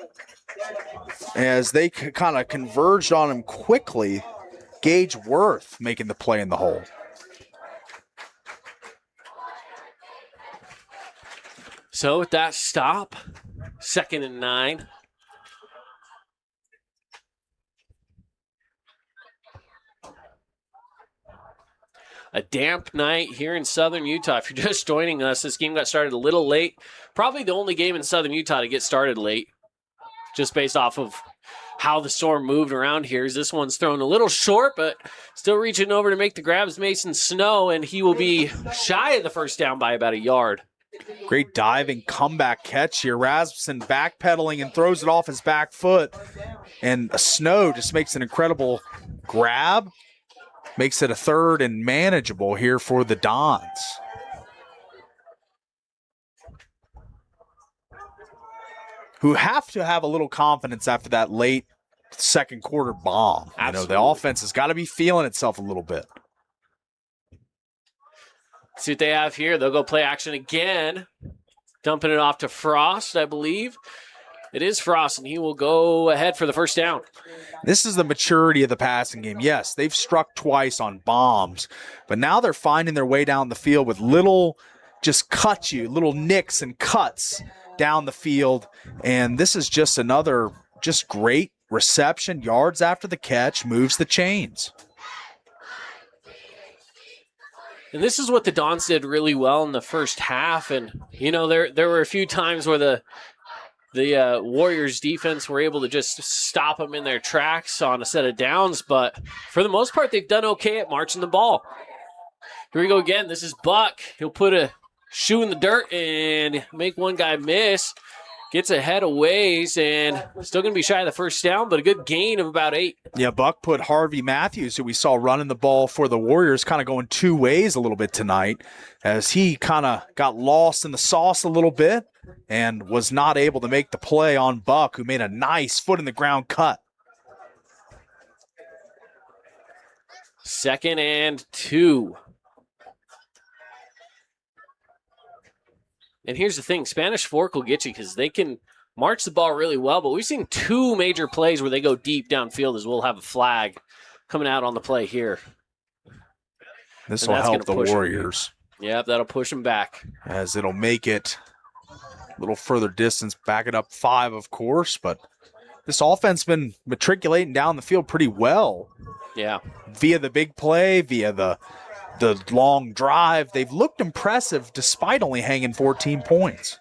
as they kind of converged on him quickly. Gage Worth making the play in the hole. So with that stop, 2nd and 9. A damp night here in Southern Utah. If you're just joining us, this game got started a little late. Probably the only game in Southern Utah to get started late, just based off of how the storm moved around here. This one's thrown a little short, but still reaching over to make the grabs. Mason Snow, and he will be shy of the first down by about a yard. Great diving comeback catch here. Rasmussen backpedaling and throws it off his back foot. And Snow just makes an incredible grab. Makes it a third and manageable here for the Dons. Who have to have a little confidence after that late second quarter bomb. Absolutely. You know, the offense has got to be feeling itself a little bit. See what they have here. They'll go play action again. Dumping it off to Frost, I believe. It is Frost, and he will go ahead for the first down. This is the maturity of the passing game. Yes, they've struck twice on bombs, but now they're finding their way down the field with little little nicks and cuts down the field. And this is just another great reception, yards after the catch, moves the chains. And this is what the Dons did really well in the first half. And, you know, there were a few times where the Warriors defense were able to just stop them in their tracks on a set of downs. But for the most part, they've done okay at marching the ball. Here we go again. This is Buck. He'll put a shoe in the dirt and make one guy miss. Gets ahead of ways and still going to be shy of the first down, but a good gain of about 8. Yeah, Buck put Harvey Matthews, who we saw running the ball for the Warriors, kind of going two ways a little bit tonight, as he kind of got lost in the sauce a little bit and was not able to make the play on Buck, who made a nice foot-in-the-ground cut. 2nd and 2. And here's the thing, Spanish Fork will get you because they can march the ball really well, but we've seen 2 major plays where they go deep downfield as we'll have a flag coming out on the play here. This will help the Warriors. Yep, that'll push them back. As it'll make it a little further distance, back it up 5, of course, but this offense been matriculating down the field pretty well. Yeah. Via the big play, via the long drive. They've looked impressive despite only hanging 14 points.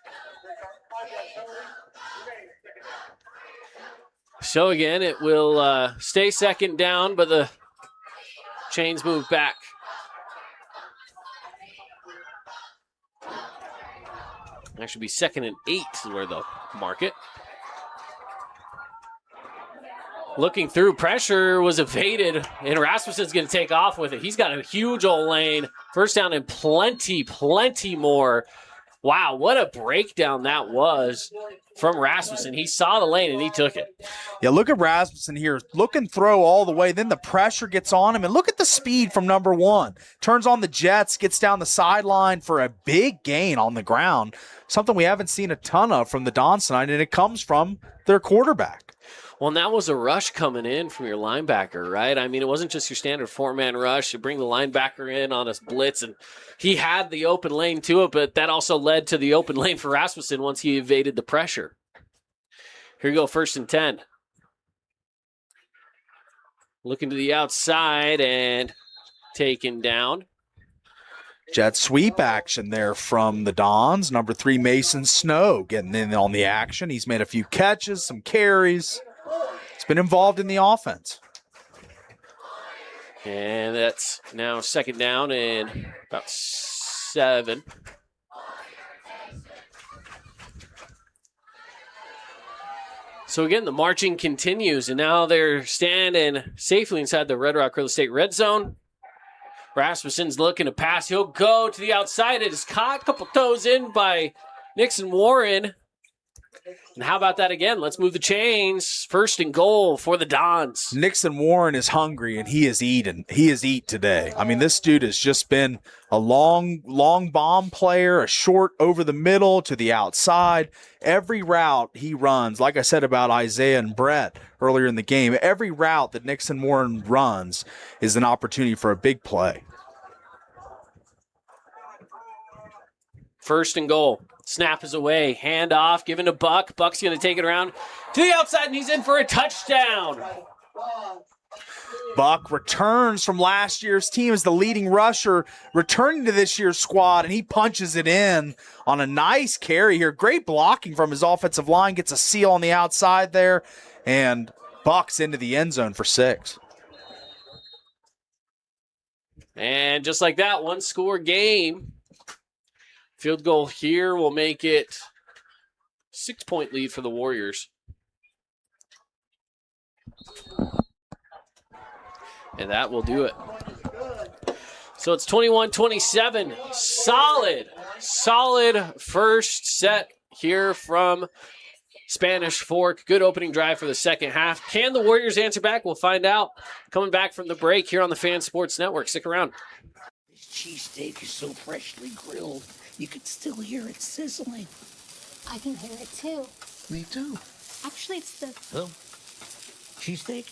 So again, it will stay 2nd down, but the chains move back. Actually be 2nd and 8 is where they'll mark it. Looking through, pressure was evaded, and Rasmussen's going to take off with it. He's got a huge old lane. First down and plenty more. Wow, what a breakdown that was from Rasmussen. He saw the lane, and he took it. Yeah, look at Rasmussen here. Look and throw all the way. Then the pressure gets on him, and look at the speed from number 1. Turns on the jets, gets down the sideline for a big gain on the ground. Something we haven't seen a ton of from the Dons tonight, and it comes from their quarterback. Well, and that was a rush coming in from your linebacker, right? I mean, it wasn't just your standard 4-man rush. You bring the linebacker in on a blitz, and he had the open lane to it, but that also led to the open lane for Rasmussen once he evaded the pressure. Here we go, 1st and 10. Looking to the outside and taken down. Jet sweep action there from the Dons. Number 3, Mason Snow getting in on the action. He's made a few catches, some carries. He's been involved in the offense. And that's now 2nd down and about 7. So again, the marching continues, and now they're standing safely inside the Red Rock Real Estate red zone. Rasmussen's looking to pass. He'll go to the outside. It is caught a couple toes in by Nixon Warren. And how about that again? Let's move the chains. 1st and goal for the Dons. Nixon Warren is hungry, and he is eating. He is eat today. I mean, this dude has just been a long bomb player, a short over the middle to the outside. Every route he runs, like I said about Isaiah and Brett earlier in the game, every route that Nixon Warren runs is an opportunity for a big play. 1st and goal. Snap is away. Hand off. Given to Buck. Buck's going to take it around to the outside, and he's in for a touchdown. Buck returns from last year's team as the leading rusher, returning to this year's squad, and he punches it in on a nice carry here. Great blocking from his offensive line. Gets a seal on the outside there, and Buck's into the end zone for 6. And just like that, 1-score game Field goal here will make it 6-point lead for the Warriors. And that will do it. So it's 21-27. Solid first set here from Spanish Fork. Good opening drive for the second half. Can the Warriors answer back? We'll find out. Coming back from the break here on the Fan Sports Network. Stick around. This cheesesteak is so freshly grilled, you can still hear it sizzling. I can hear it too. Me too. Actually, it's the Cheesesteak?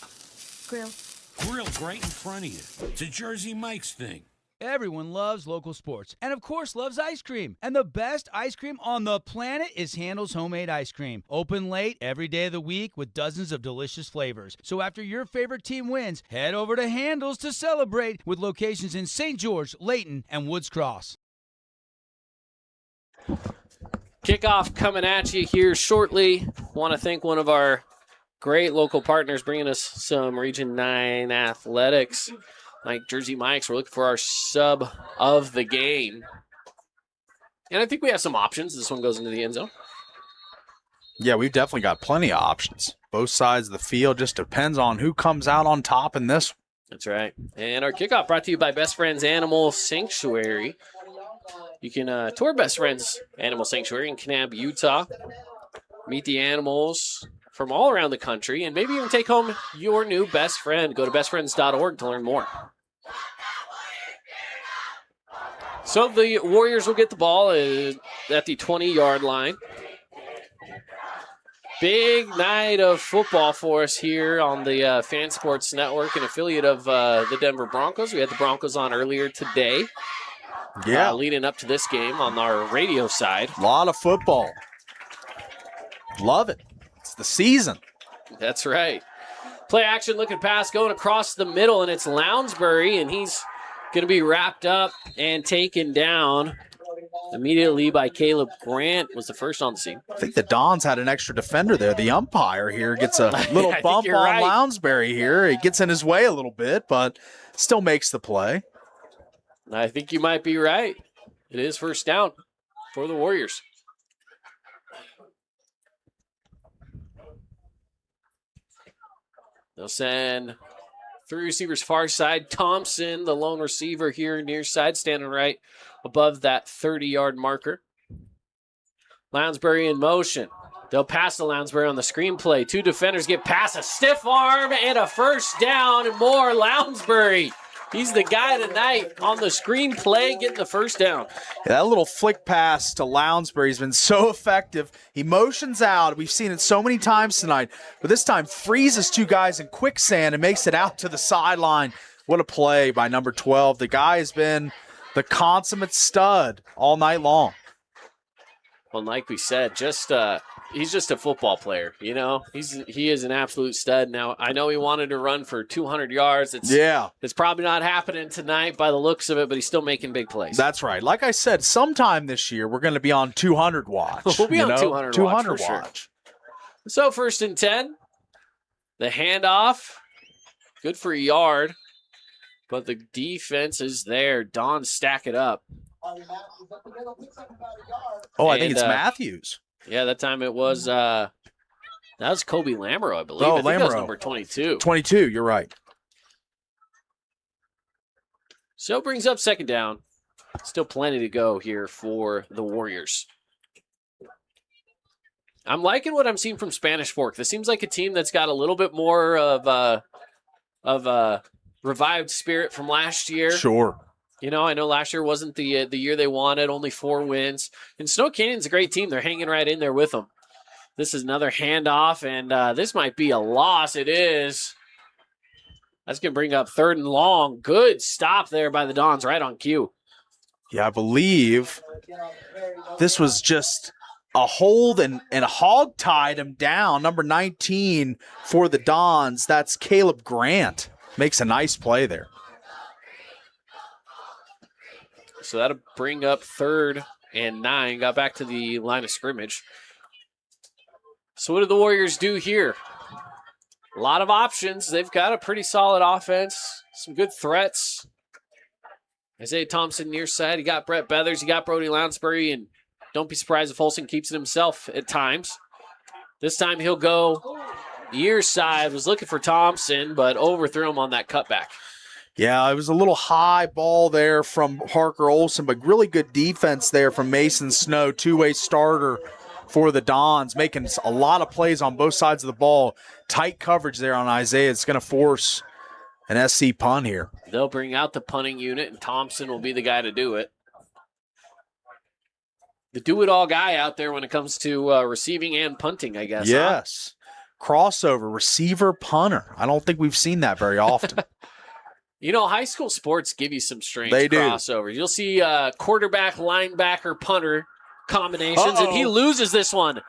grill. Grilled right in front of you. It's a Jersey Mike's thing. Everyone loves local sports and, of course, loves ice cream. And the best ice cream on the planet is Handel's Homemade Ice Cream. Open late every day of the week with dozens of delicious flavors. So after your favorite team wins, head over to Handel's to celebrate with locations in St. George, Layton, and Woods Cross. Kickoff coming at you here shortly. Want to thank one of our great local partners bringing us some Region 9 athletics. Like Jersey Mike's, we're looking for our sub of the game. And I think we have some options. This one goes into the end zone. Yeah, we've definitely got plenty of options. Both sides of the field. Just depends on who comes out on top in this. That's right. And our kickoff brought to you by Best Friends Animal Sanctuary. You can tour Best Friends Animal Sanctuary in Kanab, Utah. Meet the animals from all around the country, and maybe even take home your new best friend. Go to bestfriends.org to learn more. So the Warriors will get the ball at the 20-yard line. Big night of football for us here on the Fan Sports Network, an affiliate of the Denver Broncos. We had the Broncos on earlier today. Yeah. Leading up to this game on our radio side. A lot of football. Love it. It's the season. That's right. Play action, looking pass, going across the middle, and it's Lounsbury, and he's going to be wrapped up and taken down immediately by Caleb Grant, was the first on the scene. I think the Dons had an extra defender there. The umpire here gets a little bump on right. Lounsbury here. He gets in his way a little bit, but still makes the play. I think you might be right. It is first down for the Warriors. They'll send three receivers far side. Thompson, the lone receiver here near side, standing right above that 30-yard marker. Lounsbury in motion. They'll pass to Lounsbury on the screenplay. Two defenders get past, a stiff arm and a first down and more. Lounsbury, he's the guy tonight on the screenplay getting the first down. Yeah, that little flick pass to Lounsbury has been so effective. He motions out. We've seen it so many times tonight, but this time freezes two guys in quicksand and makes it out to the sideline. What a play by number 12. The guy has been the consummate stud all night long. Well, like we said, he's just a football player, you know? He is an absolute stud. Now, I know he wanted to run for 200 yards. It's probably not happening tonight by the looks of it, but he's still making big plays. That's right. Like I said, sometime this year we're going to be on 200 watch. We'll be on 200 watch, for watch. sure. So 1st and 10. The handoff, good for a yard, but the defense is there. Dons stack it up. Oh, I think it's Matthews. Yeah, that time it was that was Kobe Lamoureux, I believe. Oh, I think that was Lamoureux. number 22. 22, you're right. So it brings up second down. Still plenty to go here for the Warriors. I'm liking what I'm seeing from Spanish Fork. This seems like a team that's got a little bit more of revived spirit from last year. Sure. You know, I know last year wasn't the year they wanted, only 4 wins. And Snow Canyon's a great team. They're hanging right in there with them. This is another handoff, and this might be a loss. It is. That's going to bring up 3rd and long. Good stop there by the Dons, right on cue. Yeah, I believe this was just a hold and hog-tied him down. Number 19 for the Dons. That's Caleb Grant. Makes a nice play there. So that'll bring up 3rd and 9. Got back to the line of scrimmage. So what do the Warriors do here? A lot of options. They've got a pretty solid offense. Some good threats. Isaiah Thompson near side. You got Brett Beathers. You got Brody Lounsbury. And don't be surprised if Olsen keeps it himself at times. This time he'll go near side. Was looking for Thompson, but overthrew him on that cutback. Yeah, it was a little high ball there from Parker Olsen, but really good defense there from Mason Snow, two-way starter for the Dons, making a lot of plays on both sides of the ball. Tight coverage there on Isaiah. It's going to force an SC punt here. They'll bring out the punting unit, and Thompson will be the guy to do it. The do-it-all guy out there when it comes to receiving and punting, I guess. Yes. Huh? Crossover, receiver, punter. I don't think we've seen that very often. You know, high school sports give you some strange They do. crossovers. You'll see quarterback, linebacker, punter combinations, and he loses this one.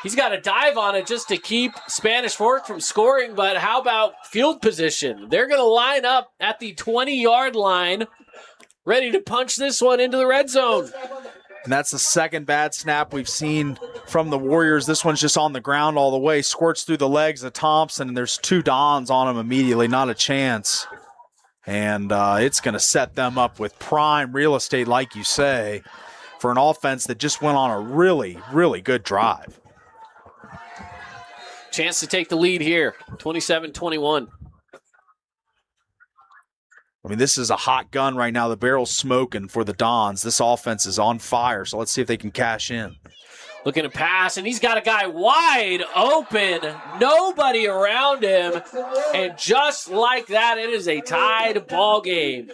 He's got to dive on it just to keep Spanish Fork from scoring, but how about field position? They're going to line up at the 20-yard line, ready to punch this one into the red zone. And that's the second bad snap we've seen from the Warriors. This one's just on the ground all the way. Squirts through the legs of Thompson, and there's two Dons on him immediately. Not a chance. And it's going to set them up with prime real estate, like you say, for an offense that just went on a really, really good drive. Chance to take the lead here, 27-21. I mean, this is a hot gun right now. The barrel's smoking for the Dons. This offense is on fire, so let's see if they can cash in. Looking to pass, and he's got a guy wide open. Nobody around him. And just like that, it is a tied ball game.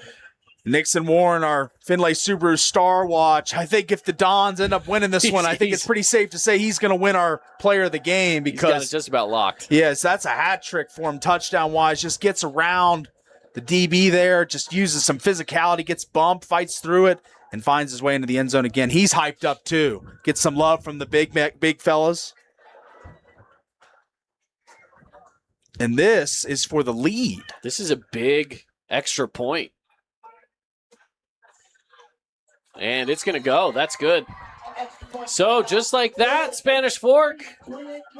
Nixon Warren, our Findlay Subaru Star Watch. I think if the Dons end up winning this one, I think it's pretty safe to say he's going to win our player of the game because he's got it just about locked. Yes, that's a hat trick for him touchdown-wise. Just gets around the DB there, just uses some physicality, gets bumped, fights through it, and finds his way into the end zone again. He's hyped up too. Gets some love from the big fellas. And this is for the lead. This is a big extra point. And it's going to go. That's good. So just like that, Spanish Fork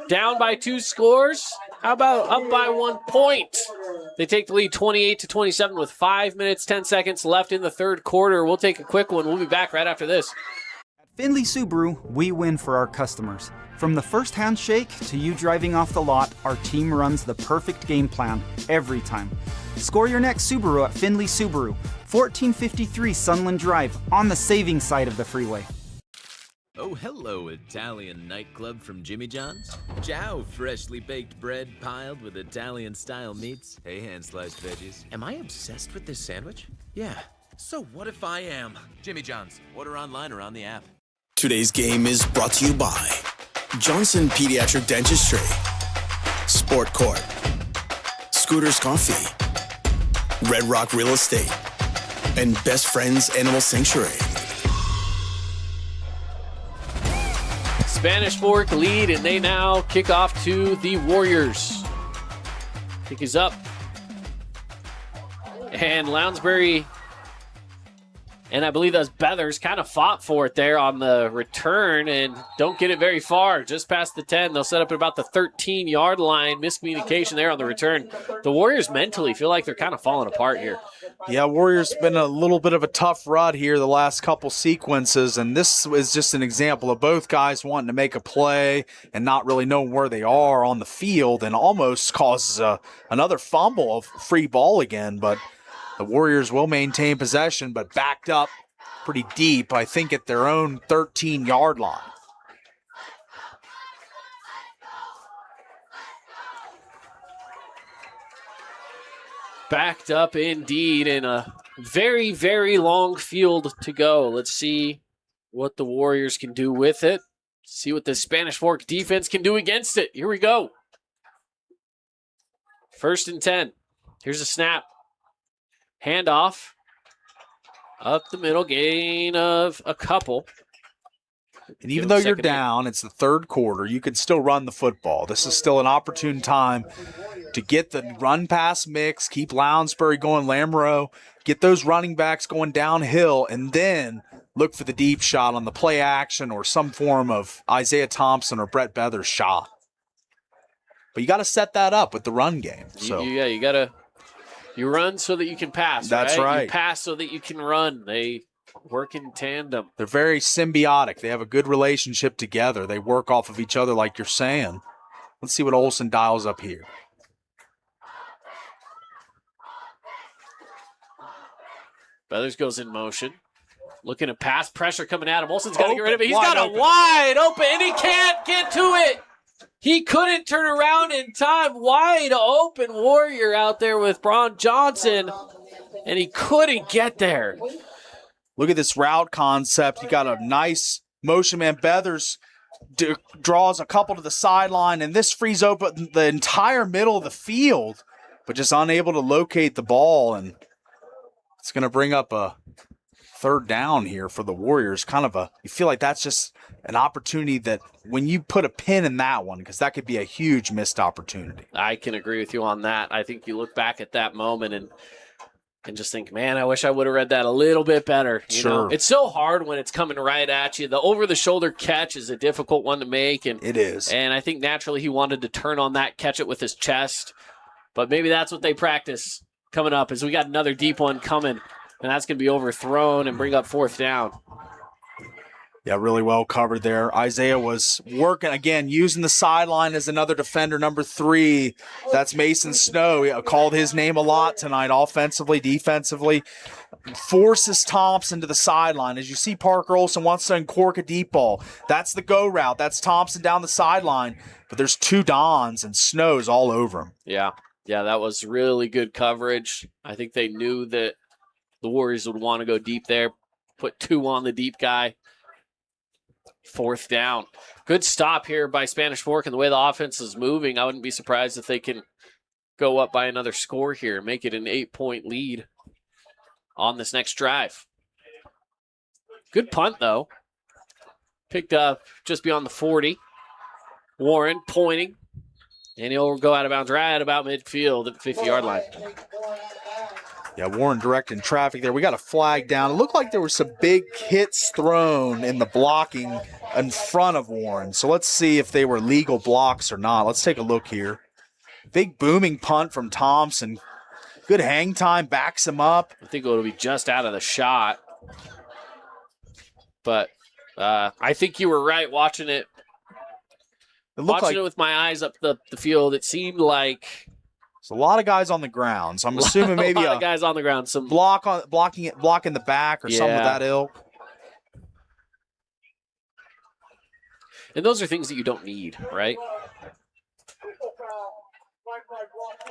down by 2 scores. How about up by 1 point? They take the lead 28-27 with 5 minutes, 10 seconds left in the third quarter. We'll take a quick one. We'll be back right after this. At Findlay Subaru, we win for our customers. From the first handshake to you driving off the lot, our team runs the perfect game plan every time. Score your next Subaru at Findlay Subaru, 1453 Sunland Drive, on the saving side of the freeway. Oh, hello, Italian nightclub from Jimmy John's. Ciao, freshly baked bread piled with Italian-style meats. Hey, hand-sliced veggies. Am I obsessed with this sandwich? Yeah. So what if I am? Jimmy John's. Order online or on the app. Today's game is brought to you by Johnson Pediatric Dentistry, Sport Court, Scooters Coffee, Red Rock Real Estate, and Best Friends Animal Sanctuary. Spanish Fork lead, and they now kick off to the Warriors. Kick is up. And Lounsbury, and I believe those Beathers kind of fought for it there on the return and don't get it very far. Just past the 10. They'll set up at about the 13-yard line. Miscommunication there on the return. The Warriors mentally feel like they're kind of falling apart here. Yeah, Warriors been a little bit of a tough run here the last couple sequences, and this is just an example of both guys wanting to make a play and not really knowing where they are on the field, and almost causes another fumble of free ball again. But the Warriors will maintain possession, but backed up pretty deep, I think at their own 13-yard line. Backed up indeed, in a very, very long field to go. Let's see what the Warriors can do with it. See what the Spanish Fork defense can do against it. Here we go. 1st and 10. Here's a snap. Handoff. Up the middle, gain of a couple. And even though you're down, it's the third quarter, you can still run the football. This is still an opportune time to get the run-pass mix, keep Lounsbury going, Lamoureux, get those running backs going downhill, and then look for the deep shot on the play action or some form of Isaiah Thompson or Brett Beathers shot. But you got to set that up with the run game. So You got to You run so that you can pass. That's right. You pass so that you can run. They work in tandem. They're very symbiotic. They have a good relationship together. They work off of each other, like you're saying. Let's see what Olsen dials up here. Feathers goes in motion. Looking to pass, pressure coming at him. Olsen's got to get rid of it. He's Wide got open. a wide open, and he can't get to it. He couldn't turn around in time. Wide open Warrior out there with Braun Johnson, and he couldn't get there. Look at this route concept. You got a nice motion man. Beathers draws a couple to the sideline, and this frees open the entire middle of the field, but just unable to locate the ball, and it's going to bring up a third down here for the Warriors. You feel like that's just an opportunity that when you put a pin in that one, because that could be a huge missed opportunity. I can agree with you on that. I think you look back at that moment and just think, man, I wish I would have read that a little bit better. You know? It's so hard when it's coming right at you. The over-the-shoulder catch is a difficult one to make. And it is. And I think naturally he wanted to turn on that, catch it with his chest. But maybe that's what they practice coming up, is we got another deep one coming, and that's going to be overthrown and bring up fourth down. Yeah, really well covered there. Isaiah was working, again, using the sideline as another defender, number 3. That's Mason Snow. He called his name a lot tonight, offensively, defensively. Forces Thompson to the sideline. As you see, Parker Olsen wants to uncork a deep ball. That's the go route. That's Thompson down the sideline. But there's 2 Dons, and Snow's all over him. Yeah, that was really good coverage. I think they knew that the Warriors would want to go deep there, put 2 on the deep guy. Fourth down. Good stop here by Spanish Fork, and the way the offense is moving, I wouldn't be surprised if they can go up by another score here, make it an 8-point lead on this next drive. Good punt, though. Picked up just beyond the 40. Warren pointing, and he'll go out of bounds right about midfield at the 50-yard line. Yeah, Warren directing traffic there. We got a flag down. It looked like there were some big hits thrown in the blocking in front of Warren. So let's see if they were legal blocks or not. Let's take a look here. Big booming punt from Thompson. Good hang time, backs him up. I think it'll be just out of the shot. But I think you were right watching it. Watching it with my eyes up the field, it seemed like there's a lot of guys on the ground. So I'm assuming maybe a lot of guys on the ground. Some blocking the back or something of that ilk. And those are things that you don't need, right?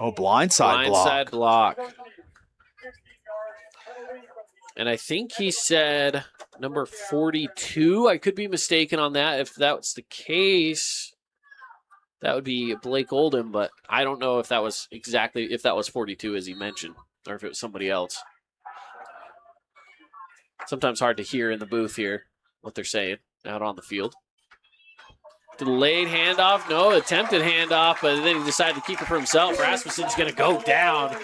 Oh, blindside block. And I think he said number 42. I could be mistaken on that. If that's the case, that would be Blake Oldham, but I don't know if that was 42 as he mentioned, or if it was somebody else. Sometimes hard to hear in the booth here what they're saying out on the field. Delayed handoff, no, attempted handoff, but then he decided to keep it for himself. Rasmussen's going to go down.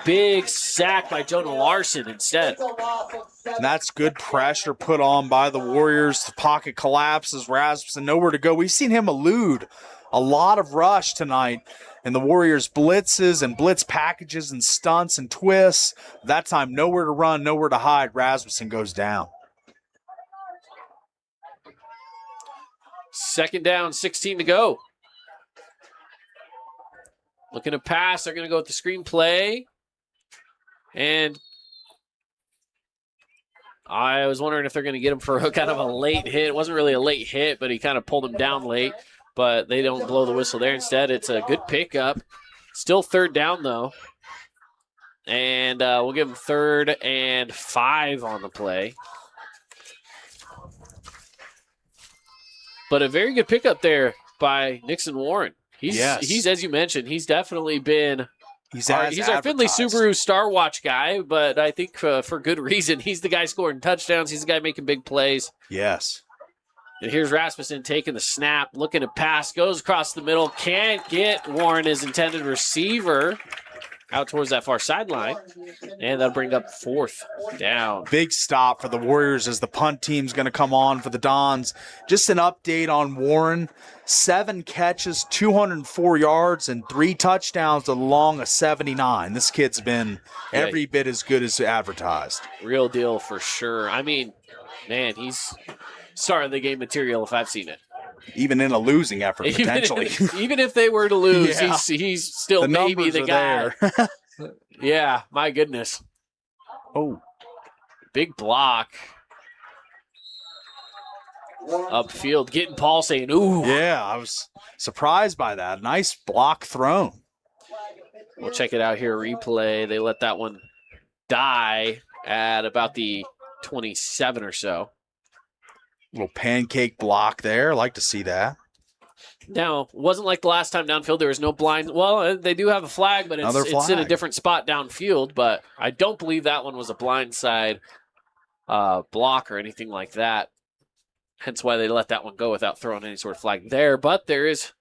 Big sack by Jonah Larson instead. And that's good pressure put on by the Warriors. The pocket collapses. Rasmussen nowhere to go. We've seen him elude a lot of rush tonight. And the Warriors blitzes and blitz packages and stunts and twists. That time, nowhere to run, nowhere to hide. Rasmussen goes down. Second down, 16 to go. Looking to pass. They're going to go with the screen play. And I was wondering if they're going to get him for kind of a late hit. It wasn't really a late hit, but he kind of pulled him down late. But they don't blow the whistle there. Instead, it's a good pickup. Still third down, though. And we'll give him 3rd and 5 on the play. But a very good pickup there by Nixon Warren. He's as you mentioned, he's definitely been he's our Findlay Subaru Star Watch guy, but I think for good reason. He's the guy scoring touchdowns. He's the guy making big plays. Yes. And here's Rasmussen taking the snap, looking to pass, goes across the middle, can't get Warren, his intended receiver. out towards that far sideline. And that'll bring up 4th down. Big stop for the Warriors as the punt team's going to come on for the Dons. Just an update on Warren. 7 catches, 204 yards, and 3 touchdowns along a 79. This kid's been every bit as good as advertised. Real deal for sure. I mean, man, he's start of the game material if I've seen it. Even in a losing effort, potentially. Even if they were to lose, Yeah. he's still The maybe numbers the are guy. there. Yeah, my goodness. Oh. Big block. Upfield, getting Paul saying, ooh. Yeah, I was surprised by that. Nice block thrown. We'll check it out here, replay. They let that one die at about the 27 or so. Little pancake block there. Like to see that. Now, it wasn't like the last time downfield. There was no blind. Well, they do have a flag, but it's in a different spot downfield. But I don't believe that one was a blindside block or anything like that. Hence why they let that one go without throwing any sort of flag there. But there is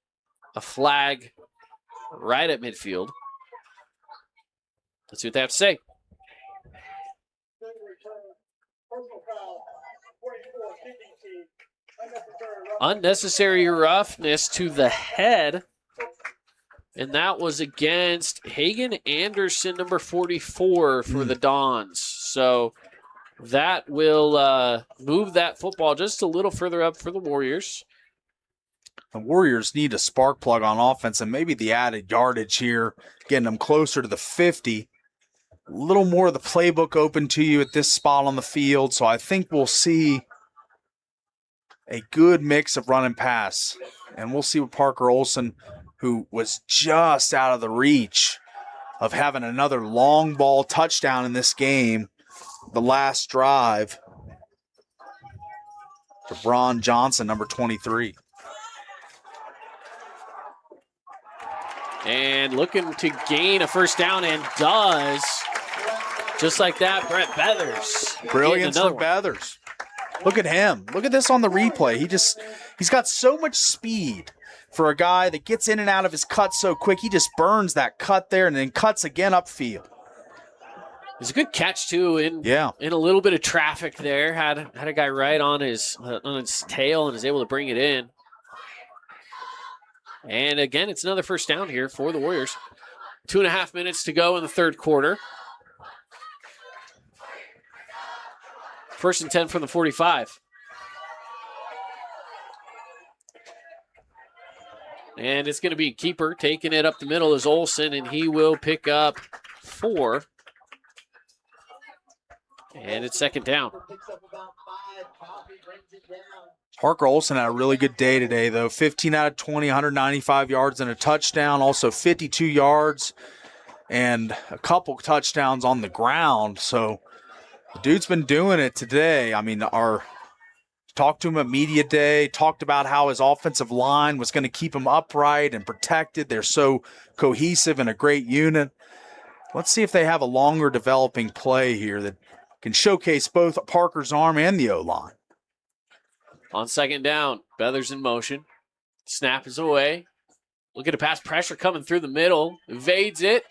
a flag right at midfield. Let's see what they have to say. Unnecessary roughness to the head. And that was against Hagen Anderson, number 44 for the Dons. So that will move that football just a little further up for the Warriors. The Warriors need a spark plug on offense and maybe the added yardage here, getting them closer to the 50. A little more of the playbook open to you at this spot on the field. So I think we'll see a good mix of run and pass. And we'll see what Parker Olson, who was just out of the reach of having another long ball touchdown in this game, the last drive, to Bron Johnson, number 23. And looking to gain a first down and does. Just like that, Brett Beathers. Brilliance from Beathers. Look at him. Look at this on the replay. He's got so much speed for a guy that gets in and out of his cut so quick. He just burns that cut there and then cuts again upfield. It's a good catch too in a little bit of traffic there. Had a guy right on his tail and is able to bring it in. And again, it's another first down here for the Warriors. 2.5 minutes to go in the third quarter. 1st and 10 from the 45. And it's going to be keeper taking it up the middle is Olson, and he will pick up 4. And it's 2nd down. Parker Olson had a really good day today, though. 15 out of 20, 195 yards and a touchdown. Also 52 yards and a couple touchdowns on the ground. So the dude's been doing it today. I mean, talked to him at media day, talked about how his offensive line was going to keep him upright and protected. They're so cohesive and a great unit. Let's see if they have a longer developing play here that can showcase both Parker's arm and the O-line. On 2nd down, Beathers in motion. Snap is away. Look at a pass pressure coming through the middle. Evades it.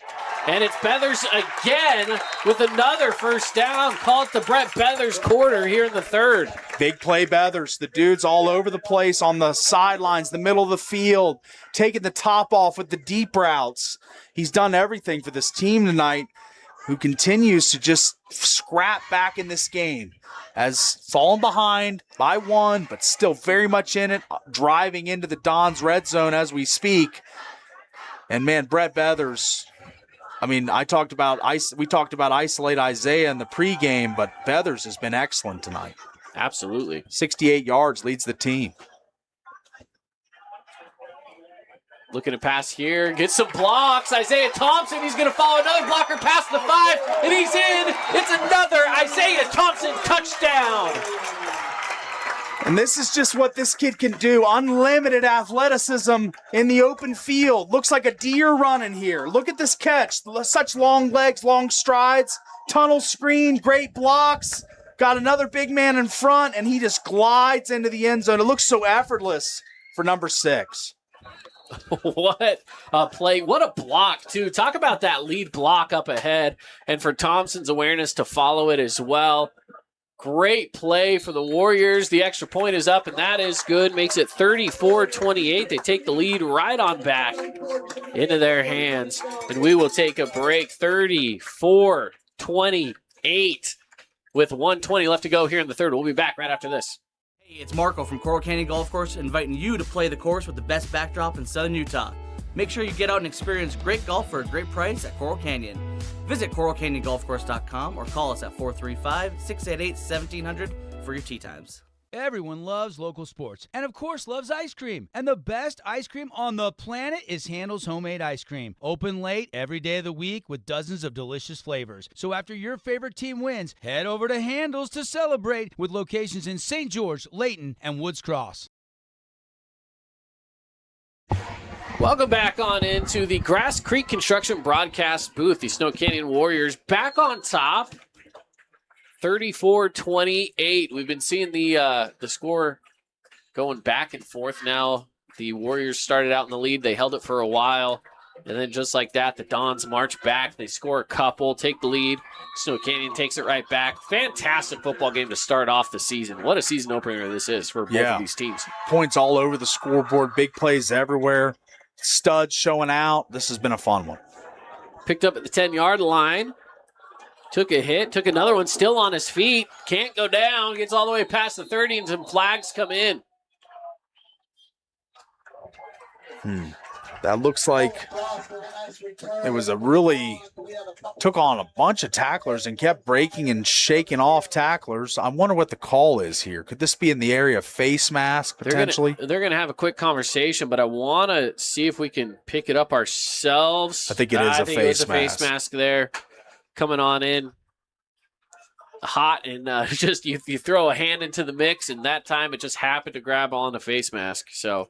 And it's Beathers again with another first down. Call it the Brett Beathers quarter here in the third. Big play Beathers. The dude's all over the place on the sidelines, the middle of the field, taking the top off with the deep routes. He's done everything for this team tonight, who continues to just scrap back in this game. Has fallen behind by 1, but still very much in it, driving into the Dons red zone as we speak. And man, Brett Beathers, I mean, we talked about isolate Isaiah in the pregame, but Beathers has been excellent tonight. Absolutely. 68 yards leads the team. Looking to pass here, get some blocks. Isaiah Thompson, he's going to follow another blocker past the 5, and he's in. It's another Isaiah Thompson touchdown. And this is just what this kid can do. Unlimited athleticism in the open field. Looks like a deer running here. Look at this catch. Such long legs, long strides. Tunnel screen, great blocks. Got another big man in front, and he just glides into the end zone. It looks so effortless for number 6. What a play. What a block, too. Talk about that lead block up ahead, and for Thompson's awareness to follow it as well. Great play for the Warriors. The extra point is up, and that is good. Makes it 34-28. They take the lead right on back into their hands, and we will take a break. 34-28 with 1:20 left to go here in the third. We'll be back right after this. Hey, it's Marco from Coral Canyon Golf Course, inviting you to play the course with the best backdrop in southern Utah. Make sure you get out and experience great golf for a great price at Coral Canyon. Visit coralcanyongolfcourse.com or call us at 435-688-1700 for your tee times. Everyone loves local sports and, of course, loves ice cream. And the best ice cream on the planet is Handel's Homemade Ice Cream. Open late every day of the week with dozens of delicious flavors. So after your favorite team wins, head over to Handel's to celebrate with locations in St. George, Layton, and Woods Cross. Welcome back on into the Grass Creek Construction broadcast booth. The Snow Canyon Warriors back on top. 34-28. We've been seeing the score going back and forth now. The Warriors started out in the lead. They held it for a while. And then just like that, the Dons march back. They score a couple, take the lead. Snow Canyon takes it right back. Fantastic football game to start off the season. What a season opener this is for both of these teams. Points all over the scoreboard. Big plays everywhere. Studs showing out. This has been a fun one. Picked up at the 10-yard line. Took a hit, took another one, still on his feet. Can't go down, gets all the way past the 30, and some flags come in. That looks like it was took on a bunch of tacklers and kept breaking and shaking off tacklers. I wonder what the call is here. Could this be in the area of face mask potentially? They're going to have a quick conversation, but I want to see if we can pick it up ourselves. I think it is a face mask. Face mask there. Coming on in hot, and just you throw a hand into the mix, and that time it just happened to grab on the face mask. So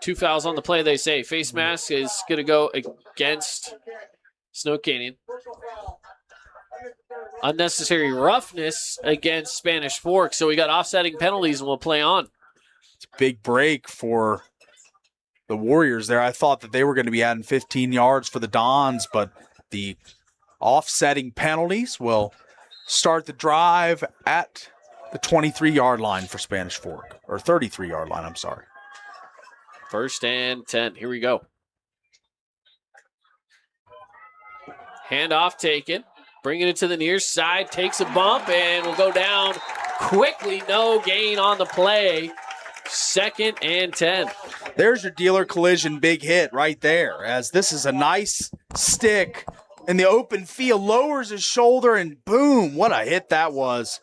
two fouls on the play, they say. Face mask is going to go against Snow Canyon. Unnecessary roughness against Spanish Fork, so we got offsetting penalties, and we'll play on. It's a big break for the Warriors there. I thought that they were going to be adding 15 yards for the Dons, but the offsetting penalties will start the drive at the 23-yard line for Spanish Fork, or 33-yard line, I'm sorry. 1st and 10. Here we go. Handoff taken. Bringing it to the near side. Takes a bump and will go down quickly. No gain on the play. 2nd and 10. There's your dealer collision big hit right there, as this is a nice stick in the open field, lowers his shoulder, and boom, what a hit that was.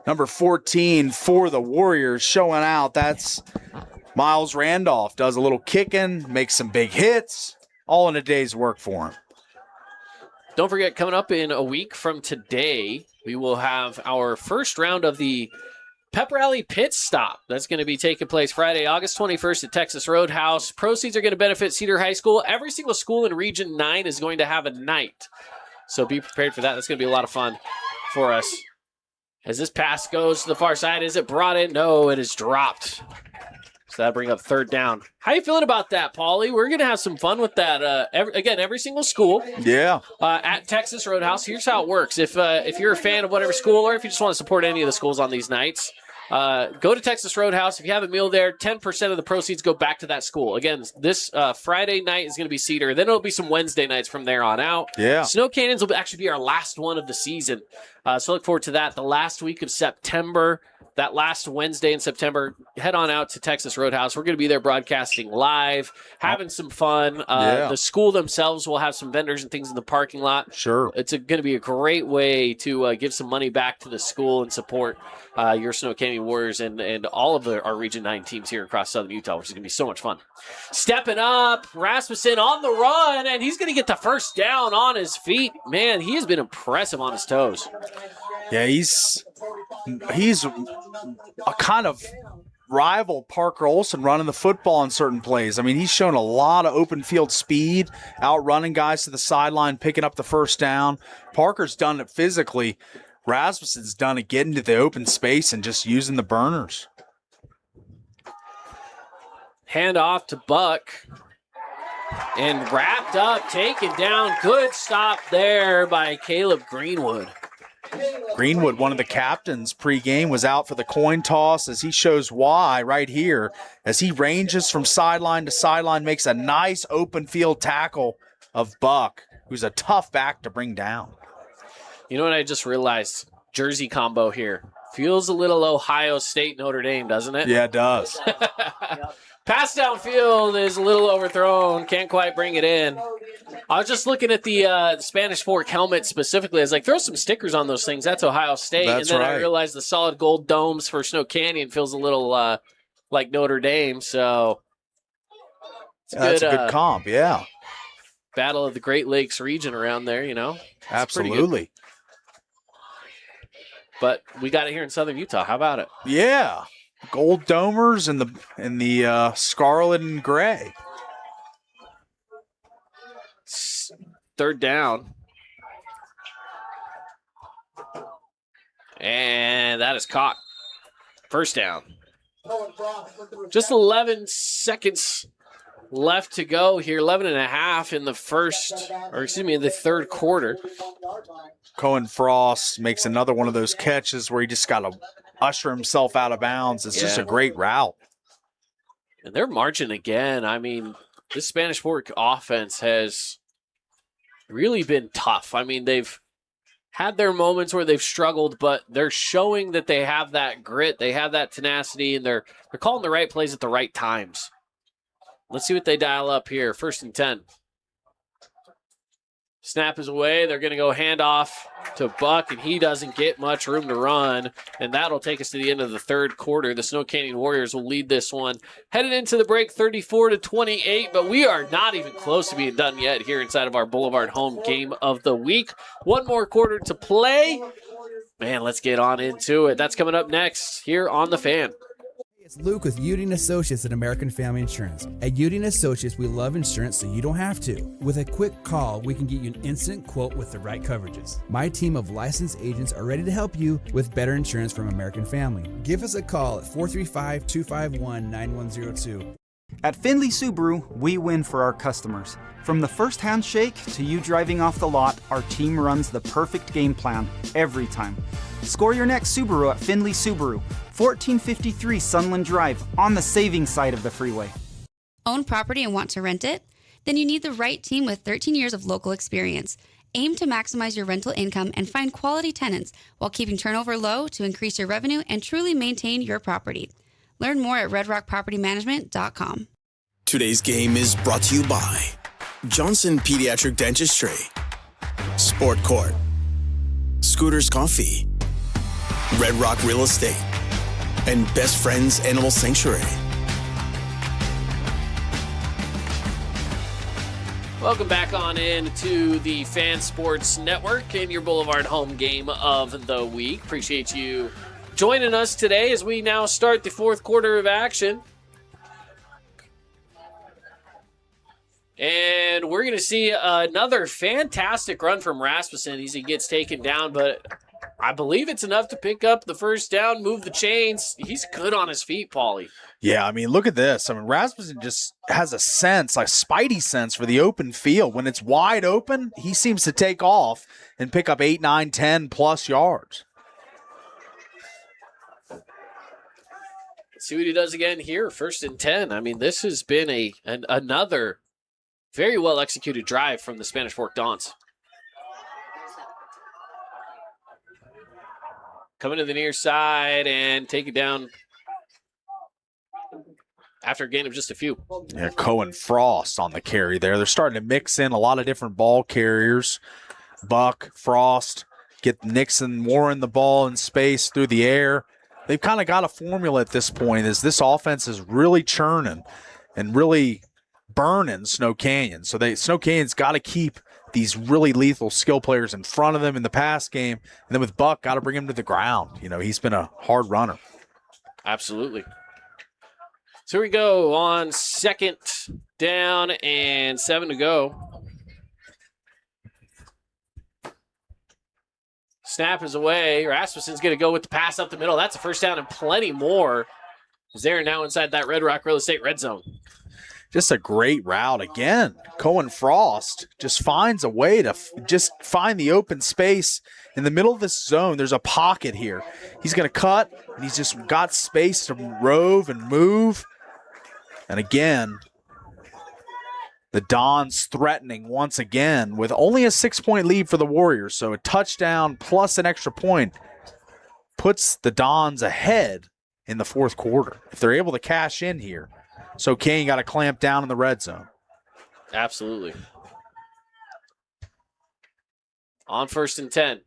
Number 14 for the Warriors showing out. That's Miles Randolph. Does a little kicking, makes some big hits, all in a day's work for him. Don't forget, coming up in a week from today, we will have our first round of the Pep Rally Pit Stop. That's going to be taking place Friday, August 21st at Texas Roadhouse. Proceeds are going to benefit Cedar High School. Every single school in Region 9 is going to have a night. So be prepared for that. That's going to be a lot of fun for us. As this pass goes to the far side, is it brought in? No, it is dropped. So that'll bring up 3rd down. How you feeling about that, Paulie? We're going to have some fun with that. Every single school. Yeah. At Texas Roadhouse. Here's how it works. If you're a fan of whatever school, or if you just want to support any of the schools on these nights, go to Texas Roadhouse. If you have a meal there, 10% of the proceeds go back to that school. Again, this Friday night is going to be Cedar. Then it'll be some Wednesday nights from there on out. Yeah. Snow Canyons will actually be our last one of the season. So look forward to that. The last week of September, that last Wednesday in September, head on out to Texas Roadhouse. We're going to be there broadcasting live, having some fun. The school themselves will have some vendors and things in the parking lot. Sure. It's going to be a great way to give some money back to the school and support your Snow Canyon Warriors and all of our Region 9 teams here across Southern Utah, which is going to be so much fun. Stepping up, Rasmussen on the run, and he's going to get the first down on his feet. Man, he has been impressive on his toes. Yeah, he's a kind of rival Parker Olson running the football in certain plays. I mean, he's shown a lot of open field speed, outrunning guys to the sideline, picking up the first down. Parker's done it physically. Rasmussen's done it getting to the open space and just using the burners. Hand off to Buck. And wrapped up, taken down. Good stop there by Caleb Greenwood. Greenwood, one of the captains pregame, was out for the coin toss as he shows why right here. As he ranges from sideline to sideline, makes a nice open field tackle of Buck, who's a tough back to bring down. You know what I just realized? Jersey combo here. Feels a little Ohio State Notre Dame, doesn't it? Yeah, it does. Pass downfield is a little overthrown. Can't quite bring it in. I was just looking at the Spanish Fork helmet specifically. I was like, throw some stickers on those things. That's Ohio State. That's and then right. I realized the solid gold domes for Snow Canyon feels a little like Notre Dame. So That's a good comp, yeah. Battle of the Great Lakes region around there, you know. It's Absolutely. But we got it here in Southern Utah. How about it? Yeah. Gold domers and the scarlet and gray. Third down. And that is caught. First down. Just 11 seconds left to go here. 11 and a half in the the third quarter. Cohen Frost makes another one of those catches where he just got to usher himself out of bounds. It's just a great route. And they're marching again. I mean, this Spanish Fork offense has really been tough. I mean, they've had their moments where they've struggled, but they're showing that they have that grit, they have that tenacity, and they're calling the right plays at the right times. Let's see what they dial up here. 1st and 10. Snap is away. They're going to go handoff to Buck, and he doesn't get much room to run. And that'll take us to the end of the third quarter. The Snow Canyon Warriors will lead this one. Headed into the break 34-28, but we are not even close to being done yet here inside of our Boulevard Home Game of the Week. One more quarter to play. Man, let's get on into it. That's coming up next here on The Fan. It's Luke with Udine Associates at American Family Insurance. At Udine Associates, we love insurance so you don't have to. With a quick call, we can get you an instant quote with the right coverages. My team of licensed agents are ready to help you with better insurance from American Family. Give us a call at 435-251-9102. At Findlay Subaru, we win for our customers. From the first handshake to you driving off the lot, our team runs the perfect game plan every time. Score your next Subaru at Findlay Subaru, 1453 Sunland Drive, on the saving side of the freeway. Own property and want to rent it? Then you need the right team with 13 years of local experience. Aim to maximize your rental income and find quality tenants while keeping turnover low to increase your revenue and truly maintain your property. Learn more at redrockpropertymanagement.com. Today's game is brought to you by Johnson Pediatric Dentistry, Sport Court, Scooters Coffee, Red Rock Real Estate, and Best Friends Animal Sanctuary. Welcome back on in to the Fan Sports Network and your Boulevard Home Game of the Week. Appreciate you joining us today as we now start the fourth quarter of action. And we're going to see another fantastic run from Rasmussen as he gets taken down, but I believe it's enough to pick up the first down, move the chains. He's good on his feet, Paulie. Yeah, I mean, look at this. I mean, Rasmussen just has a sense, like spidey sense for the open field. When it's wide open, he seems to take off and pick up 8, 9, 10 plus yards. Let's see what he does again here. 1st and 10. I mean, this has been another very well executed drive from the Spanish Fork Dons. Coming to the near side and take it down after a gain of just a few. Yeah, Cohen Frost on the carry there. They're starting to mix in a lot of different ball carriers. Buck, Frost, get Nixon Warren the ball in space through the air. They've kind of got a formula at this point as this offense is really churning and really burning Snow Canyon. So Snow Canyon's got to keep these really lethal skill players in front of them in the pass game. And then with Buck, got to bring him to the ground. You know, he's been a hard runner. Absolutely. So here we go on 2nd down and 7 to go. Snap is away. Rasmussen's going to go with the pass up the middle. That's a first down and plenty more. As they're now inside that Red Rock Real Estate red zone. Just a great route again. Cohen Frost just finds a way to just find the open space in the middle of this zone. There's a pocket here. He's going to cut, and he's just got space to rove and move. And again, the Dons threatening once again with only a 6-point lead for the Warriors. So a touchdown plus an extra point puts the Dons ahead in the fourth quarter. If they're able to cash in here, so Kane got to clamp down in the red zone. Absolutely. On 1st and 10.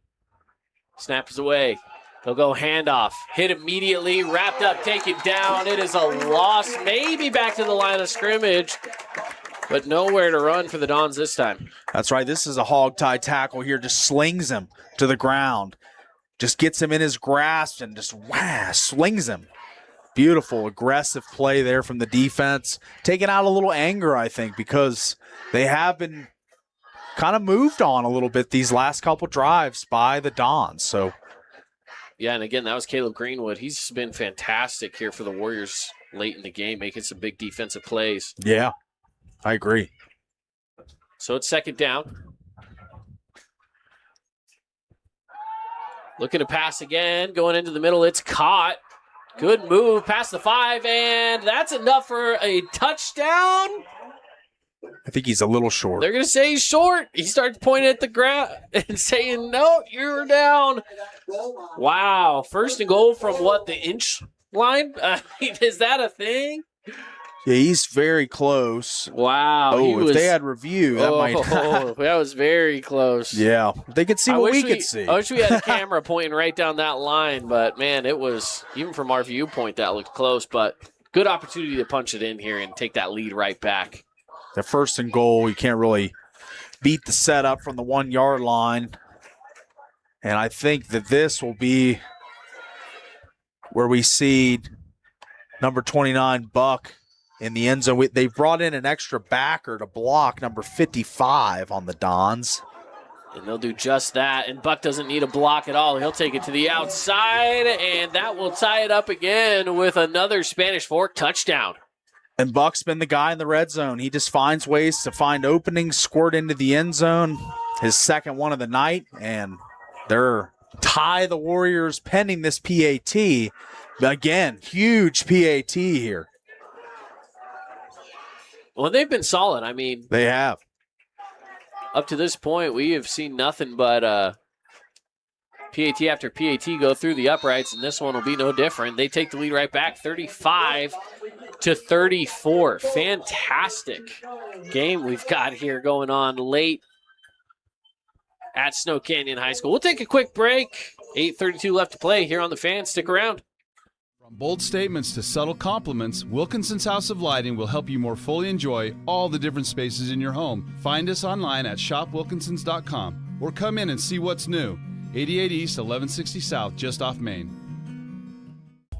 Snap is away. They'll go handoff. Hit immediately. Wrapped up. Taken down. It is a loss. Maybe back to the line of scrimmage. But nowhere to run for the Dons this time. That's right. This is a hog-tie tackle here. Just slings him to the ground. Just gets him in his grasp and just slings him. Beautiful, aggressive play there from the defense. Taking out a little anger, I think, because they have been kind of moved on a little bit these last couple drives by the Dons. So, yeah, and again, that was Caleb Greenwood. He's been fantastic here for the Warriors late in the game, making some big defensive plays. Yeah, I agree. So it's 2nd down. Looking to pass again, going into the middle. It's caught. Good move past the 5, and that's enough for a touchdown. I think he's a little short. They're going to say he's short. He starts pointing at the ground and saying, no, you're down. Wow. 1st and goal from what, the inch line? Is that a thing? Yeah, he's very close. Wow. Oh, if they had review, that might. That was very close. Yeah, they could see what we could see. I wish we had a camera pointing right down that line, but man, it was, even from our viewpoint, that looked close, but good opportunity to punch it in here and take that lead right back. The 1st and goal, you can't really beat the setup from the 1-yard line. And I think that this will be where we see number 29, Buck, in the end zone. They brought in an extra backer to block number 55 on the Dons. And they'll do just that. And Buck doesn't need a block at all. He'll take it to the outside, and that will tie it up again with another Spanish Fork touchdown. And Buck's been the guy in the red zone. He just finds ways to find openings, squirt into the end zone. His 2nd one of the night, and they're tie the Warriors pending this PAT. Again, huge PAT here. Well, they've been solid. I mean, they have. Up to this point, we have seen nothing but PAT after PAT go through the uprights, and this one will be no different. They take the lead right back, 35-34. Fantastic game we've got here going on late at Snow Canyon High School. We'll take a quick break. 8:32 left to play here on The Fan. Stick around. From bold statements to subtle compliments, Wilkinson's House of Lighting will help you more fully enjoy all the different spaces in your home. Find us online at shopwilkinsons.com or come in and see what's new. 88 East, 1160 South, just off Main.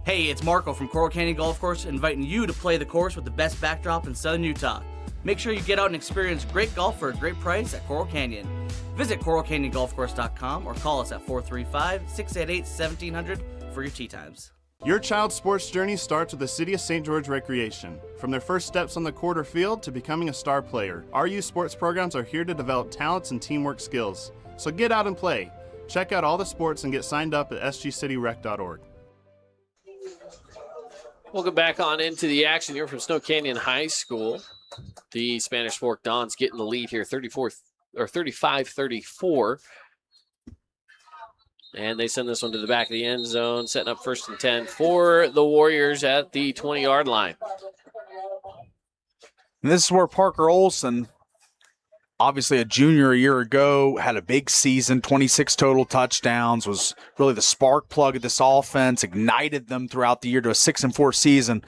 Hey, it's Marco from Coral Canyon Golf Course inviting you to play the course with the best backdrop in Southern Utah. Make sure you get out and experience great golf for a great price at Coral Canyon. Visit coralcanyongolfcourse.com or call us at 435-688-1700 for your tee times. Your child's sports journey starts with the City of St. George Recreation. From their first steps on the court or field to becoming a star player, our youth sports programs are here to develop talents and teamwork skills. So get out and play. Check out all the sports and get signed up at sgcityrec.org. Welcome back on into the action here from Snow Canyon High School. The Spanish Fork Dons getting the lead here, 35-34. And they send this one to the back of the end zone, setting up 1st and 10 for the Warriors at the 20-yard line. And this is where Parker Olson, obviously a junior a year ago, had a big season, 26 total touchdowns, was really the spark plug of this offense, ignited them throughout the year to a 6-4 season.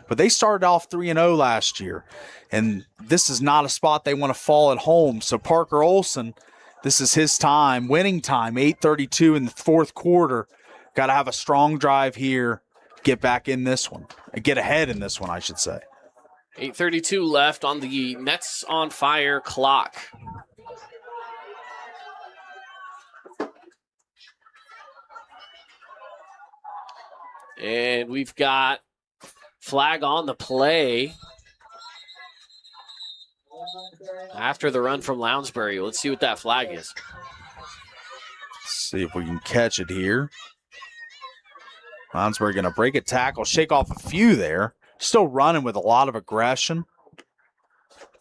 But they started off 3-0 last year, and this is not a spot they want to fall at home. So Parker Olson, this is his time, winning time, 8:32 in the fourth quarter. Got to have a strong drive here, get back in this one, get ahead in this one, I should say. 8:32 left on the Nets on Fire clock. And we've got flag on the play after the run from Lounsbury. Let's see what that flag is. See if we can catch it here. Lounsbury going to break a tackle, shake off a few there. Still running with a lot of aggression.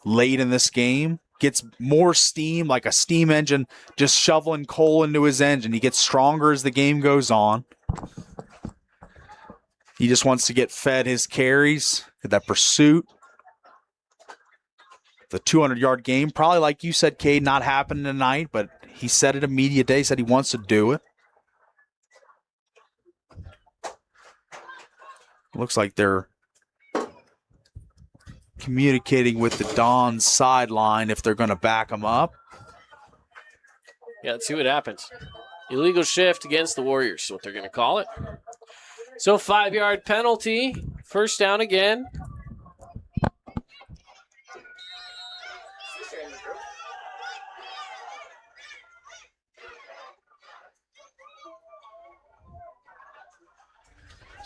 Late in this game. Gets more steam, like a steam engine, just shoveling coal into his engine. He gets stronger as the game goes on. He just wants to get fed his carries, get that pursuit. The 200-yard game, probably like you said, Cade, not happening tonight, but he said it at media day, said he wants to do it. Looks like they're communicating with the Dons sideline if they're going to back them up. Yeah, let's see what happens. Illegal shift against the Warriors is what they're going to call it. So 5-yard penalty, first down again.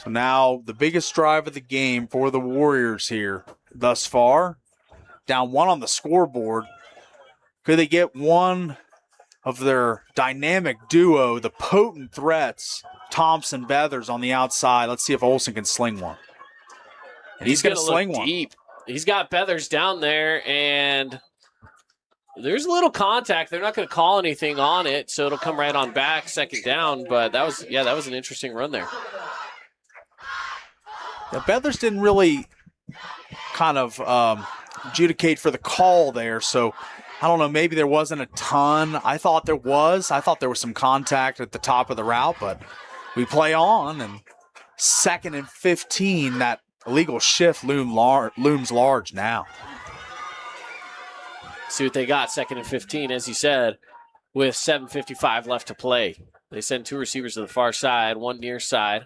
So now the biggest drive of the game for the Warriors here thus far. Down 1 on the scoreboard. Could they get one of their dynamic duo, the potent threats, Thompson, Beathers on the outside? Let's see if Olsen can sling one. And he's going to sling one. Deep. He's got Beathers down there, and there's a little contact. They're not going to call anything on it, so it'll come right on back, second down. But that was an interesting run there. Yeah, Beathers didn't really kind of adjudicate for the call there, so I don't know, maybe there wasn't a ton. I thought there was some contact at the top of the route, but we play on, and 2nd and 15, that illegal shift looms large now. See what they got, 2nd and 15, as you said, with 7:55 left to play. They send 2 receivers to the far side, 1 near side.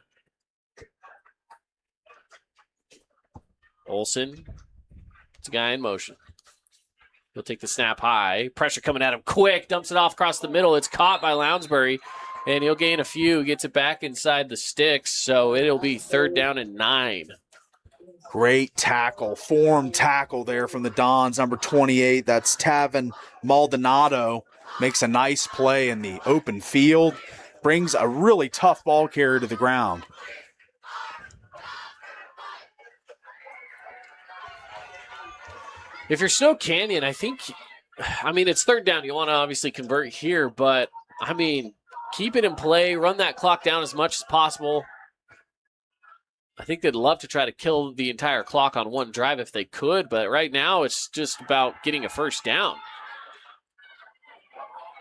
Olsen, it's a guy in motion. He'll take the snap high. Pressure coming at him quick. Dumps it off across the middle. It's caught by Lounsbury, and he'll gain a few. Gets it back inside the sticks, so it'll be 3rd down and 9. Great tackle, form tackle there from the Dons, number 28. That's Tavin Maldonado. Makes a nice play in the open field. Brings a really tough ball carrier to the ground. If you're Snow Canyon, it's 3rd down. You want to obviously convert here, but, keep it in play. Run that clock down as much as possible. I think they'd love to try to kill the entire clock on one drive if they could, but right now it's just about getting a first down.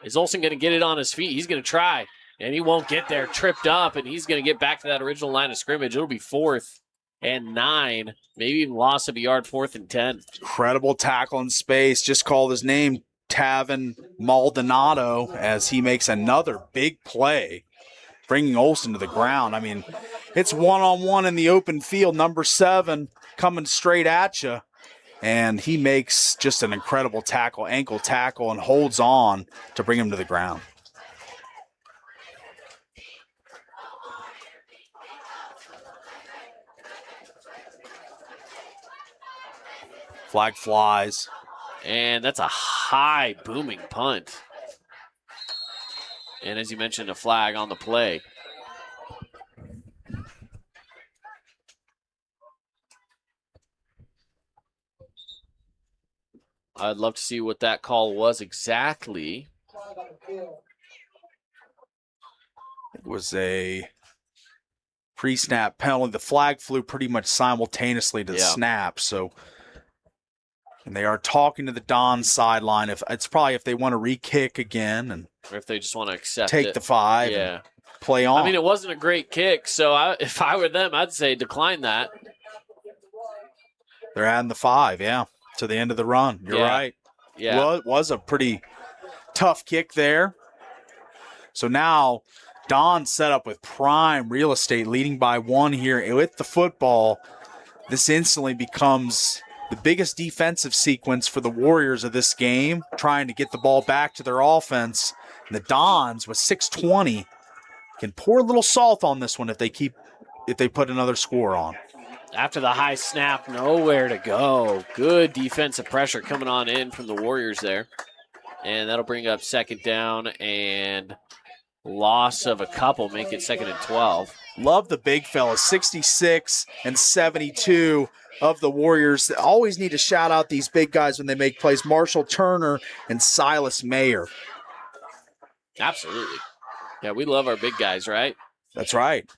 Is Olsen going to get it on his feet? He's going to try, and he won't get there. Tripped up, and he's going to get back to that original line of scrimmage. It'll be 4th and 9, maybe even loss of a yard, 4th and 10. Incredible tackle in space. Just called his name, Tavin Maldonado, as he makes another big play, bringing Olsen to the ground. It's 1-on-1 in the open field. Number 7 coming straight at you, and he makes just an incredible tackle, ankle tackle, and holds on to bring him to the ground. Flag flies. And that's a high booming punt. And as you mentioned, a flag on the play. I'd love to see what that call was exactly. It was a pre-snap penalty. The flag flew pretty much simultaneously to the snap, so... And they are talking to the Dons sideline. If they want to re-kick again, or if they just want to accept take the 5, and play on. It wasn't a great kick, so if I were them, I'd say decline that. They're adding the 5, to the end of the run. You're right. Yeah, well, it was a pretty tough kick there. So now Don set up with prime real estate, leading by 1 here with the football. This instantly becomes the biggest defensive sequence for the Warriors of this game, trying to get the ball back to their offense. And the Dons, with 6:20, can pour a little salt on this one if they keep they put another score on. After the high snap, nowhere to go. Good defensive pressure coming on in from the Warriors there. And that'll bring up second down and loss of a couple, make it 2nd and 12. Love the big fellas, 66 and 72 of the Warriors. They always need to shout out these big guys when they make plays. Marshall Turner and Silas Mayer. Absolutely. Yeah, we love our big guys, right? That's right.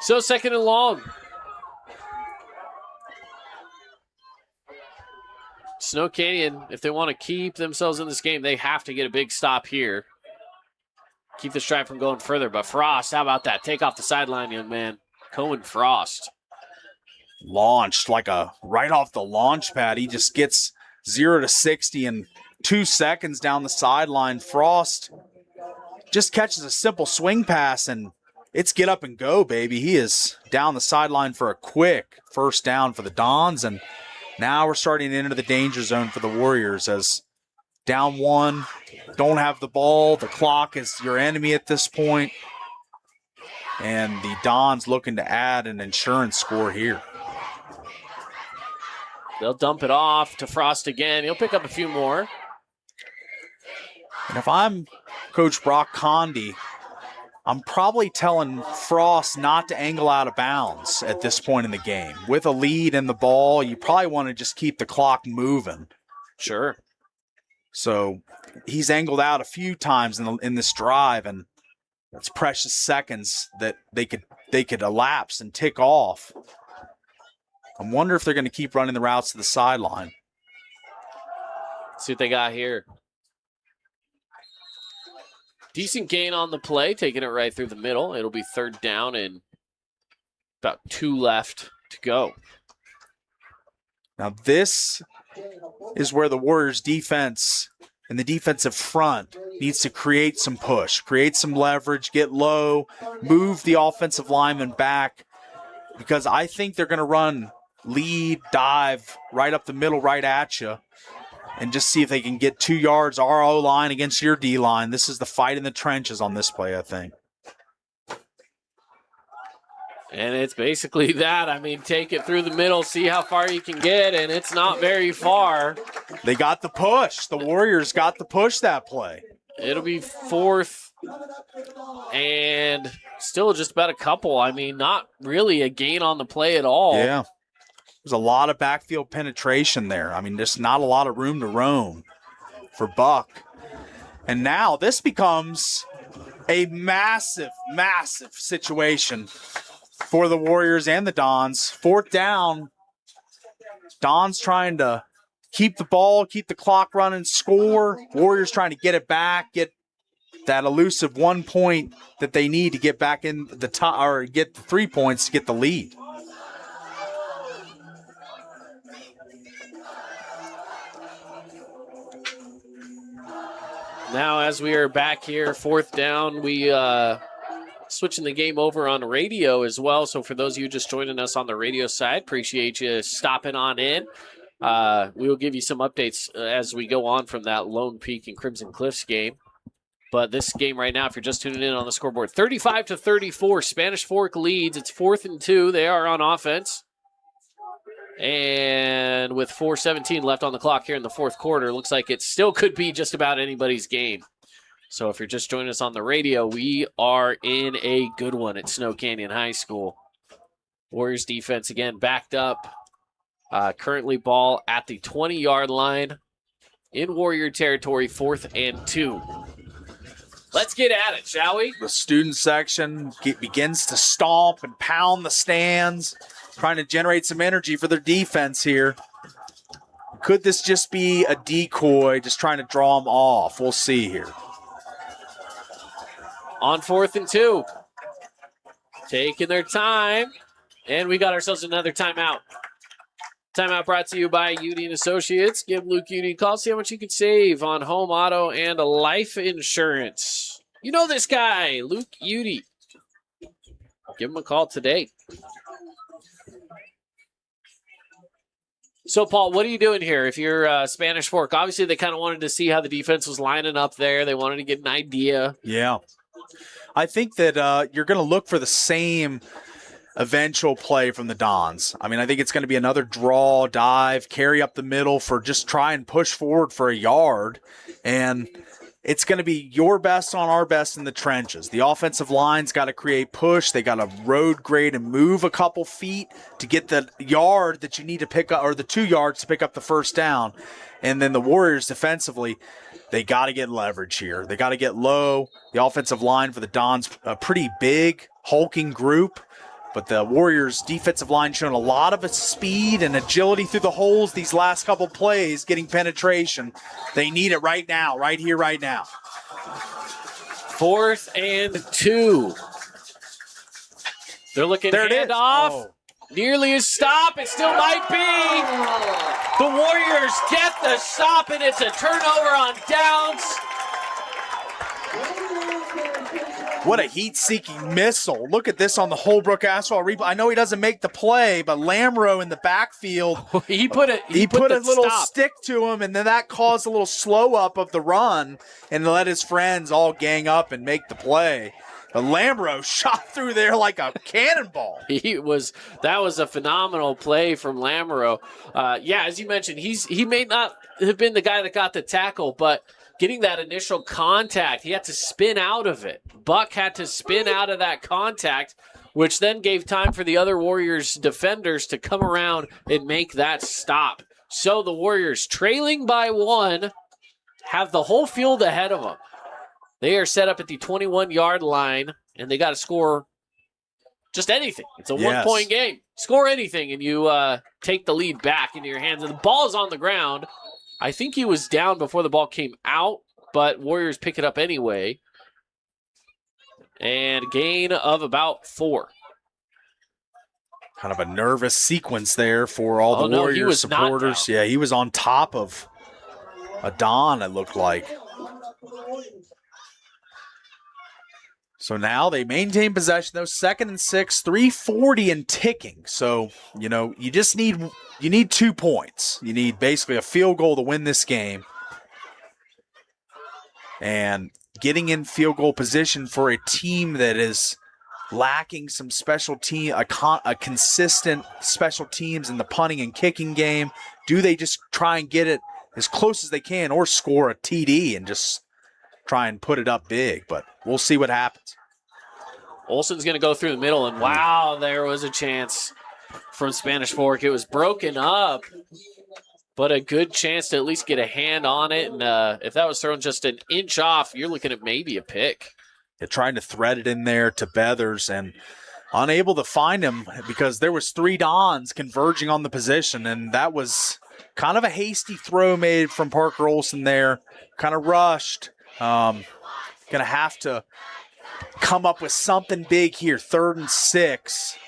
So 2nd and long. Snow Canyon, if they want to keep themselves in this game, they have to get a big stop here. Keep this drive from going further. But Frost, how about that? Take off the sideline, young man. Cohen Frost. Launched like right off the launch pad. He just gets 0 to 60 in 2 seconds down the sideline. Frost just catches a simple swing pass, and it's get up and go, baby. He is down the sideline for a quick first down for the Dons, and now we're starting into the danger zone for the Warriors as down 1, don't have the ball. The clock is your enemy at this point, and the Dons looking to add an insurance score here. They'll dump it off to Frost again. He'll pick up a few more. And if I'm Coach Brock Conde, I'm probably telling Frost not to angle out of bounds at this point in the game. With a lead in the ball, you probably want to just keep the clock moving. Sure. So he's angled out a few times in this drive, and it's precious seconds that they could elapse and tick off. I wonder if they're going to keep running the routes to the sideline. See what they got here. Decent gain on the play, taking it right through the middle. It'll be 3rd down and about 2 left to go. Now this is where the Warriors defense and the defensive front needs to create some push, create some leverage, get low, move the offensive lineman back, because I think they're going to run lead, dive right up the middle, right at you, and just see if they can get 2 yards our O-line against your D-line. This is the fight in the trenches on this play, I think. And it's basically that. I mean, take it through the middle, see how far you can get, and it's not very far. They got the push. The Warriors got the push that play. It'll be 4th and still just about a couple. I mean, not really a gain on the play at all. Yeah. There's a lot of backfield penetration there. I mean, there's not a lot of room to roam for Buck. And now this becomes a massive, massive situation for the Warriors and the Dons. 4th down. Dons trying to keep the ball, keep the clock running, score. Warriors trying to get it back, get that elusive 1 point that they need to get back in the top, or get the 3 points to get the lead. Now, as we are back here, 4th down, we switching the game over on radio as well. So for those of you just joining us on the radio side, appreciate you stopping on in. We will give you some updates as we go on from that Lone Peak and Crimson Cliffs game. But this game right now, if you're just tuning in on the scoreboard, 35-34, Spanish Fork leads. It's 4th and 2. They are on offense. And with 4:17 left on the clock here in the 4th quarter, looks like it still could be just about anybody's game. So if you're just joining us on the radio, we are in a good one at Snow Canyon High School. Warriors defense again backed up. Currently ball at the 20-yard line in Warrior territory, 4th and 2. Let's get at it, shall we? The student section begins to stomp and pound the stands, trying to generate some energy for their defense here. Could this just be a decoy, just trying to draw them off? We'll see here. On 4th and 2. Taking their time. And we got ourselves another timeout. Timeout brought to you by Udy & Associates. Give Luke Udy a call. See how much you can save on home, auto, and life insurance. You know this guy, Luke Udy. Give him a call today. So, Paul, what are you doing here if you're Spanish Fork? Obviously, they kind of wanted to see how the defense was lining up there. They wanted to get an idea. Yeah. I think that you're going to look for the same eventual play from the Dons. I mean, I think it's going to be another draw, dive, carry up the middle for just try and push forward for a yard. And it's going to be your best on our best in the trenches. The offensive line's got to create push. They got to road grade and move a couple feet to get the yard that you need to pick up, or the 2 yards to pick up the first down. And then the Warriors defensively, they got to get leverage here. They got to get low. The offensive line for the Dons, a pretty big, hulking group. But the Warriors' defensive line showing a lot of speed and agility through the holes these last couple plays, getting penetration. They need it right now, right here, right now. 4th and 2. They're looking hand off. Oh. Nearly a stop. It still might be. The Warriors get the stop, and it's a turnover on downs. What a heat-seeking missile. Look at this on the Holbrook asphalt replay. I know he doesn't make the play, but Lamoureux in the backfield, he put a little stop. stick to him, and then that caused a little slow up of the run and let his friends all gang up and make the play. But Lamoureux shot through there like a cannonball. That was a phenomenal play from Lamoureux. As you mentioned, he may not have been the guy that got the tackle, but getting that initial contact, he had to spin out of it. Buck had to spin out of that contact, which then gave time for the other Warriors defenders to come around and make that stop. So the Warriors, trailing by 1, have the whole field ahead of them. They are set up at the 21-yard line, and they got to score just anything. It's a one-point game. Score anything, and you take the lead back into your hands. And the ball is on the ground. I think he was down before the ball came out, but Warriors pick it up anyway. And a gain of about 4. Kind of a nervous sequence there for all the Warriors supporters. Yeah, he was on top of a Don, it looked like. So now they maintain possession, though. 2nd and 6, 3:40 and ticking. So, you just need 2 points. You need basically a field goal to win this game. And getting in field goal position for a team that is lacking some special team, a consistent special teams in the punting and kicking game. Do they just try and get it as close as they can or score a TD and just try and put it up big? But we'll see what happens. Olsen's going to go through the middle, and wow, there was a chance from Spanish Fork. It was broken up, but a good chance to at least get a hand on it. And if that was thrown just an inch off, you're looking at maybe a pick. They're trying to thread it in there to Beathers and unable to find him because there was 3 Dons converging on the position, and that was kind of a hasty throw made from Parker Olsen there. Kind of rushed. Going to have to come up with something big here. 3rd and 6.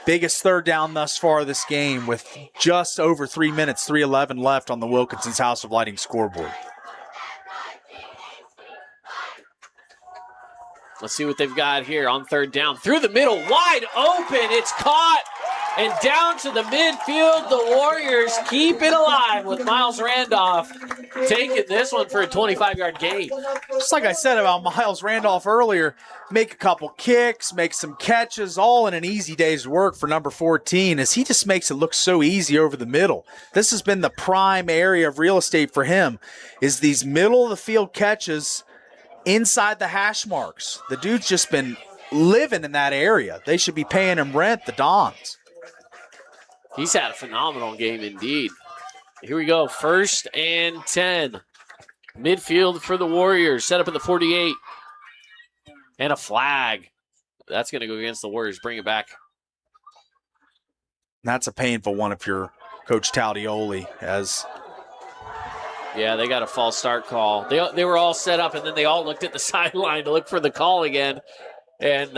Biggest third down thus far this game with just over 3 minutes, 3:11 left on the Wilkinson's House of Lighting scoreboard. Let's see what they've got here on 3rd down. Through the middle, wide open. It's caught and down to the midfield. The Warriors keep it alive with Miles Randolph taking this one for a 25-yard gain. Just like I said about Miles Randolph earlier, make a couple kicks, make some catches, all in an easy day's work for number 14, as he just makes it look so easy over the middle. This has been the prime area of real estate for him, is these middle-of-the-field catches inside the hash marks. The dude's just been living in that area. They should be paying him rent, the Dons. He's had a phenomenal game indeed. Here we go, 1st and 10. Midfield for the Warriors, set up at the 48. And a flag. That's going to go against the Warriors. Bring it back. That's a painful one if you're Coach Taldioli, as... Yeah, they got a false start call. They were all set up, and then they all looked at the sideline to look for the call again. And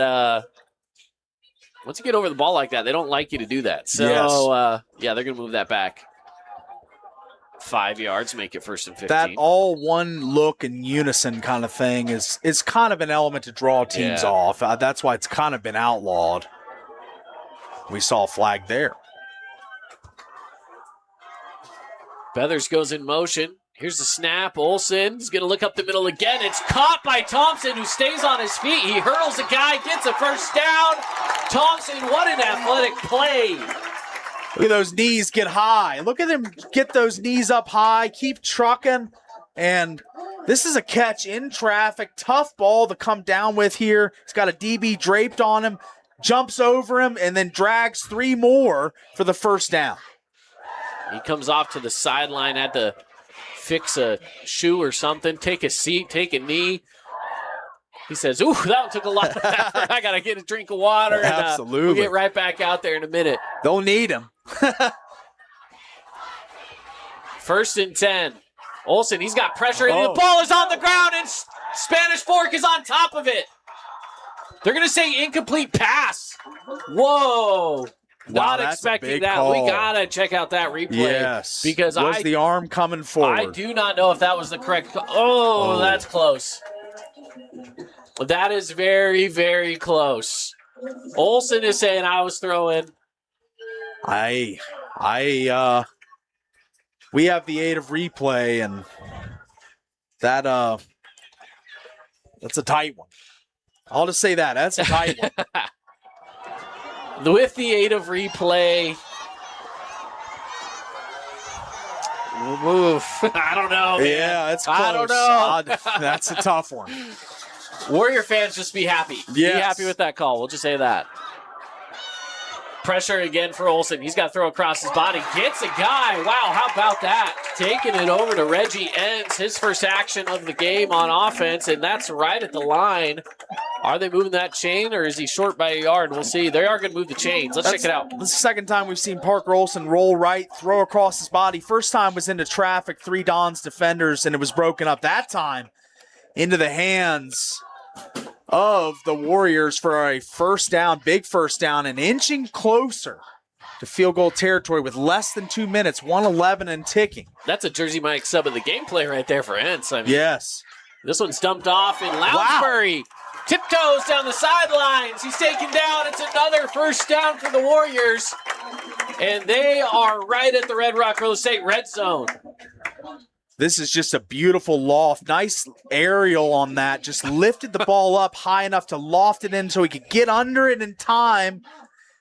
once you get over the ball like that, they don't like you to do that. So, they're going to move that back. 5 yards, make it 1st and 15. That all one look and unison kind of thing is kind of an element to draw teams off. That's why it's kind of been outlawed. We saw a flag there. Beathers goes in motion. Here's the snap. Olsen's going to look up the middle again. It's caught by Thompson, who stays on his feet. He hurdles a guy, gets a first down. Thompson, what an athletic play. Look at those knees get high. Look at him get those knees up high, keep trucking. And this is a catch in traffic. Tough ball to come down with here. He's got a DB draped on him, jumps over him, and then drags 3 more for the first down. He comes off to the sideline, had to fix a shoe or something, take a seat, take a knee. He says, ooh, that one took a lot of effort. I got to get a drink of water. Absolutely. And, we'll get right back out there in a minute. They'll need him. 1st and 10. Olsen, he's got pressure, and the ball is on the ground, and Spanish Fork is on top of it. They're going to say incomplete pass. Whoa. Not expecting that. Call. We got to check out that replay. Yes. Because was the arm coming forward? I do not know if that was the correct call. Oh, that's close. That is very, very close. Olsen is saying I was throwing. We have the aid of replay, and that's a tight one. I'll just say that. That's a tight one. With the aid of replay. Oof. I don't know, man. Yeah, it's close. I don't know. That's a tough one. Warrior fans, just be happy. Yes. Be happy with that call. We'll just say that. Pressure again for Olsen. He's got to throw across his body. Gets a guy. Wow, how about that? Taking it over to Reggie Entz, his first action of the game on offense, and that's right at the line. Are they moving that chain, or is he short by a yard? We'll see. They are going to move the chains. Let's check it out. This is the second time we've seen Parker Olsen roll right, throw across his body. First time was into traffic, 3 Dons defenders, and it was broken up that time into the hands of the Warriors for a first down, big first down, and inching closer to field goal territory with less than 2 minutes, 1:11 and ticking. That's a Jersey Mike sub of the gameplay right there for Entz. I mean, yes. This one's dumped off in Lounsbury. Wow. Tiptoes down the sidelines. He's taken down. It's another first down for the Warriors. And they are right at the Red Rock Real Estate red zone. This is just a beautiful loft. Nice aerial on that. Just lifted the ball up high enough to loft it in so he could get under it in time.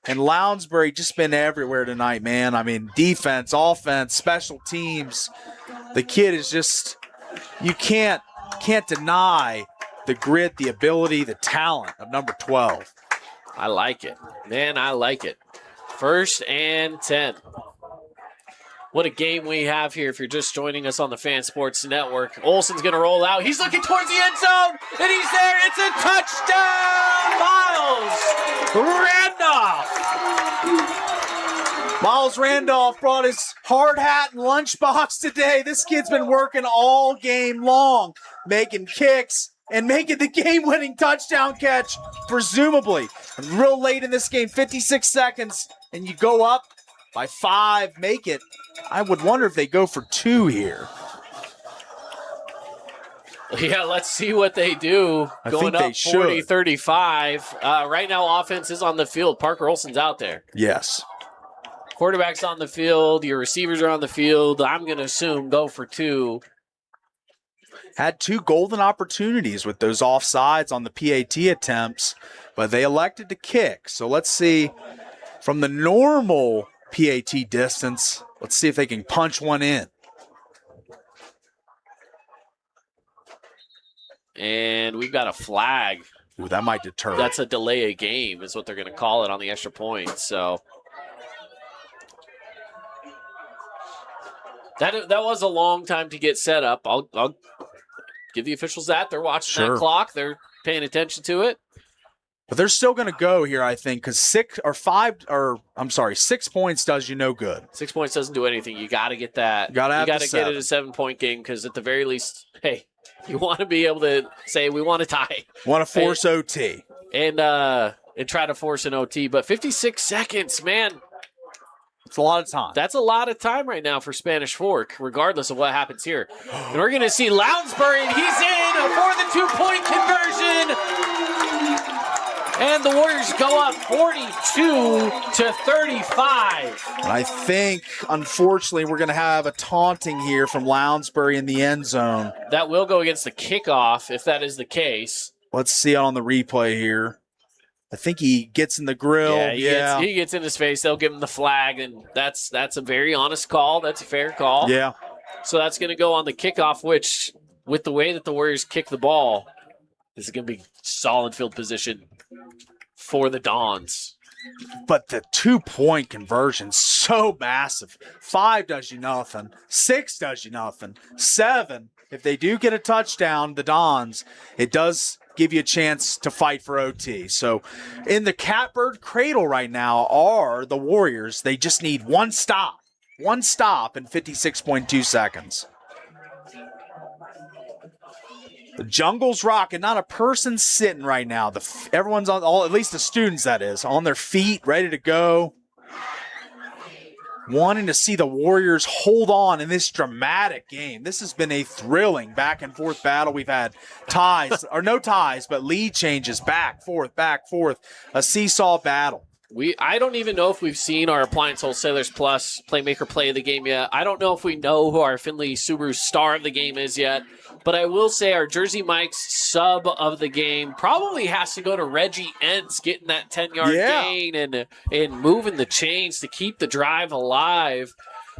And Lounsbury just been everywhere tonight, man. I mean, defense, offense, special teams. The kid is just, you can't deny the grit, the ability, the talent of number 12. I like it. Man, I like it. 1st and 10. What a game we have here if you're just joining us on the Fan Sports Network. Olsen's going to roll out. He's looking towards the end zone, and he's there. It's a touchdown, Miles Randolph. Miles Randolph brought his hard hat and lunchbox today. This kid's been working all game long, making kicks and making the game-winning touchdown catch, presumably. And real late in this game, 56 seconds, and you go up by 5, make it. I would wonder if they go for 2 here. Yeah, let's see what they do. Going up 40-35. Right now, offense is on the field. Parker Olsen's out there. Yes. Quarterback's on the field. Your receivers are on the field. I'm going to assume go for 2. Had 2 golden opportunities with those offsides on the PAT attempts, but they elected to kick. So let's see from the normal PAT distance, let's see if they can punch one in. And we've got a flag. Ooh, that might deter. That's a delay of game is what they're going to call it on the extra point. So that was a long time to get set up. I'll give the officials that. They're watching that clock. They're paying attention to it. But they're still going to go here, I think, because 6 points does you no good. 6 points doesn't do anything. You got to get that. You got to get it a 7-point game because at the very least, hey, you want to be able to say we want to tie. Want to force OT. And try to force an OT. But 56 seconds, man. It's a lot of time. That's a lot of time right now for Spanish Fork, regardless of what happens here. And we're going to see Lounsbury, and he's in for the 2-point conversion. And the Warriors go up 42-35. I think, unfortunately, we're going to have a taunting here from Lounsbury in the end zone. That will go against the kickoff if that is the case. Let's see it on the replay here. I think he gets in the grill. Yeah, he gets in his face. They'll give him the flag, and that's a very honest call. That's a fair call. Yeah. So that's going to go on the kickoff, which, with the way that the Warriors kick the ball, is going to be solid field position for the Dons. But the 2-point conversion, so massive. 5 does you nothing. 6 does you nothing. 7, if they do get a touchdown, the Dons, it does give you a chance to fight for OT. So in the catbird cradle right now are the Warriors. They just need one stop in 56.2 seconds. The jungle's rocking, not a person sitting right now. Everyone's on, at least the students that is, on their feet, ready to go. Wanting to see the Warriors hold on in this dramatic game. This has been a thrilling back and forth battle. We've had ties, or no ties, but lead changes, back, forth, a seesaw battle. I don't even know if we've seen our Appliance Wholesalers Plus Playmaker play of the game yet. I don't know if we know who our Findlay Subaru star of the game is yet. But I will say our Jersey Mike's sub of the game probably has to go to Reggie Entz, getting that 10-yard gain and moving the chains to keep the drive alive.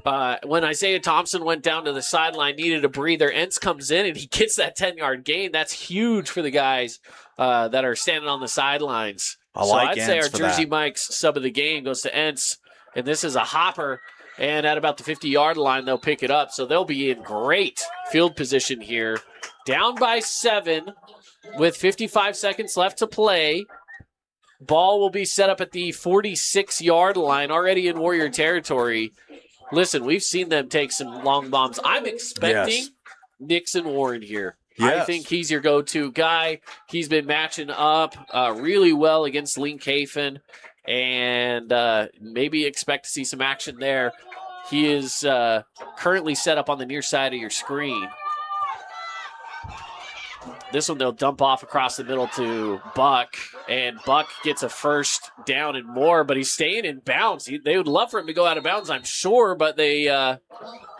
When Isaiah Thompson went down to the sideline, needed a breather, Entz comes in and he gets that 10-yard gain. That's huge for the guys that are standing on the sidelines. I'd say our Jersey Mike's sub of the game goes to Entz, and this is a hopper. And at about the 50-yard line, they'll pick it up. So they'll be in great field position here. Down by 7 with 55 seconds left to play. Ball will be set up at the 46-yard line, already in Warrior territory. Listen, we've seen them take some long bombs. I'm expecting Nixon Warren here. Yes. I think he's your go-to guy. He's been matching up really well against Link Hafen. And maybe expect to see some action there. He is currently set up on the near side of your screen. This one, they'll dump off across the middle to Buck, and Buck gets a first down and more, but he's staying in bounds. They would love for him to go out of bounds, I'm sure, but they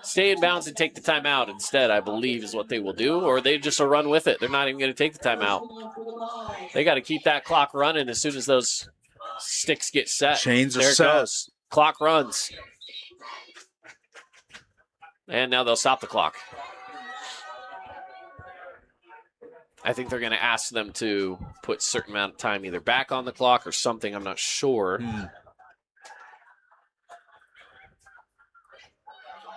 stay in bounds and take the timeout instead, I believe is what they will do, or they just will run with it. They're not even going to take the timeout. They got to keep that clock running as soon as those sticks get set. Chains are there it set. Goes. Clock runs. And now they'll stop the clock. I think they're going to ask them to put a certain amount of time either back on the clock or something. I'm not sure.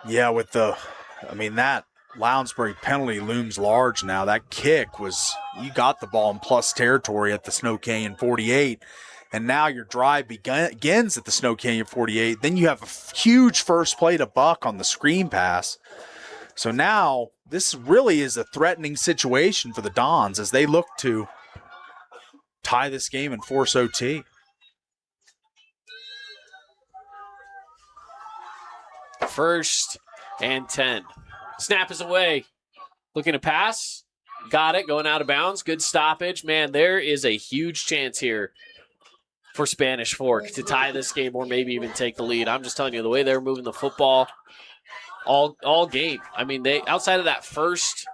Yeah, with that Lounsbury penalty looms large now. That kick was, you got the ball in plus territory at the Snow Canyon 48. And now your drive begins at the Snow Canyon 48. Then you have a huge first play to Buck on the screen pass. So now this really is a threatening situation for the Dons as they look to tie this game and force OT. First and 10. Snap is away. Looking to pass. Got it. Going out of bounds. Good stoppage. Man, there is a huge chance here for Spanish Fork to tie this game or maybe even take the lead. I'm just telling you, the way they're moving the football all game. I mean, they outside of that first,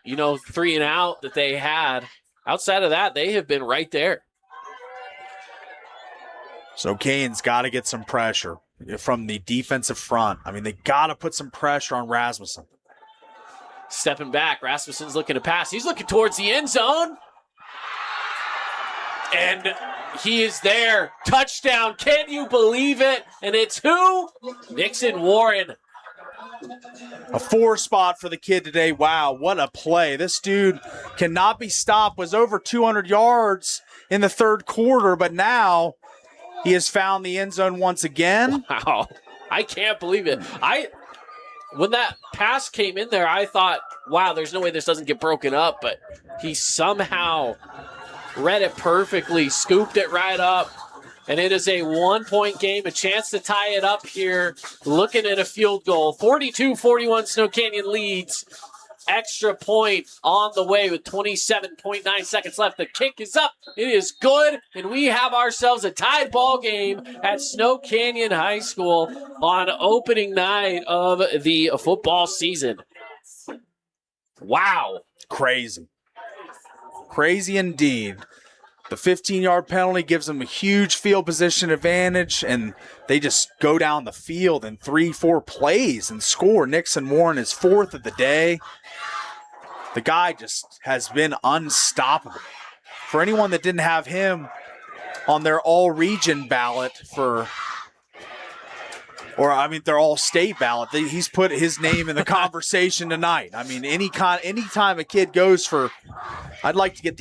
3 and out that they had, outside of that, they have been right there. So Kane's got to get some pressure from the defensive front. I mean, they got to put some pressure on Rasmussen. Stepping back, Rasmussen's looking to pass. He's looking towards the end zone. And he is there. Touchdown. Can you believe it? And it's who? Nixon Warren. A 4 spot for the kid today. Wow, what a play. This dude cannot be stopped. Was over 200 yards in the third quarter, but now he has found the end zone once again. Wow. I can't believe it. When that pass came in there, I thought, wow, there's no way this doesn't get broken up, but he somehow read it perfectly, scooped it right up, and it is a 1-point game, a chance to tie it up here, looking at a field goal. 42-41, Snow Canyon leads extra point on the way with 27.9 seconds left. The kick is up. It is good. And we have ourselves a tied ball game at Snow Canyon High School on opening night of the football season. Wow. Crazy. Crazy indeed. The 15-yard penalty gives them a huge field position advantage, and they just go down the field in 3-4 plays and score. Nixon Warren is 4th of the day. The guy just has been unstoppable. For anyone that didn't have him on their all-region ballot their all-state ballot, he's put his name in the conversation tonight. I mean, anytime a kid goes for, I'd like to get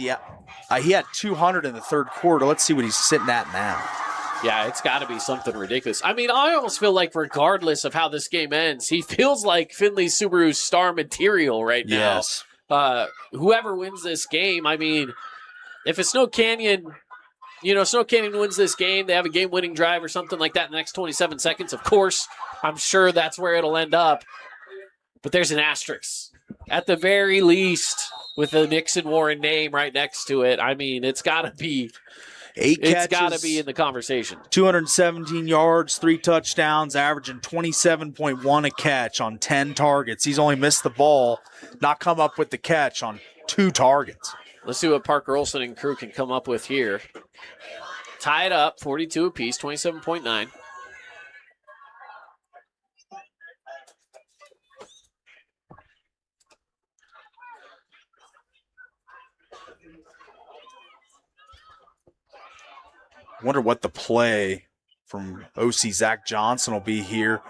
he had 200 in the third quarter. Let's see what he's sitting at now. Yeah, it's got to be something ridiculous. I mean, I almost feel like regardless of how this game ends, he feels like Findlay Subaru's star material right now. Yes. Whoever wins this game, I mean, if it's Snow Canyon wins this game, they have a game-winning drive or something like that in the next 27 seconds, of course, I'm sure that's where it'll end up. But there's an asterisk. At the very least, with the Nixon Warren name right next to it, I mean, it's got to be 8 catches. It's got to be in the conversation. 217 yards, 3 touchdowns, averaging 27.1 a catch on 10 targets. He's only missed the ball, not come up with the catch on 2 targets. Let's see what Parker Olson and crew can come up with here. Tied up, 42 apiece, 27.9. Wonder what the play from OC Zach Johnson will be here.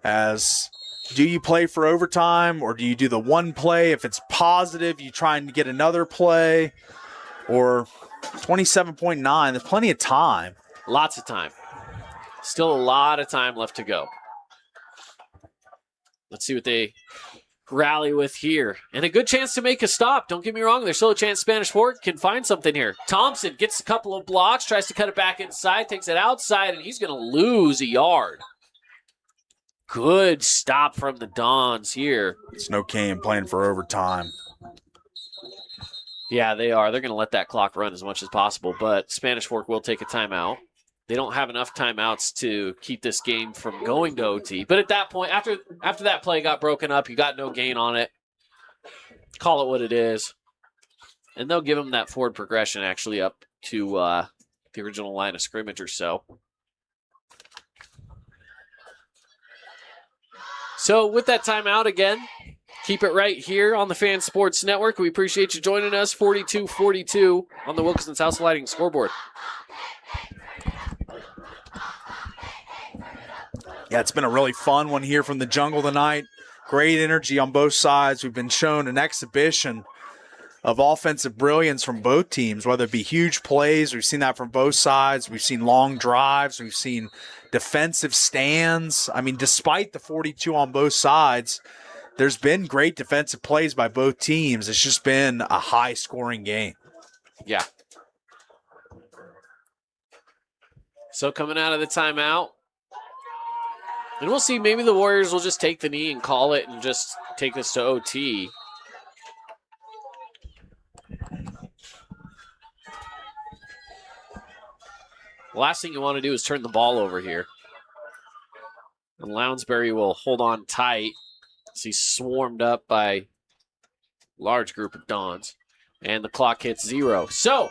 As do you play for overtime, or do you do the one play? If it's positive, you try and get another play, or 27.9. There's plenty of time. Lots of time. Still a lot of time left to go. Let's see what they rally with here. And a good chance to make a stop. Don't get me wrong. There's still a chance Spanish Fort can find something here. Thompson gets a couple of blocks, tries to cut it back inside, takes it outside, and he's going to lose a yard. Good stop from the Dons here. Snow Canyon playing for overtime. Yeah, they are. They're going to let that clock run as much as possible, but Spanish Fork will take a timeout. They don't have enough timeouts to keep this game from going to OT. But at that point, after that play got broken up, you got no gain on it. Call it what it is. And they'll give them that forward progression actually up to the original line of scrimmage or so. So with that timeout again, keep it right here on the Fan Sports Network. We appreciate you joining us. 42-42 on the Wilkinson's House Lighting scoreboard. Yeah, it's been a really fun one here from the jungle tonight. Great energy on both sides. We've been shown an exhibition of offensive brilliance from both teams, whether it be huge plays. We've seen that from both sides. We've seen long drives. We've seen defensive stands. I mean, despite the 42 on both sides, there's been great defensive plays by both teams. It's just been a high-scoring game. Yeah. So coming out of the timeout, and we'll see, maybe the Warriors will just take the knee and call it and just take us to OT. The last thing you want to do is turn the ball over here. And Lounsbury will hold on tight as he's swarmed up by a large group of Dons. And the clock hits 0. So,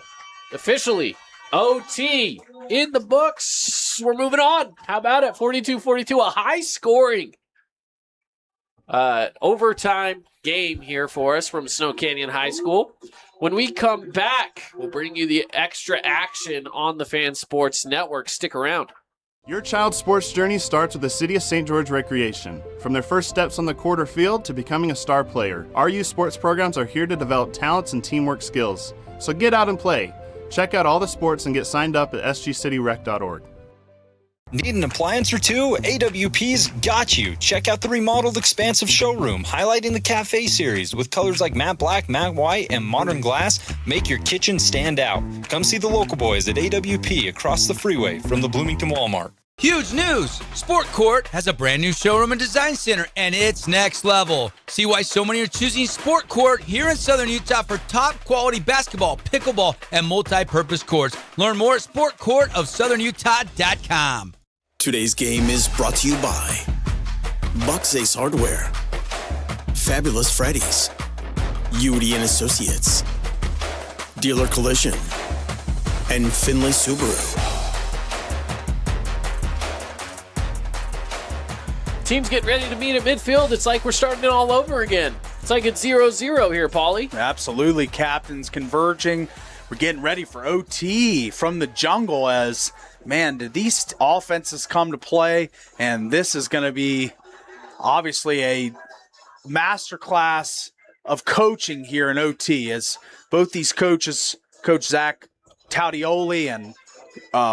officially, OT in the books. We're moving on. How about it? 42-42, a high-scoring overtime game here for us from Snow Canyon High School. When we come back, we'll bring you the extra action on the Fan Sports Network. Stick around. Your child's sports journey starts with the City of St. George Recreation. From their first steps on the quarter field to becoming a star player, our youth sports programs are here to develop talents and teamwork skills. So get out and play. Check out all the sports and get signed up at sgcityrec.org. Need an appliance or two? AWP's got you. Check out the remodeled expansive showroom, highlighting the cafe series with colors like matte black, matte white, and modern glass. Make your kitchen stand out. Come see the local boys at AWP across the freeway from the Bloomington Walmart. Huge news! Sport Court has a brand new showroom and design center, and it's next level. See why so many are choosing Sport Court here in Southern Utah for top quality basketball, pickleball, and multi-purpose courts. Learn more at sportcourtofsouthernutah.com. Today's game is brought to you by Bucks Ace Hardware, Fabulous Freddy's, Udi and Associates, Dealer Collision, and Finley Subaru. Teams getting ready to meet at midfield. It's like we're starting it all over again. It's like it's 0-0 here, Paulie. Absolutely. Captains converging. We're getting ready for OT from the jungle as, man, did these offenses come to play? And this is going to be obviously a masterclass of coaching here in OT as both these coaches, Coach Zach Taudioli and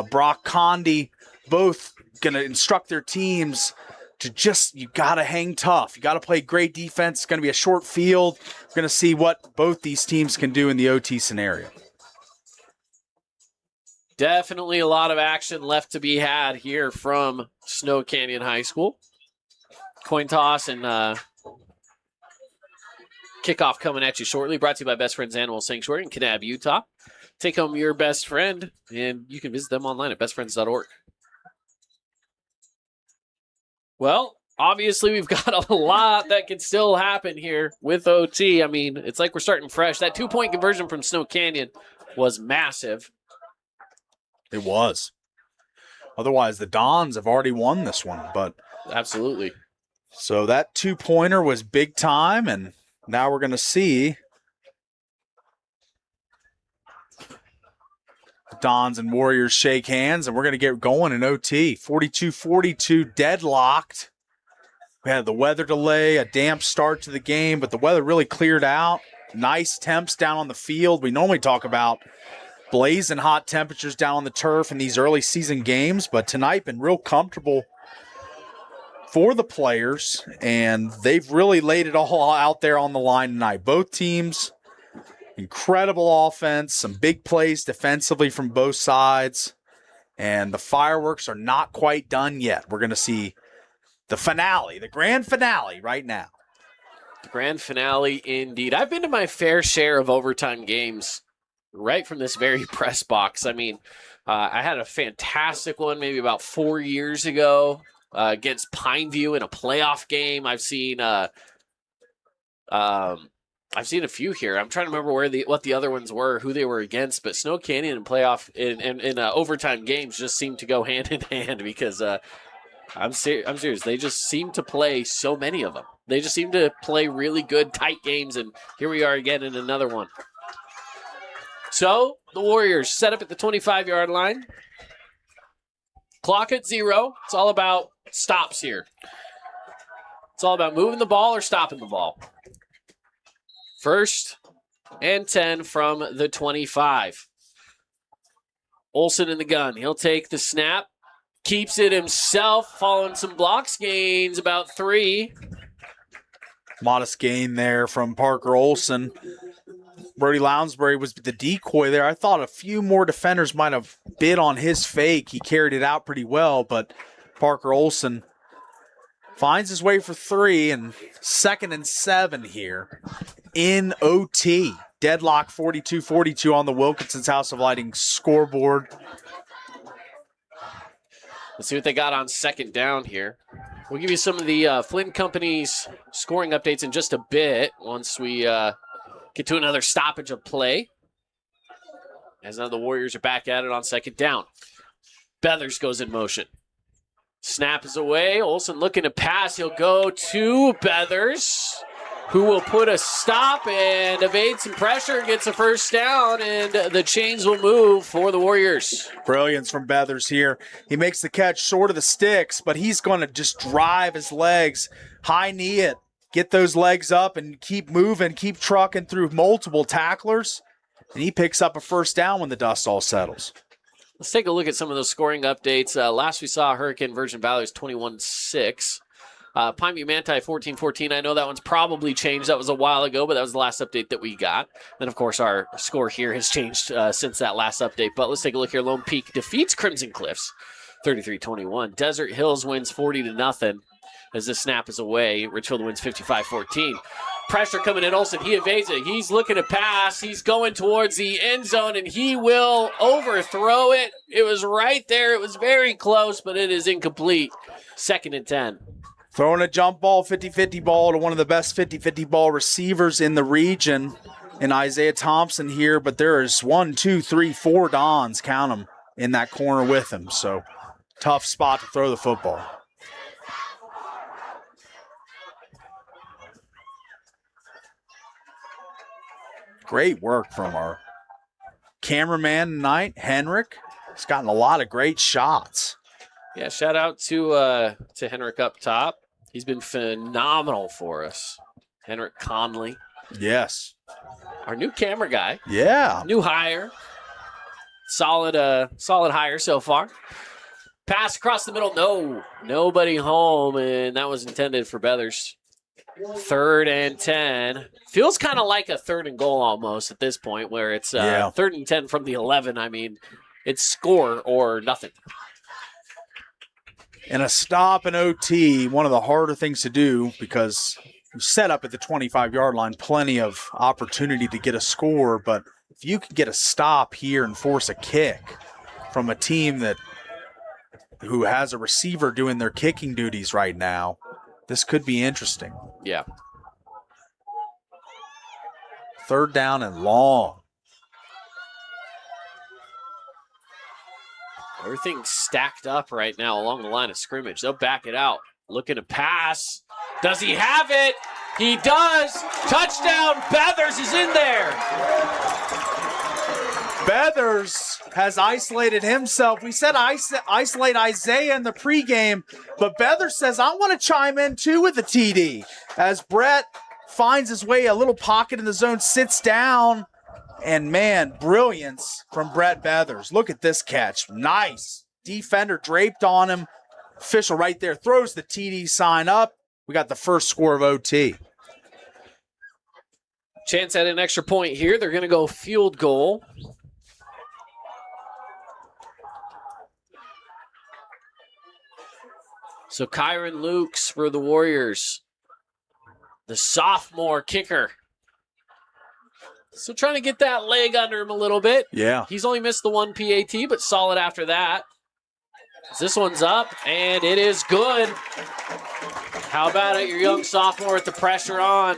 Brock Condi, both going to instruct their teams to you got to hang tough. You got to play great defense. It's going to be a short field. We're going to see what both these teams can do in the OT scenario. Definitely a lot of action left to be had here from Snow Canyon High School. Coin toss and kickoff coming at you shortly. Brought to you by Best Friends Animal Sanctuary in Kanab, Utah. Take home your best friend, and you can visit them online at bestfriends.org. Well, obviously we've got a lot that can still happen here with OT. I mean, it's like we're starting fresh. That 2-point conversion from Snow Canyon was massive. It was. Otherwise, the Dons have already won this one, but absolutely. So that 2-pointer was big time, and now we're going to see Dons and Warriors shake hands, and we're going to get going in OT. 42-42, deadlocked. We had the weather delay, a damp start to the game, but the weather really cleared out. Nice temps down on the field. We normally talk about blazing hot temperatures down on the turf in these early season games, but tonight been real comfortable for the players, and they've really laid it all out there on the line tonight. Both teams, incredible offense, some big plays defensively from both sides, and the fireworks are not quite done yet. We're going to see the finale, the grand finale right now. The grand finale indeed. I've been to my fair share of overtime games right from this very press box. I mean, I had a fantastic one maybe about 4 years ago against Pineview in a playoff game. I've seen a few here. I'm trying to remember what the other ones were, who they were against, but Snow Canyon and playoff in overtime games just seem to go hand in hand because I'm serious. They just seem to play so many of them. They just seem to play really good, tight games, and here we are again in another one. So the Warriors set up at the 25-yard line. Clock at 0. It's all about stops here. It's all about moving the ball or stopping the ball. 1st and 10 from the 25. Olsen in the gun. He'll take the snap. Keeps it himself, following some blocks, gains about 3. Modest gain there from Parker Olsen. Brody Lounsbury was the decoy there. I thought a few more defenders might have bid on his fake. He carried it out pretty well, but Parker Olsen finds his way for 3, and 2nd and 7 here in OT. Deadlock 42-42 on the Wilkinson's House of Lighting scoreboard. Let's see what they got on 2nd down here. We'll give you some of the Flynn Company's scoring updates in just a bit once we get to another stoppage of play. As now the Warriors are back at it on 2nd down. Beathers goes in motion. Snap is away. Olsen looking to pass. He'll go to Beathers, who will put a stop and evade some pressure and gets a 1st down, and the chains will move for the Warriors. Brilliance from Beathers here. He makes the catch short of the sticks, but he's going to just drive his legs, high knee it, get those legs up and keep moving, keep trucking through multiple tacklers, and he picks up a 1st down when the dust all settles. Let's take a look at some of those scoring updates. Last we saw Hurricane Virgin Valley was 21-6. Pineview Manti 14-14. I know that one's probably changed. That was a while ago, but that was the last update that we got. Then, of course, our score here has changed since that last update. But let's take a look here. Lone Peak defeats Crimson Cliffs 33-21. Desert Hills wins 40-0 as the snap is away. Richfield wins 55-14. Pressure coming at Olsen. He evades it. He's looking to pass. He's going towards the end zone, and he will overthrow it. It was right there. It was very close, but it is incomplete. 2nd and 10. Throwing a jump ball, 50-50 ball to one of the best 50-50 ball receivers in the region, in Isaiah Thompson here, but there is 1, 2, 3, 4 Dons, count them, in that corner with him. So tough spot to throw the football. Great work from our cameraman tonight, Henrik. He's gotten a lot of great shots. Yeah, shout out to Henrik up top. He's been phenomenal for us. Henrik Conley. Yes. Our new camera guy. Yeah. New hire. Solid hire so far. Pass across the middle. No. Nobody home, and that was intended for Beathers. 3rd and 10. Feels kind of like a 3rd and goal almost at this point, where it's 3rd and 10 from the 11. I mean, it's score or nothing. And a stop in OT, one of the harder things to do because you set up at the 25-yard line, plenty of opportunity to get a score. But if you can get a stop here and force a kick from a team who has a receiver doing their kicking duties right now, this could be interesting. Yeah. 3rd down and long. Everything's stacked up right now along the line of scrimmage. They'll back it out. Looking to pass. Does he have it? He does. Touchdown. Beathers is in there. Beathers has isolated himself. We said isolate Isaiah in the pregame, but Beathers says, I want to chime in too with the TD. As Brett finds his way a little pocket in the zone, sits down, and man, brilliance from Brett Beathers. Look at this catch. Nice. Defender draped on him. Official right there throws the TD sign up. We got the first score of OT. Chance at an extra point here. They're going to go field goal. So Kyron Lukes for the Warriors. The sophomore kicker. So trying to get that leg under him a little bit. Yeah. He's only missed the one PAT, but solid after that. This one's up, and it is good. How about it, your young sophomore with the pressure on?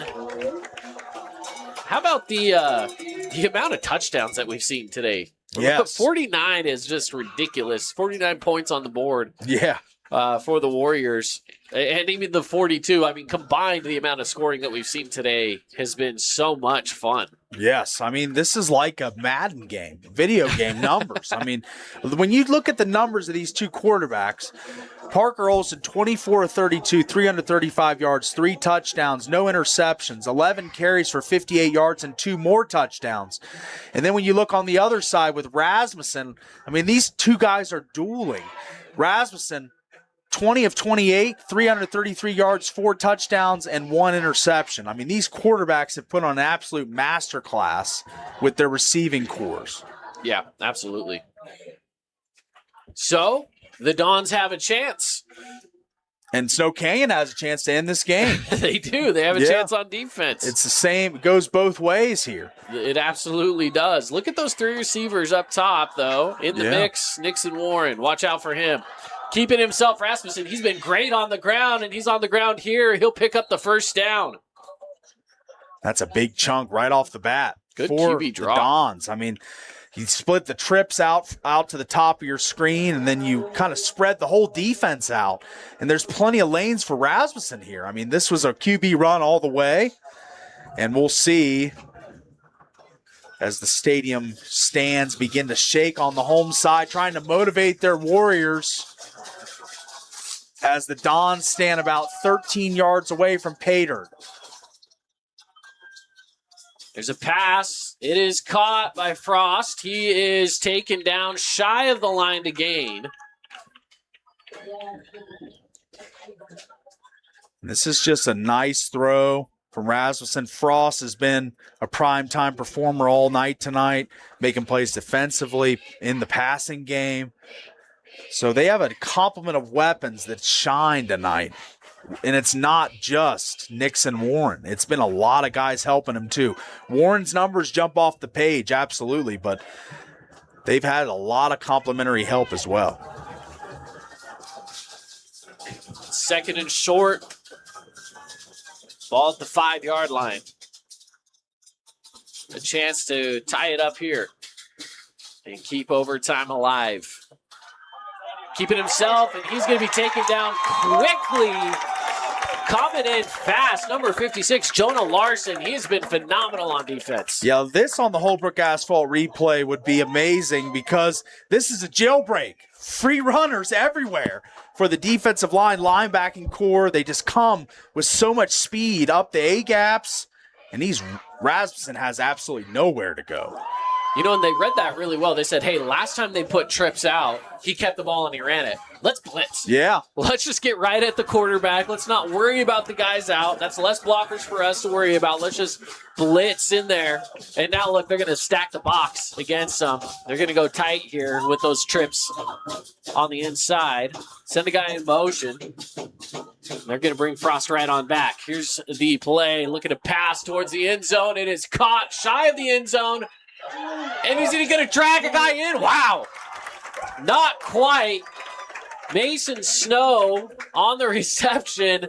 How about the amount of touchdowns that we've seen today? Yes. 49 is just ridiculous. 49 points on the board. Yeah. For the Warriors. And even the 42, I mean, combined, the amount of scoring that we've seen today has been so much fun. Yes, I mean, this is like a Madden game, video game numbers. I mean, when you look at the numbers of these two quarterbacks, Parker Olsen, 24 of 32, 335 yards, 3 touchdowns, no interceptions, 11 carries for 58 yards, and 2 more touchdowns. And then when you look on the other side with Rasmussen, I mean, these two guys are dueling. Rasmussen, 20 of 28, 333 yards, 4 touchdowns, and 1 interception. I mean, these quarterbacks have put on an absolute masterclass with their receiving cores. Yeah, absolutely. So, the Dons have a chance. And Snow Canyon has a chance to end this game. They do. They have a chance on defense. It's the same. It goes both ways here. It absolutely does. Look at those 3 receivers up top, though. In the mix, Nixon Warren. Watch out for him. Keeping himself, Rasmussen. He's been great on the ground, and he's on the ground here. He'll pick up the first down. That's a big chunk right off the bat. Good for QB draw. The Dons. I mean, you split the trips out to the top of your screen, and then you kind of spread the whole defense out. And there's plenty of lanes for Rasmussen here. I mean, this was a QB run all the way, and we'll see as the stadium stands begin to shake on the home side, trying to motivate their Warriors as the Dons stand about 13 yards away from Pater. There's a pass. It is caught by Frost. He is taken down shy of the line to gain. This is just a nice throw from Rasmussen. Frost has been a primetime performer all night tonight, making plays defensively in the passing game. So they have a complement of weapons that shine tonight. And it's not just Nixon Warren. It's been a lot of guys helping him too. Warren's numbers jump off the page, absolutely, but they've had a lot of complimentary help as well. Second and short. Ball at the 5-yard line. A chance to tie it up here and keep overtime alive. Keeping himself, and he's going to be taken down quickly. Coming in fast, number 56, Jonah Larson. He has been phenomenal on defense. Yeah, this on the Holbrook Asphalt replay would be amazing because this is a jailbreak. Free runners everywhere for the defensive line, linebacking core. They just come with so much speed up the A-gaps, and Rasmussen has absolutely nowhere to go. You know, and they read that really well. They said, hey, last time they put trips out, he kept the ball and he ran it. Let's blitz. Yeah. Let's just get right at the quarterback. Let's not worry about the guys out. That's less blockers for us to worry about. Let's just blitz in there. And now, look, they're going to stack the box against them. They're going to go tight here with those trips on the inside. Send the guy in motion. They're going to bring Frost right on back. Here's the play. Looking to pass towards the end zone. It is caught shy of the end zone. And is he going to drag a guy in? Wow. Not quite. Mason Snow on the reception.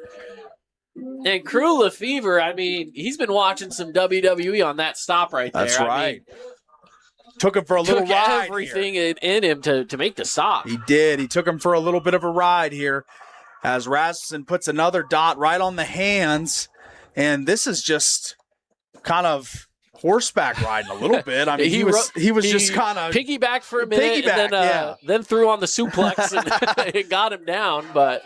And Crew Lefevre, I mean, he's been watching some WWE on that stop right there. That's right. Took him for a little ride. Took everything in him to make the stop. He did. He took him for a little bit of a ride here as Rasmussen puts another dot right on the hands. And this is just kind of horseback riding a little bit. I mean, he was just kind of piggyback for a minute, and then threw on the suplex and it got him down. But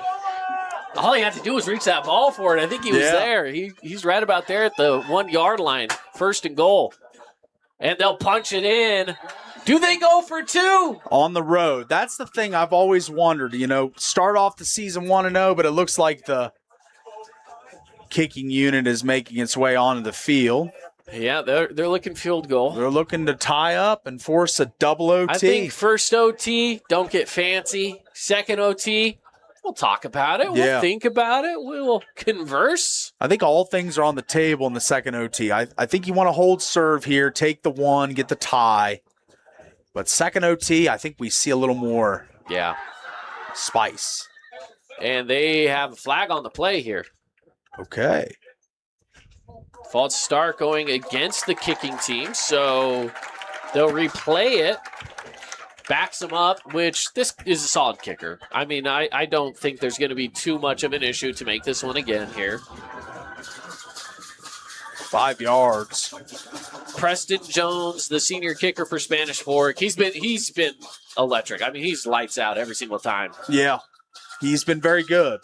all he had to do was reach that ball for it. I think he was there. He's right about there at the 1 yard line, 1st and goal, and they'll punch it in. Do they go for 2 on the road? That's the thing I've always wondered. You know, start off the season 1-0, but it looks like the kicking unit is making its way onto the field. Yeah, they're looking field goal. They're looking to tie up and force a double OT. I think first OT, don't get fancy. Second OT, we'll talk about it. We'll think about it. We'll converse. I think all things are on the table in the second OT. I think you want to hold serve here, take the one, get the tie. But second OT, I think we see a little more spice. And they have a flag on the play here. Okay. False start going against the kicking team, so they'll replay it. Backs them up, which this is a solid kicker. I mean, I don't think there's going to be too much of an issue to make this one again here. 5 yards. Preston Jones, the senior kicker for Spanish Fork, he's been electric. I mean, he's lights out every single time. Yeah, he's been very good.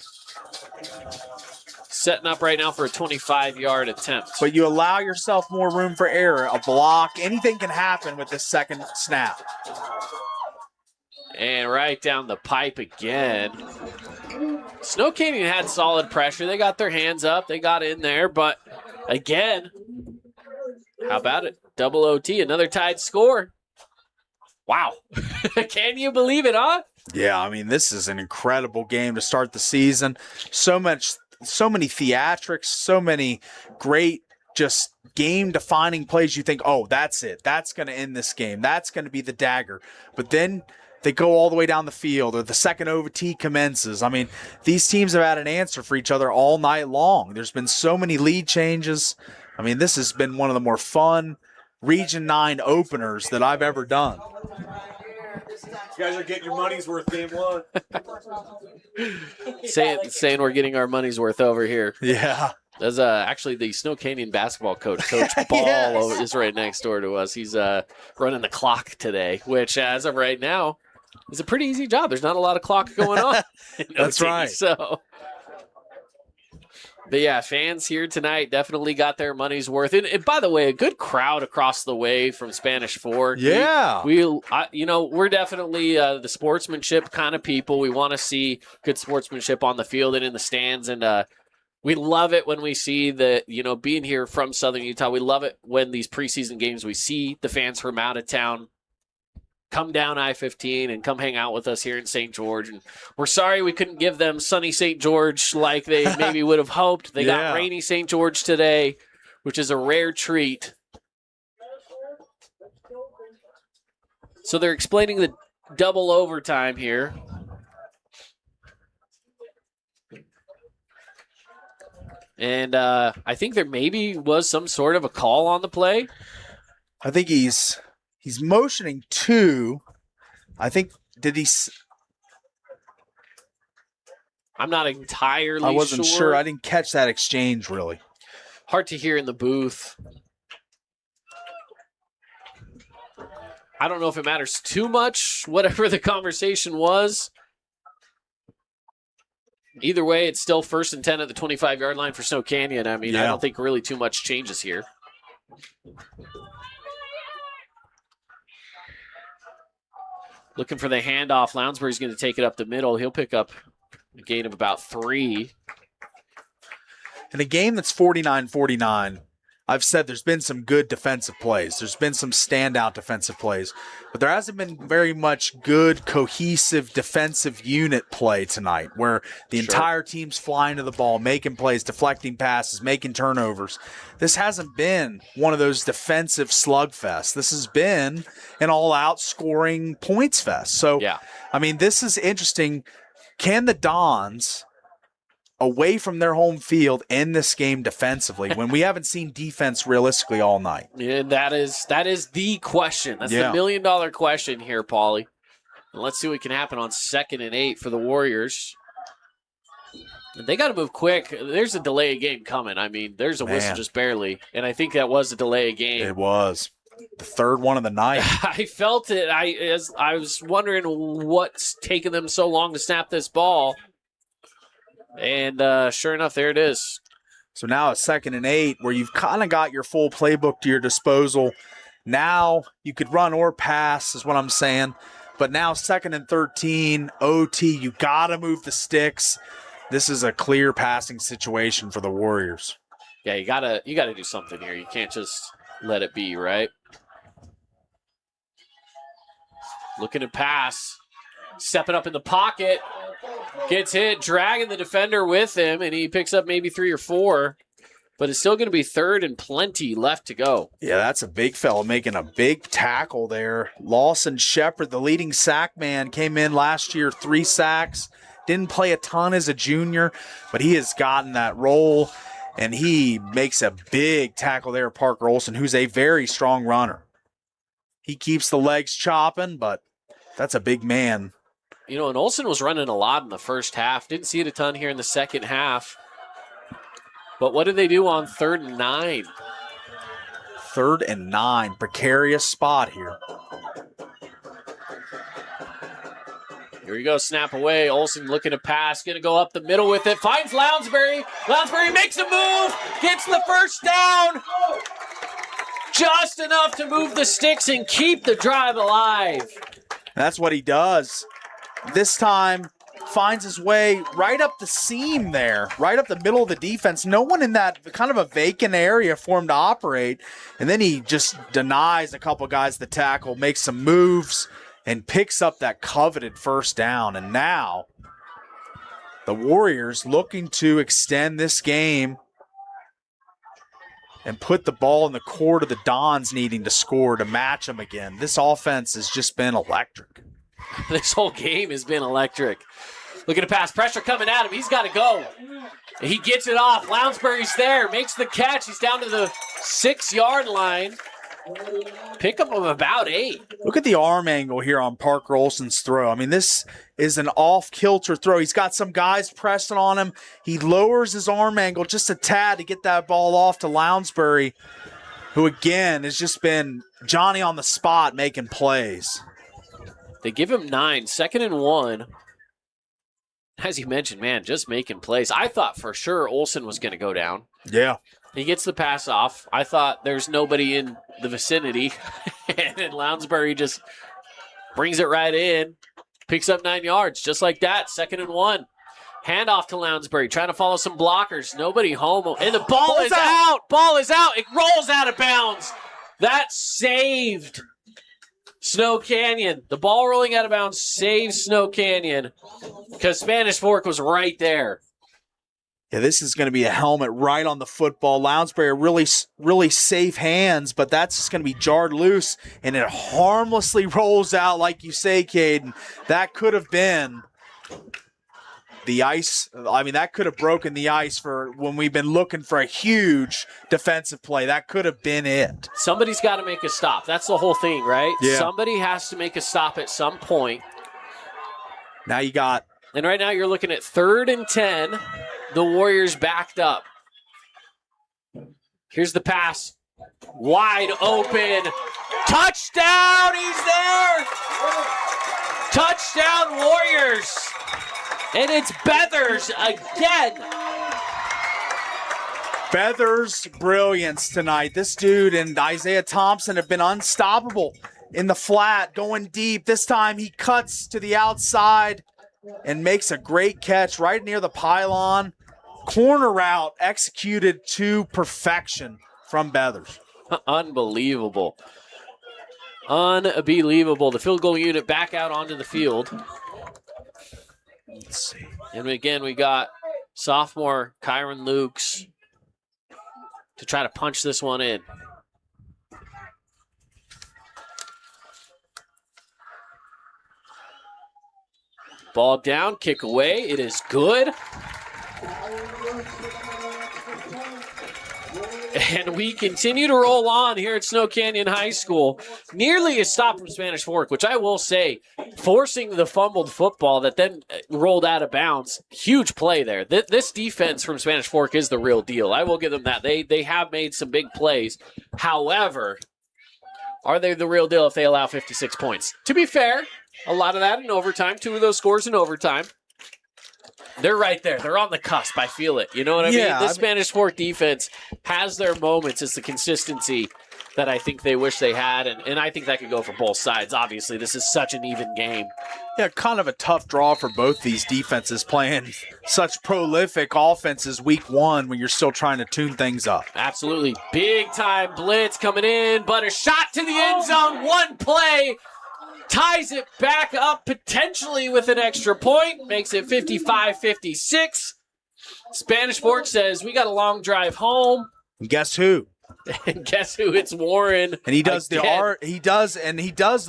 Setting up right now for a 25-yard attempt. But you allow yourself more room for error. A block, anything can happen with this second snap. And right down the pipe again. Snow Canyon had solid pressure. They got their hands up. They got in there. But again, how about it? Double OT, another tied score. Wow. Can you believe it, huh? Yeah, I mean, this is an incredible game to start the season. So many theatrics, so many great just game-defining plays. You think, oh, that's it. That's going to end this game. That's going to be the dagger. But then they go all the way down the field, or the second OT commences. I mean, these teams have had an answer for each other all night long. There's been so many lead changes. I mean, this has been one of the more fun Region 9 openers that I've ever done. You guys are getting your money's worth, game one. saying we're getting our money's worth over here. Yeah. There's actually the Snow Canyon basketball coach, Coach Ball, is right next door to us. He's running the clock today, which as of right now is a pretty easy job. There's not a lot of clock going on. That's right. So, but yeah, fans here tonight definitely got their money's worth. And by the way, a good crowd across the way from Spanish Fork. Yeah. We're definitely the sportsmanship kind of people. We want to see good sportsmanship on the field and in the stands. And we love it when we see that, being here from Southern Utah, we love it when these preseason games, we see the fans from out of town come down I-15 and come hang out with us here in St. George. And we're sorry we couldn't give them sunny St. George like they maybe would have hoped. They got rainy St. George today, which is a rare treat. So they're explaining the double overtime here. And I think there maybe was some sort of a call on the play. I think he's motioning 2. I think, did he? I'm not entirely sure. I wasn't sure. I didn't catch that exchange, really. Hard to hear in the booth. I don't know if it matters too much, whatever the conversation was. Either way, it's still 1st and 10 at the 25-yard line for Snow Canyon. I mean, I don't think really too much changes here. Looking for the handoff. Lounsbury's going to take it up the middle. He'll pick up a gain of about 3. In a game that's 49-49, I've said there's been some good defensive plays. There's been some standout defensive plays. But there hasn't been very much good, cohesive defensive unit play tonight where the entire team's flying to the ball, making plays, deflecting passes, making turnovers. This hasn't been one of those defensive slugfests. This has been an all-out scoring points fest. So, I mean, this is interesting. Can the Dons, away from their home field, end this game defensively when we haven't seen defense realistically all night? Yeah, that is the question. That's the $1 million question here, Paulie. And let's see what can happen on 2nd and 8 for the Warriors. And they got to move quick. There's a delay of game coming. I mean, there's a whistle just barely, and I think that was a delay of game. It was. The 3rd one of the night. I felt it. I was wondering what's taking them so long to snap this ball. And sure enough, there it is. So now it's 2nd and 8 where you've kind of got your full playbook to your disposal. Now you could run or pass is what I'm saying. But now 2nd and 13, OT, you got to move the sticks. This is a clear passing situation for the Warriors. Yeah, you gotta do something here. You can't just let it be, right? Looking to pass. Stepping up in the pocket. Gets hit, dragging the defender with him, and he picks up maybe 3 or 4. But it's still going to be 3rd and plenty left to go. Yeah, that's a big fella making a big tackle there. Lawson Shepard, the leading sack man, came in last year, 3 sacks. Didn't play a ton as a junior, but he has gotten that role, and he makes a big tackle there, Parker Olson, who's a very strong runner. He keeps the legs chopping, but that's a big man. You know, and Olsen was running a lot in the first half. Didn't see it a ton here in the second half. But what did they do on 3rd and 9? 3rd and 9. Precarious spot here. Here we go, snap away. Olsen looking to pass, going to go up the middle with it. Finds Lounsbury. Lounsbury makes a move, gets the first down. Just enough to move the sticks and keep the drive alive. That's what he does. This time, finds his way right up the seam there, right up the middle of the defense. No one in that kind of a vacant area for him to operate. And then he just denies a couple guys the tackle, makes some moves, and picks up that coveted first down. And now the Warriors looking to extend this game and put the ball in the court of the Dons needing to score to match them again. This offense has just been electric. This whole game has been electric. Looking to pass, pressure coming at him. He's got to go. He gets it off. Lounsbury's there, makes the catch. He's down to the 6-yard line. Pickup of about 8. Look at the arm angle here on Parker Olson's throw. I mean, this is an off-kilter throw. He's got some guys pressing on him. He lowers his arm angle just a tad to get that ball off to Lounsbury, who again has just been Johnny on the spot making plays. They give him 9, 2nd and 1. As you mentioned, man, just making plays. I thought for sure Olsen was going to go down. Yeah. He gets the pass off. I thought there's nobody in the vicinity. And then Lounsbury just brings it right in. Picks up 9 yards, just like that. 2nd and 1. Handoff to Lounsbury, trying to follow some blockers. Nobody home. And the ball is out. Ball is out. It rolls out of bounds. That's saved. Snow Canyon. The ball rolling out of bounds saves Snow Canyon because Spanish Fork was right there. Yeah, this is going to be a helmet right on the football. Lounsbury are really safe hands, but that's just going to be jarred loose, and it harmlessly rolls out, like you say, Caden. That could have been the ice. I mean, that could have broken the ice for when we've been looking for a huge defensive play. That could have been it. Somebody's got to make a stop. That's the whole thing, right? Yeah. Somebody has to make a stop at some point. Now you got... And right now you're looking at 3rd and 10. The Warriors backed up. Here's the pass. Wide open. Touchdown! He's there! Touchdown Warriors! And it's Beathers again. Beathers' brilliance tonight. This dude and Isaiah Thompson have been unstoppable in the flat, going deep. This time he cuts to the outside and makes a great catch right near the pylon. Corner route executed to perfection from Beathers. Unbelievable. Unbelievable. The field goal unit back out onto the field. Let's see. And again, we got sophomore Kyron Lukes to try to punch this one in. Ball down, kick away. It is good. And we continue to roll on here at Snow Canyon High School. Nearly a stop from Spanish Fork, which I will say, forcing the fumbled football that then rolled out of bounds. Huge play there. This defense from Spanish Fork is the real deal. I will give them that. They have made some big plays. However, are they the real deal if they allow 56 points? To be fair, a lot of that in overtime. 2 of those scores in overtime. They're right there. They're on the cusp. I feel it. You know what I mean? The Spanish Fork defense has their moments. It's the consistency that I think they wish they had, and I think that could go for both sides. Obviously, this is such an even game. Yeah, kind of a tough draw for both these defenses playing such prolific offenses week 1 when you're still trying to tune things up. Absolutely. Big time blitz coming in, but a shot to the end zone. One play. Ties it back up potentially with an extra point. Makes it 55-56. Spanish Fork says, we got a long drive home. And guess who? And guess who? It's Warren. And he does the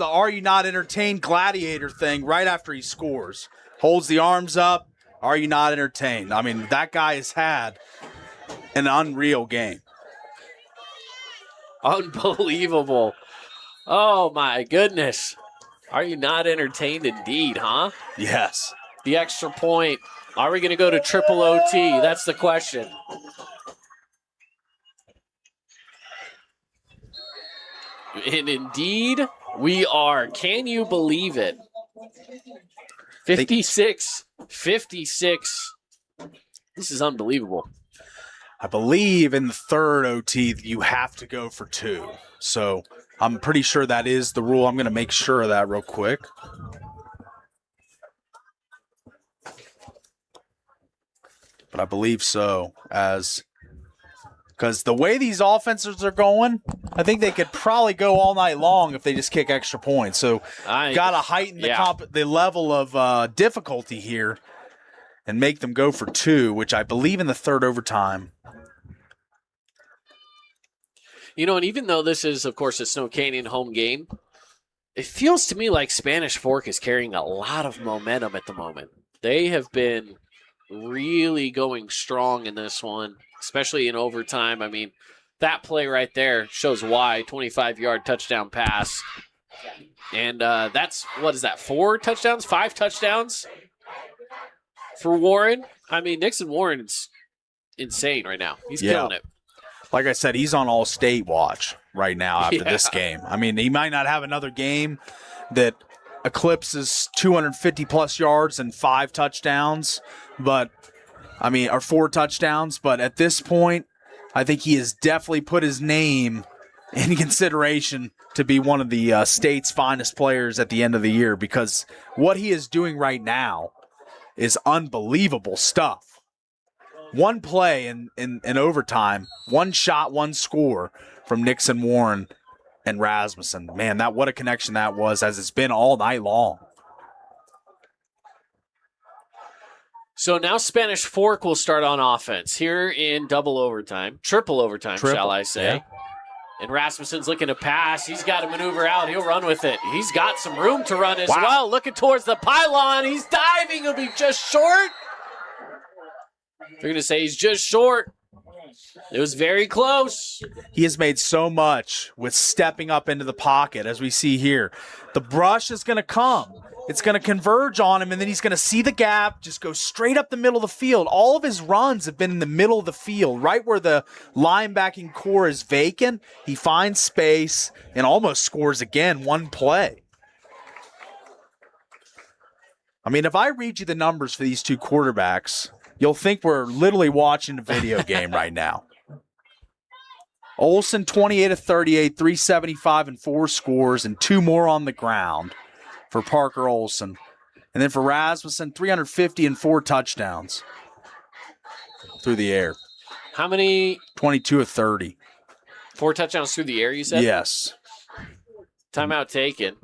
Are You Not Entertained gladiator thing right after he scores. Holds the arms up. Are you not entertained? I mean, that guy has had an unreal game. Unbelievable. Oh my goodness. Are you not entertained indeed, huh? Yes. The extra point. Are we going to go to triple OT? That's the question. And indeed, we are. Can you believe it? 56-56. This is unbelievable. I believe in the third OT you have to go for 2. So I'm pretty sure that is the rule. I'm going to make sure of that real quick. But I believe so, because the way these offenses are going, I think they could probably go all night long if they just kick extra points. So got to heighten the level of difficulty here and make them go for 2, which I believe in the third overtime. You know, and even though this is, of course, a Snow Canyon home game, it feels to me like Spanish Fork is carrying a lot of momentum at the moment. They have been really going strong in this one, especially in overtime. I mean, that play right there shows why. 25-yard touchdown pass. And that's, what is that, 4 touchdowns, 5 touchdowns for Warren? I mean, Nixon Warren's insane right now. He's killing it. Like I said, he's on all-state watch right now after this game. I mean, he might not have another game that eclipses 250-plus yards and 5 touchdowns, but, I mean, or 4 touchdowns. But at this point, I think he has definitely put his name in consideration to be one of the state's finest players at the end of the year, because what he is doing right now is unbelievable stuff. One play in overtime, 1 shot, 1 score from Nixon Warren, and Rasmussen. Man, what a connection that was, as it's been all night long. So now Spanish Fork will start on offense here in triple overtime, shall I say. Yeah. And Rasmussen's looking to pass. He's got to maneuver out. He'll run with it. He's got some room to run as well. Looking towards the pylon. He's diving. He'll be just short. They're going to say he's just short. It was very close. He has made so much with stepping up into the pocket, as we see here. The brush is going to come. It's going to converge on him, and then he's going to see the gap, just go straight up the middle of the field. All of his runs have been in the middle of the field, right where the linebacking core is vacant. He finds space and almost scores again, one play. I mean, if I read you the numbers for these two quarterbacks, you'll think we're literally watching a video game right now. Olsen, 28 of 38, 375 and 4 scores, and 2 more on the ground for Parker Olsen. And then for Rasmussen, 350 and 4 touchdowns through the air. How many? 22 of 30. 4 touchdowns through the air, you said? Yes. Timeout taken.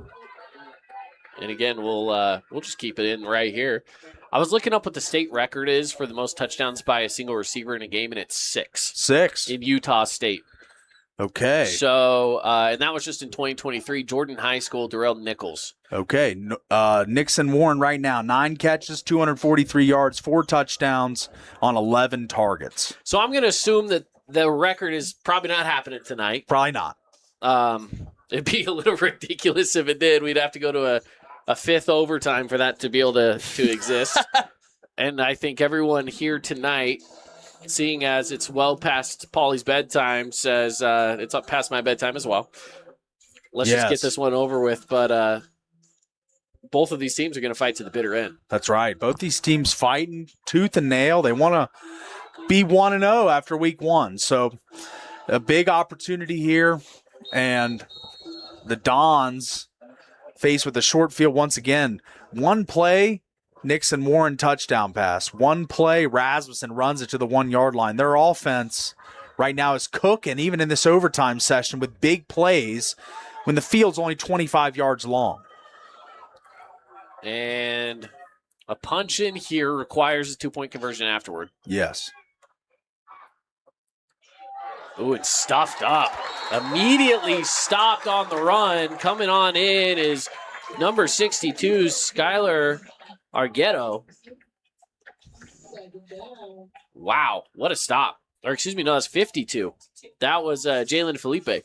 And again, we'll just keep it in right here. I was looking up what the state record is for the most touchdowns by a single receiver in a game, and it's 6. 6? In Utah State. Okay. So, and that was just in 2023. Jordan High School, Darrell Nichols. Okay. Nixon Warren right now, 9 catches, 243 yards, 4 touchdowns on 11 targets. So I'm going to assume that the record is probably not happening tonight. Probably not. It'd be a little ridiculous if it did. We'd have to go to a 5th overtime for that to be able to exist. And I think everyone here tonight, seeing as it's well past Paulie's bedtime, says it's up past my bedtime as well. Let's just get this one over with. But both of these teams are going to fight to the bitter end. That's right. Both these teams fighting tooth and nail. They want to be 1-0 after week 1. So a big opportunity here. And the Dons faced with a short field once again. One play, Nixon Warren touchdown pass. One play, Rasmussen runs it to the 1-yard line. Their offense right now is cooking, even in this overtime session, with big plays when the field's only 25 yards long. And a punch in here requires a 2-point conversion afterward. Yes. Ooh, it's stuffed up. Immediately stopped on the run. Coming on in is number 62, Skylar Arguedo. Wow, what a stop. Or excuse me, no, that's 52. That was Jalen Felipe.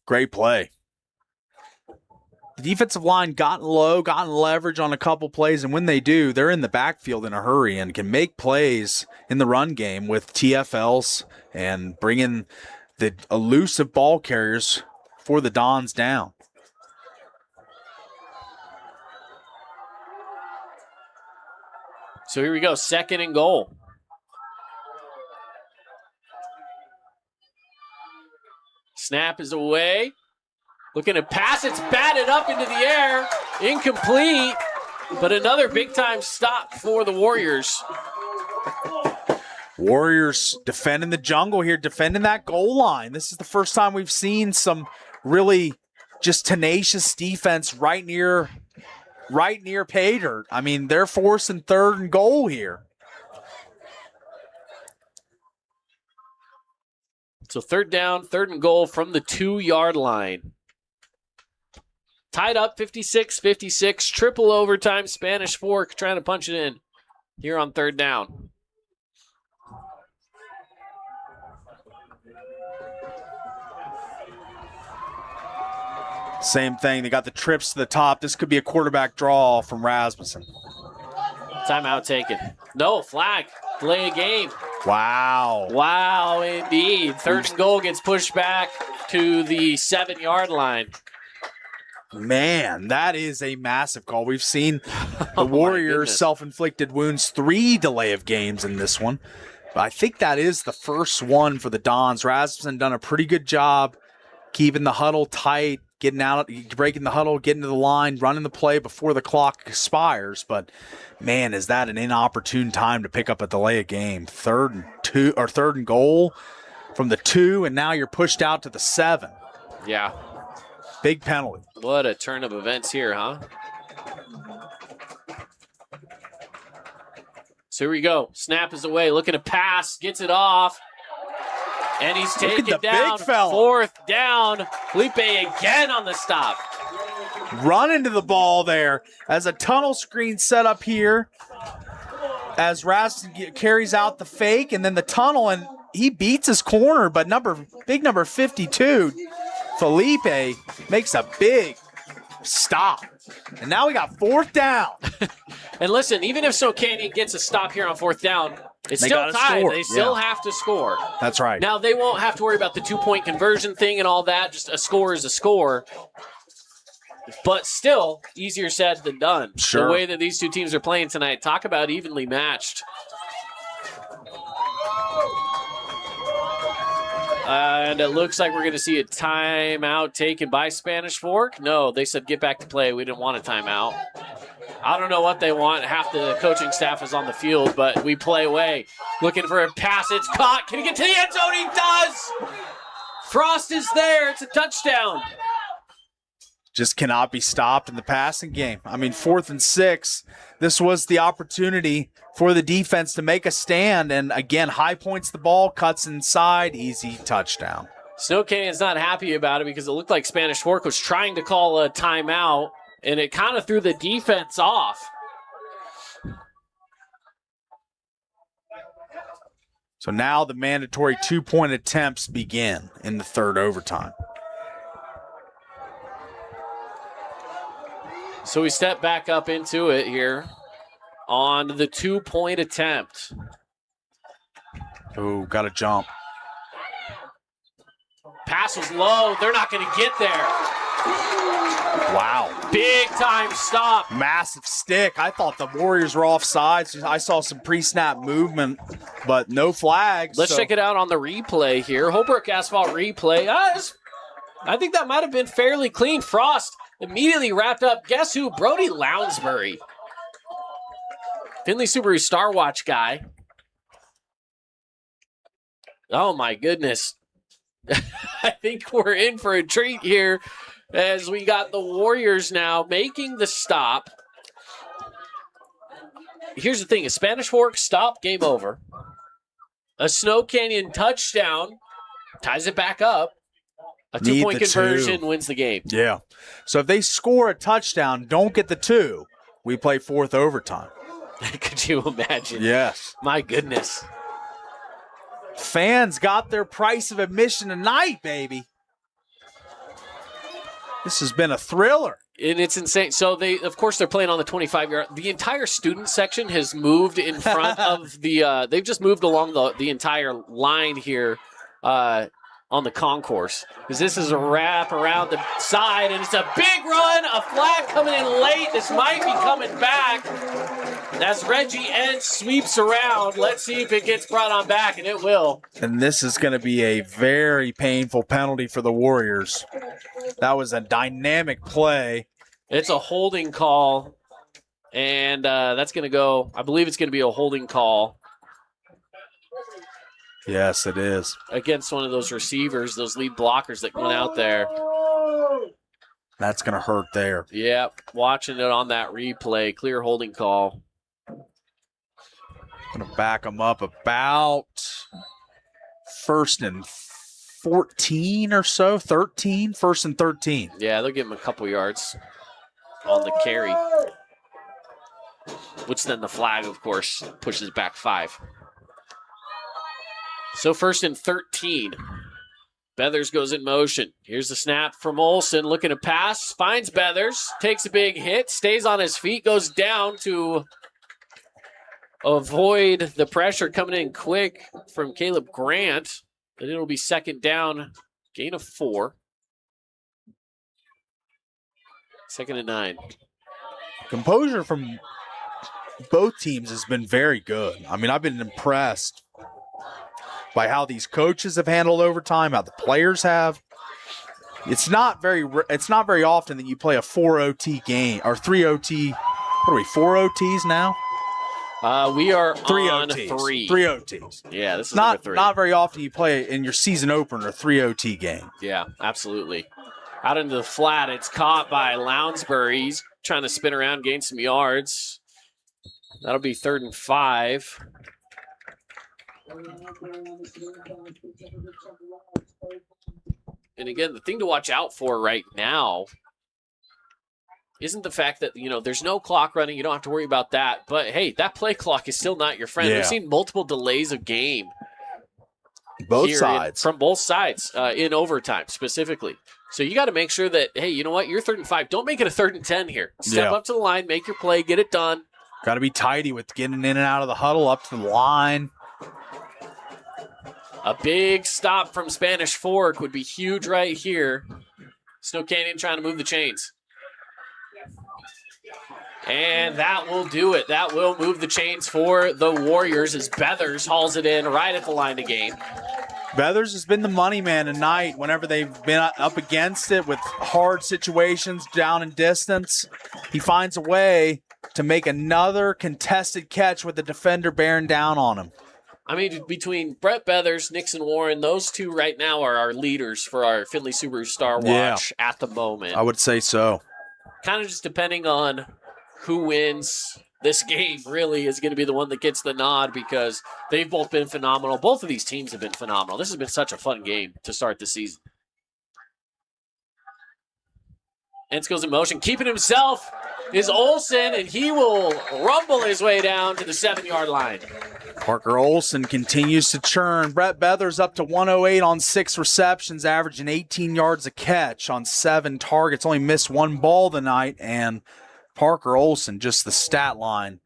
Great play. The defensive line gotten low, gotten leverage on a couple plays, and when they do, they're in the backfield in a hurry and can make plays in the run game with TFLs and bringing the elusive ball carriers for the Dons down. So here we go, 2nd and goal. Snap is away. Looking to pass, it's batted up into the air. Incomplete, but another big-time stop for the Warriors. Warriors defending the jungle here, defending that goal line. This is the first time we've seen some really just tenacious defense right near pay dirt. I mean, they're forcing 3rd and goal here. So 3rd down, 3rd and goal from the 2-yard line. Tied up 56-56, triple overtime, Spanish Fork trying to punch it in here on 3rd down. Same thing. They got the trips to the top. This could be a quarterback draw from Rasmussen. Timeout taken. No, flag. Delay a game. Wow. Wow, indeed. 3rd and goal gets pushed back to the 7-yard line. Man, that is a massive call. We've seen the Warriors self-inflicted wounds, 3 delay of games in this one. But I think that is the first one for the Dons. Rasmussen done a pretty good job keeping the huddle tight, getting out, breaking the huddle, getting to the line, running the play before the clock expires. But man, is that an inopportune time to pick up a delay of game? 3rd and goal. from the 2, and now you're pushed out to the 7. Yeah. Big penalty. What a turn of events here, huh? So here we go. Snap is away, looking to pass, gets it off. And he's taken down. Big fella. 4th down. Felipe again on the stop. Run into the ball there as a tunnel screen set up here. As Rasmussen carries out the fake and then the tunnel, and he beats his corner, but big number 52, Felipe, makes a big stop. And now we got 4th down. And listen, even if SO Canyon gets a stop here on 4th down, it's They still gotta tied. score. They still Yeah. have to score. That's right. Now, they won't have to worry about the 2-point conversion thing and all that. Just a score is a score. But still, easier said than done. Sure. The way that these two teams are playing tonight, talk about evenly matched. And it looks like we're going to see a timeout taken by Spanish Fork. No, they said get back to play. We didn't want a timeout. I don't know what they want. Half the coaching staff is on the field, but we play away. Looking for a pass. It's caught. Can he get to the end zone? He does! Frost is there. It's a touchdown. Just cannot be stopped in the passing game. I mean, 4th and 6, this was the opportunity for the defense to make a stand. And again, High points the ball, cuts inside, easy touchdown. Snow Canyon's not happy about it because it looked like Spanish Fork was trying to call a timeout, and it kind of threw the defense off. So now the mandatory 2-point attempts begin in the 3rd overtime. So we step back up into it here on the 2-point attempt. Oh, got to jump. Pass was low. They're not going to get there. Wow. Big time stop. Massive stick. I thought the Warriors were offsides. I saw some pre-snap movement, but no flags. Let's check it out on the replay here. Holbrook Asphalt replay. I think that might have been fairly clean. Frost immediately wrapped up. Guess who? Brody Lounsbury. Findlay Subaru Star Watch guy. Oh my goodness. I think we're in for a treat here as we got the Warriors now making the stop. Here's the thing. A Spanish Fork stop, game over. A Snow Canyon touchdown ties it back up. A 2-point conversion wins the game. Yeah. So if they score a touchdown, don't get the 2, we play 4th overtime. Could you imagine? Yes. My goodness. Fans got their price of admission tonight, baby. This has been a thriller. And it's insane. So of course, they're playing on the 25-yard. The entire student section has moved in front of the. They've just moved along the entire line here on the concourse, because this is a wrap around the side, and it's a big run. A flag coming in late. This might be coming back as Reggie Entz sweeps around. Let's see if it gets brought on back, and it will. And this is going to be a very painful penalty for the Warriors. That was a dynamic play. It's a holding call, and that's going to go. I believe it's going to be a holding call. Yes, it is. Against one of those receivers, those lead blockers that went out there. That's going to hurt there. Yep, watching it on that replay. Clear holding call. Going to back them up about 1st and 14 or so, 13, 1st and 13. Yeah, they'll give him a couple yards on the carry. Which then the flag, of course, pushes back 5. So 1st and 13. Beathers goes in motion. Here's the snap from Olsen, looking to pass. Finds Beathers, takes a big hit, stays on his feet, goes down to avoid the pressure coming in quick from Caleb Grant. And it'll be 2nd down, gain of 4. 2nd and 9. Composure from both teams has been very good. I mean, I've been impressed by how these coaches have handled overtime, how the players have. It's not very often that you play a 4 OT game or 3 OT. What are we, 4 OTs now? We are Three on OTs. 3. 3 OTs. Yeah, this is Not number 3. not very often you play in your season opener 3 OT game. Yeah, absolutely. Out into the flat, it's caught by Lounsbury. He's trying to spin around, gain some yards. That'll be 3rd and 5. And again, the thing to watch out for right now isn't the fact that, there's no clock running. You don't have to worry about that. But, hey, that play clock is still not your friend. Yeah. We've seen multiple delays of game. Both here sides. from both sides in overtime specifically. So you got to make sure that, hey, you know what? You're 3rd and 5. Don't make it a 3rd and 10 here. Step up to the line, make your play, get it done. Got to be tidy with getting in and out of the huddle, up to the line. A big stop from Spanish Fork would be huge right here. Snow Canyon trying to move the chains. And that will do it. That will move the chains for the Warriors as Beathers hauls it in right at the line of game. Beathers has been the money man tonight whenever they've been up against it with hard situations down in distance. He finds a way to make another contested catch with the defender bearing down on him. I mean, between Brett Beathers, Nixon Warren, those two right now are our leaders for our Findlay Subaru Star Watch at the moment. I would say so. Kind of just depending on who wins this game really is going to be the one that gets the nod because they've both been phenomenal. Both of these teams have been phenomenal. This has been such a fun game to start the season. Entz goes in motion, keeping himself is Olsen, and he will rumble his way down to the 7-yard line. Parker Olsen continues to churn. Brett Beathers up to 108 on 6 receptions, averaging 18 yards a catch on 7 targets. Only missed 1 ball tonight, and Parker Olsen, just the stat line,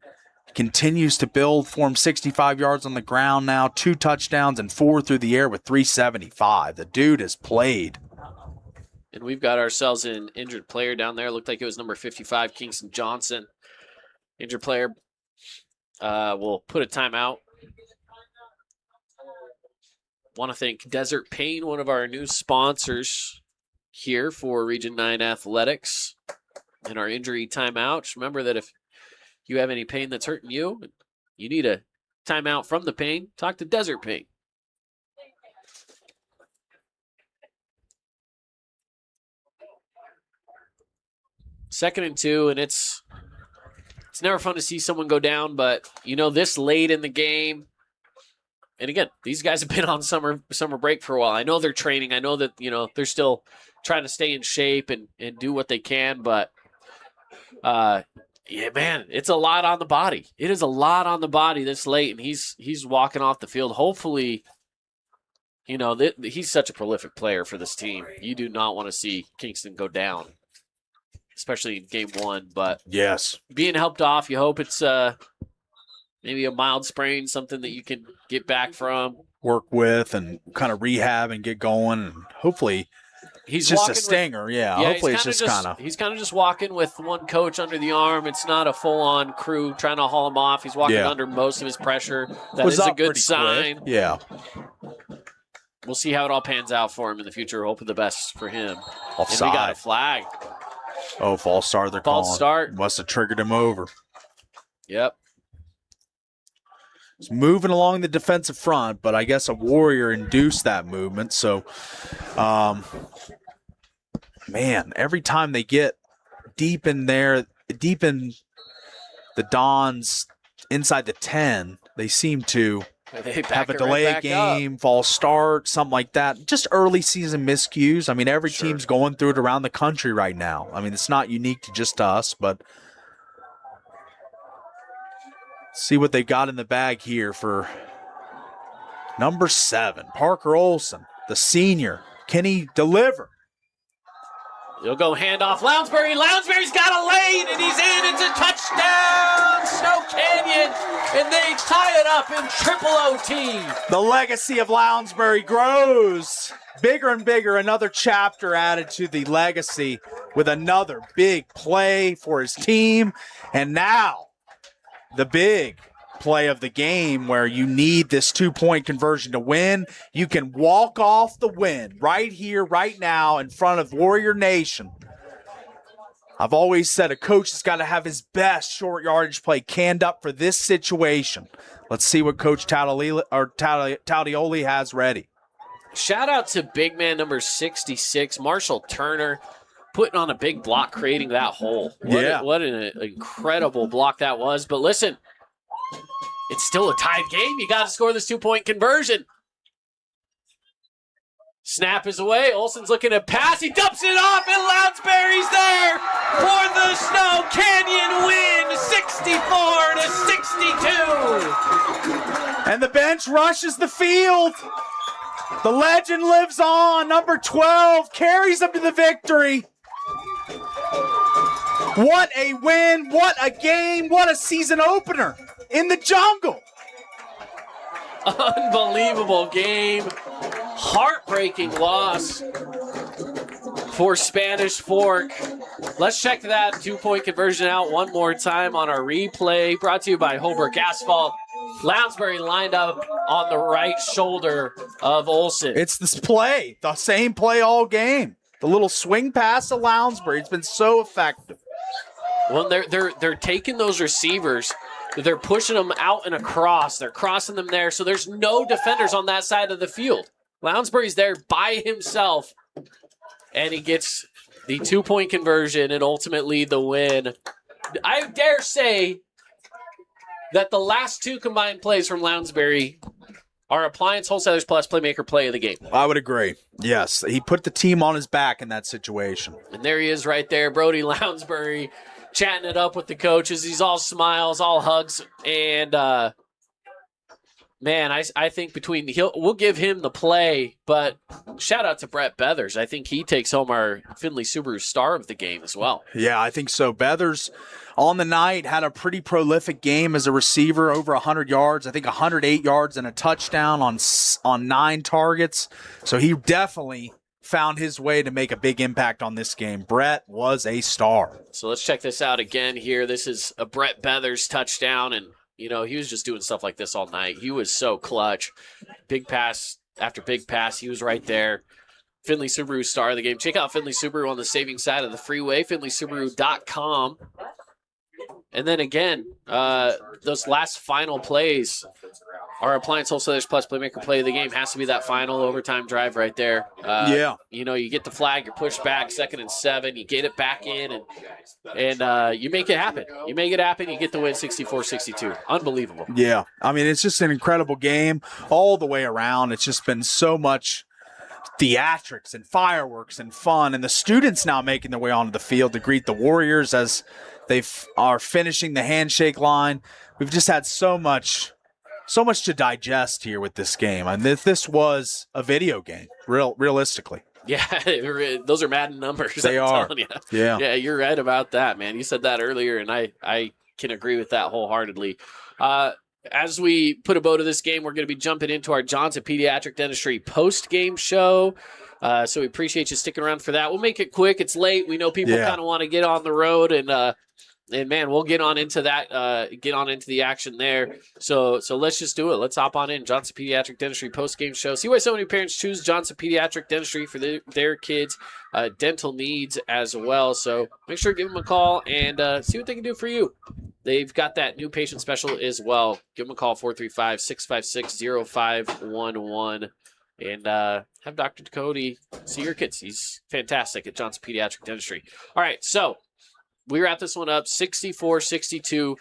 continues to build for him. 65 yards on the ground now, 2 touchdowns, and 4 through the air with 375. The dude has played. And we've got ourselves an injured player down there. Looked like it was number 55, Kingston Johnson. Injured player. We'll put a timeout. Want to thank Desert Pain, one of our new sponsors here for Region 9 Athletics. In our injury timeout, just remember that if you have any pain that's hurting you, you need a timeout from the pain, talk to Desert Pain. Second and 2, and it's never fun to see someone go down, but this late in the game. And again, these guys have been on summer break for a while. I know they're training. I know that they're still trying to stay in shape and do what they can, but yeah, man, it's a lot on the body. It is a lot on the body this late, and he's walking off the field. Hopefully, he's such a prolific player for this team. You do not want to see Kingston go down, especially in game 1. But yes, being helped off, you hope it's maybe a mild sprain, something that you can get back from, work with, and kind of rehab and get going. And hopefully, he's just a walking stinger. Hopefully, it's just kind of. He's kind of just walking with one coach under the arm. It's not a full-on crew trying to haul him off. He's walking under most of his pressure. That is a good sign. Quick. Yeah. We'll see how it all pans out for him in the future. Hoping the best for him. Offside. And we got a flag. Oh, false start. They're false calling. Start. Must have triggered him over. Yep. It's moving along the defensive front, but I guess a Warrior induced that movement. So, man, every time they get deep in there, deep in the Dons inside the 10, they seem to have a delay game, false start, something like that. Just early season miscues. I mean, every team's going through it around the country right now. I mean, it's not unique to just us, but see what they got in the bag here for number 7, Parker Olsen, the senior. Can he deliver? He'll go handoff. Lounsbury. Lounsbury's got a lane, and he's in. It's a touchdown, Snow Canyon, and they tie it up in triple OT. The legacy of Lounsbury grows bigger and bigger. Another chapter added to the legacy with another big play for his team. And now the big play of the game where you need this 2-point conversion to win. You can walk off the win right here, right now in front of Warrior Nation. I've always said a coach has got to have his best short yardage play canned up for this situation. Let's see what Coach Taudioli has ready. Shout out to big man number 66, Marshall Turner, putting on a big block, creating that hole. What an incredible block that was. But listen, it's still a tied game. You got to score this 2-point conversion. Snap is away. Olsen's looking to pass. He dumps it off, and Lounsbury's there for the Snow Canyon win, 64-62. And the bench rushes the field. The legend lives on. Number 12 carries them to the victory. What a win. What a game. What a season opener in the jungle. Unbelievable game. Heartbreaking loss for Spanish Fork. Let's check that 2-point conversion out one more time on our replay. Brought to you by Holbrook Asphalt. Lounsbury lined up on the right shoulder of Olsen. It's this play, the same play all game. The little swing pass to Lounsbury. It's been so effective. Well, they're taking those receivers. They're pushing them out and across. They're crossing them there, so there's no defenders on that side of the field. Lounsbury's there by himself, and he gets the 2-point conversion and ultimately the win. I dare say that the last two combined plays from Lounsbury are Appliance Wholesalers Plus Playmaker play of the game. I would agree. Yes, he put the team on his back in that situation. And there he is right there, Brody Lounsbury, chatting it up with the coaches. He's all smiles, all hugs, and man, I think we'll give him the play, but shout out to Brett Beathers. I think he takes home our Findlay Subaru star of the game as well. Yeah, I think so. Beathers on the night had a pretty prolific game as a receiver, over 100 yards. I think 108 yards and a touchdown on 9 targets. So he definitely found his way to make a big impact on this game. Brett was a star. So let's check this out again here. This is a Brett Beathers touchdown, and he was just doing stuff like this all night. He was so clutch. Big pass after big pass. He was right there. Findlay Subaru star of the game. Check out Findlay Subaru on the saving side of the freeway, findlaysubaru.com. And then again, those last final plays, our Appliance Wholesalers Plus Playmaker play of the game has to be that final overtime drive right there. You get the flag, you're pushed back, 2nd and 7, you get it back in, and you make it happen. You make it happen, you get the win 64-62. Unbelievable. Yeah, I mean, it's just an incredible game all the way around. It's just been so much theatrics and fireworks and fun, and the students now making their way onto the field to greet the Warriors as they are finishing the handshake line. We've just had so much to digest here with this game. And this was a video game, realistically. Yeah, those are Madden numbers. They are. Yeah, you're right about that, man. You said that earlier, and I can agree with that wholeheartedly. As we put a bow to this game, we're going to be jumping into our Johnson Pediatric Dentistry post-game show. So we appreciate you sticking around for that. We'll make it quick. It's late. We know people kind of want to get on the road, and man, we'll get on into that. Get on into the action there. So let's just do it. Let's hop on in. Johnson Pediatric Dentistry post-game show. See why so many parents choose Johnson Pediatric Dentistry for their kids' dental needs as well. So make sure to give them a call and see what they can do for you. They've got that new patient special as well. Give them a call, 435-656-0511. And have Dr. Ducote see your kids. He's fantastic at Johnson Pediatric Dentistry. All right, so we wrap this one up, 64-62.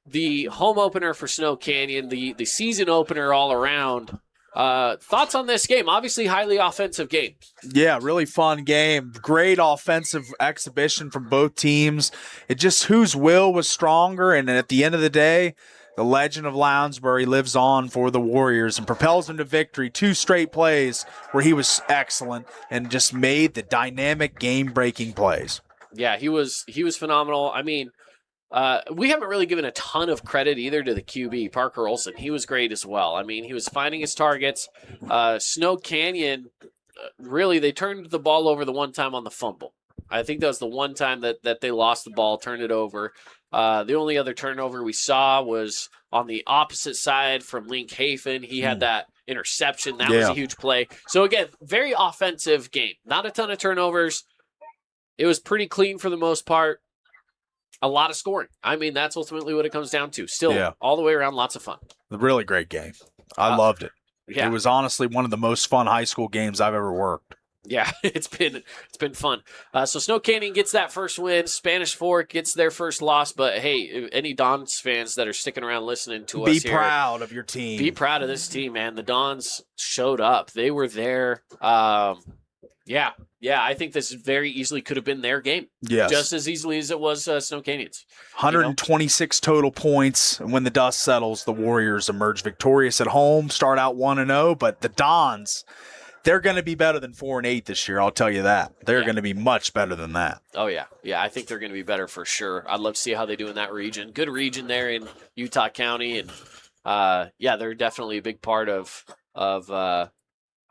The home opener for Snow Canyon, the season opener all around. Thoughts on this game? Obviously, highly offensive game. Yeah, really fun game. Great offensive exhibition from both teams. It just whose will was stronger, and at the end of the day, the legend of Lounsbury lives on for the Warriors and propels him to victory. 2 straight plays where he was excellent and just made the dynamic game-breaking plays. Yeah, he was phenomenal. I mean, we haven't really given a ton of credit either to the QB, Parker Olsen. He was great as well. I mean, he was finding his targets. Snow Canyon, really, they turned the ball over the one time on the fumble. I think that was the one time that they lost the ball, turned it over. The only other turnover we saw was on the opposite side from Link Hafen. He had that interception. That was a huge play. So, again, very offensive game. Not a ton of turnovers. It was pretty clean for the most part. A lot of scoring. I mean, that's ultimately what it comes down to. Still, all the way around, lots of fun. A really great game. I loved it. Yeah. It was honestly one of the most fun high school games I've ever worked. Yeah, it's been fun. So Snow Canyon gets that first win. Spanish Fork gets their first loss. But hey, any Dons fans that are sticking around listening to us Be here, proud of your team. Be proud of this team, man. The Dons showed up. They were there. Yeah, I think this very easily could have been their game. Yes. Just as easily as it was Snow Canyon's. 126 total points. And when the dust settles, the Warriors emerge victorious at home, start out 1-0. But the Dons, they're going to be better than 4-8 this year. I'll tell you that. They're going to be much better than that. Oh, yeah. Yeah, I think they're going to be better for sure. I'd love to see how they do in that region. Good region there in Utah County. And, they're definitely a big part of I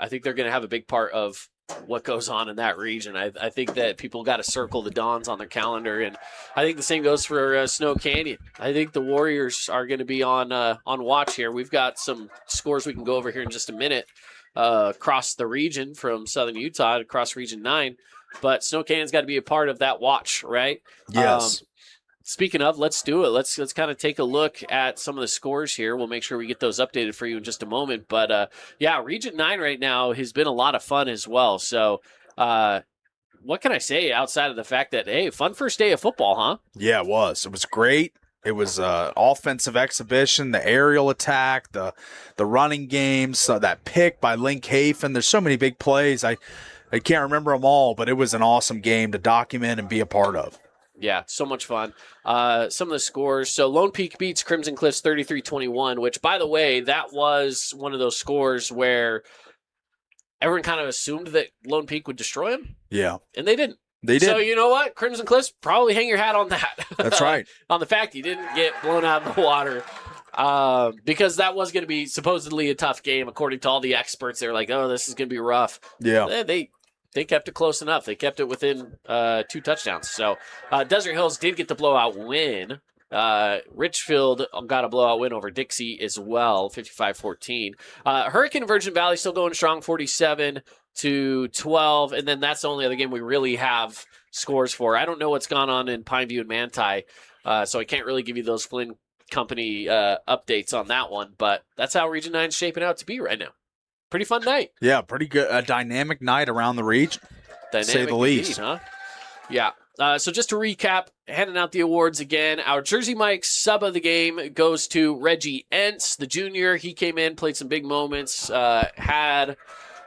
think they're going to have a big part of what goes on in that region. I think that people got to circle the Dons on their calendar, and I think the same goes for Snow Canyon. I think the Warriors are going to be on watch here. We've got some scores we can go over here in just a minute across the region from Southern Utah across Region 9, but Snow Canyon's got to be a part of that watch, right? Yes. Speaking of, let's do it. Let's kind of take a look at some of the scores here. We'll make sure we get those updated for you in just a moment. But, Region 9 right now has been a lot of fun as well. So what can I say outside of the fact that, hey, fun first day of football, huh? Yeah, it was. It was great. It was an offensive exhibition, the aerial attack, the running games, that pick by Link Hafen. There's so many big plays. I can't remember them all, but it was an awesome game to document and be a part of. Yeah, so much fun. Some of the scores. So Lone Peak beats Crimson Cliffs 33-21, which, by the way, that was one of those scores where everyone kind of assumed that Lone Peak would destroy them. Yeah. And they didn't. They did. So you know what? Crimson Cliffs, probably hang your hat on that. That's right. On the fact you didn't get blown out of the water. Because that was going to be supposedly a tough game, according to all the experts. They were like, oh, this is going to be rough. Yeah. They kept it close enough. They kept it within 2 touchdowns. So Desert Hills did get the blowout win. Richfield got a blowout win over Dixie as well, 55-14. Hurricane Virgin Valley still going strong, 47-12. And then that's the only other game we really have scores for. I don't know what's gone on in Pineview and Manti, so I can't really give you those Flynn Company updates on that one. But that's how Region 9 is shaping out to be right now. Pretty fun night. Yeah, pretty good. A dynamic night around the region, to say the least. Indeed, huh? Yeah. So just to recap, handing out the awards again. Our Jersey Mike sub of the game goes to Reggie Entz, the junior. He came in, played some big moments, had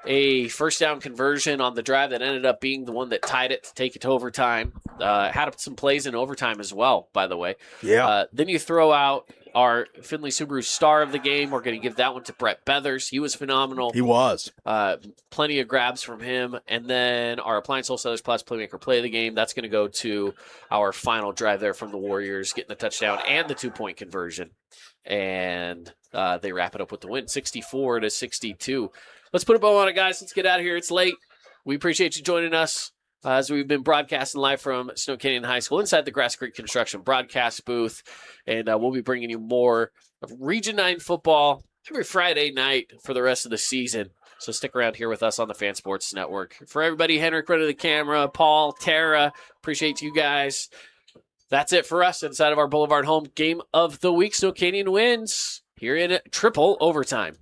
a first down conversion on the drive that ended up being the one that tied it to take it to overtime. Had some plays in overtime as well, by the way. Yeah. Then you throw out our Findlay Subaru star of the game. We're going to give that one to Brett Beathers. He was phenomenal. He was. Plenty of grabs from him. And then our Appliance Wholesalers Plus Playmaker play of the game. That's going to go to our final drive there from the Warriors, getting the touchdown and the 2-point conversion. And they wrap it up with the win, 64-62. Let's put a bow on it, guys. Let's get out of here. It's late. We appreciate you joining us as we've been broadcasting live from Snow Canyon High School inside the Grass Creek Construction broadcast booth. And we'll be bringing you more of Region 9 football every Friday night for the rest of the season. So stick around here with us on the Fan Sports Network. For everybody, Henrik running the camera, Paul, Tara, appreciate you guys. That's it for us inside of our Boulevard Home Game of the Week. Snow Canyon wins here in triple overtime.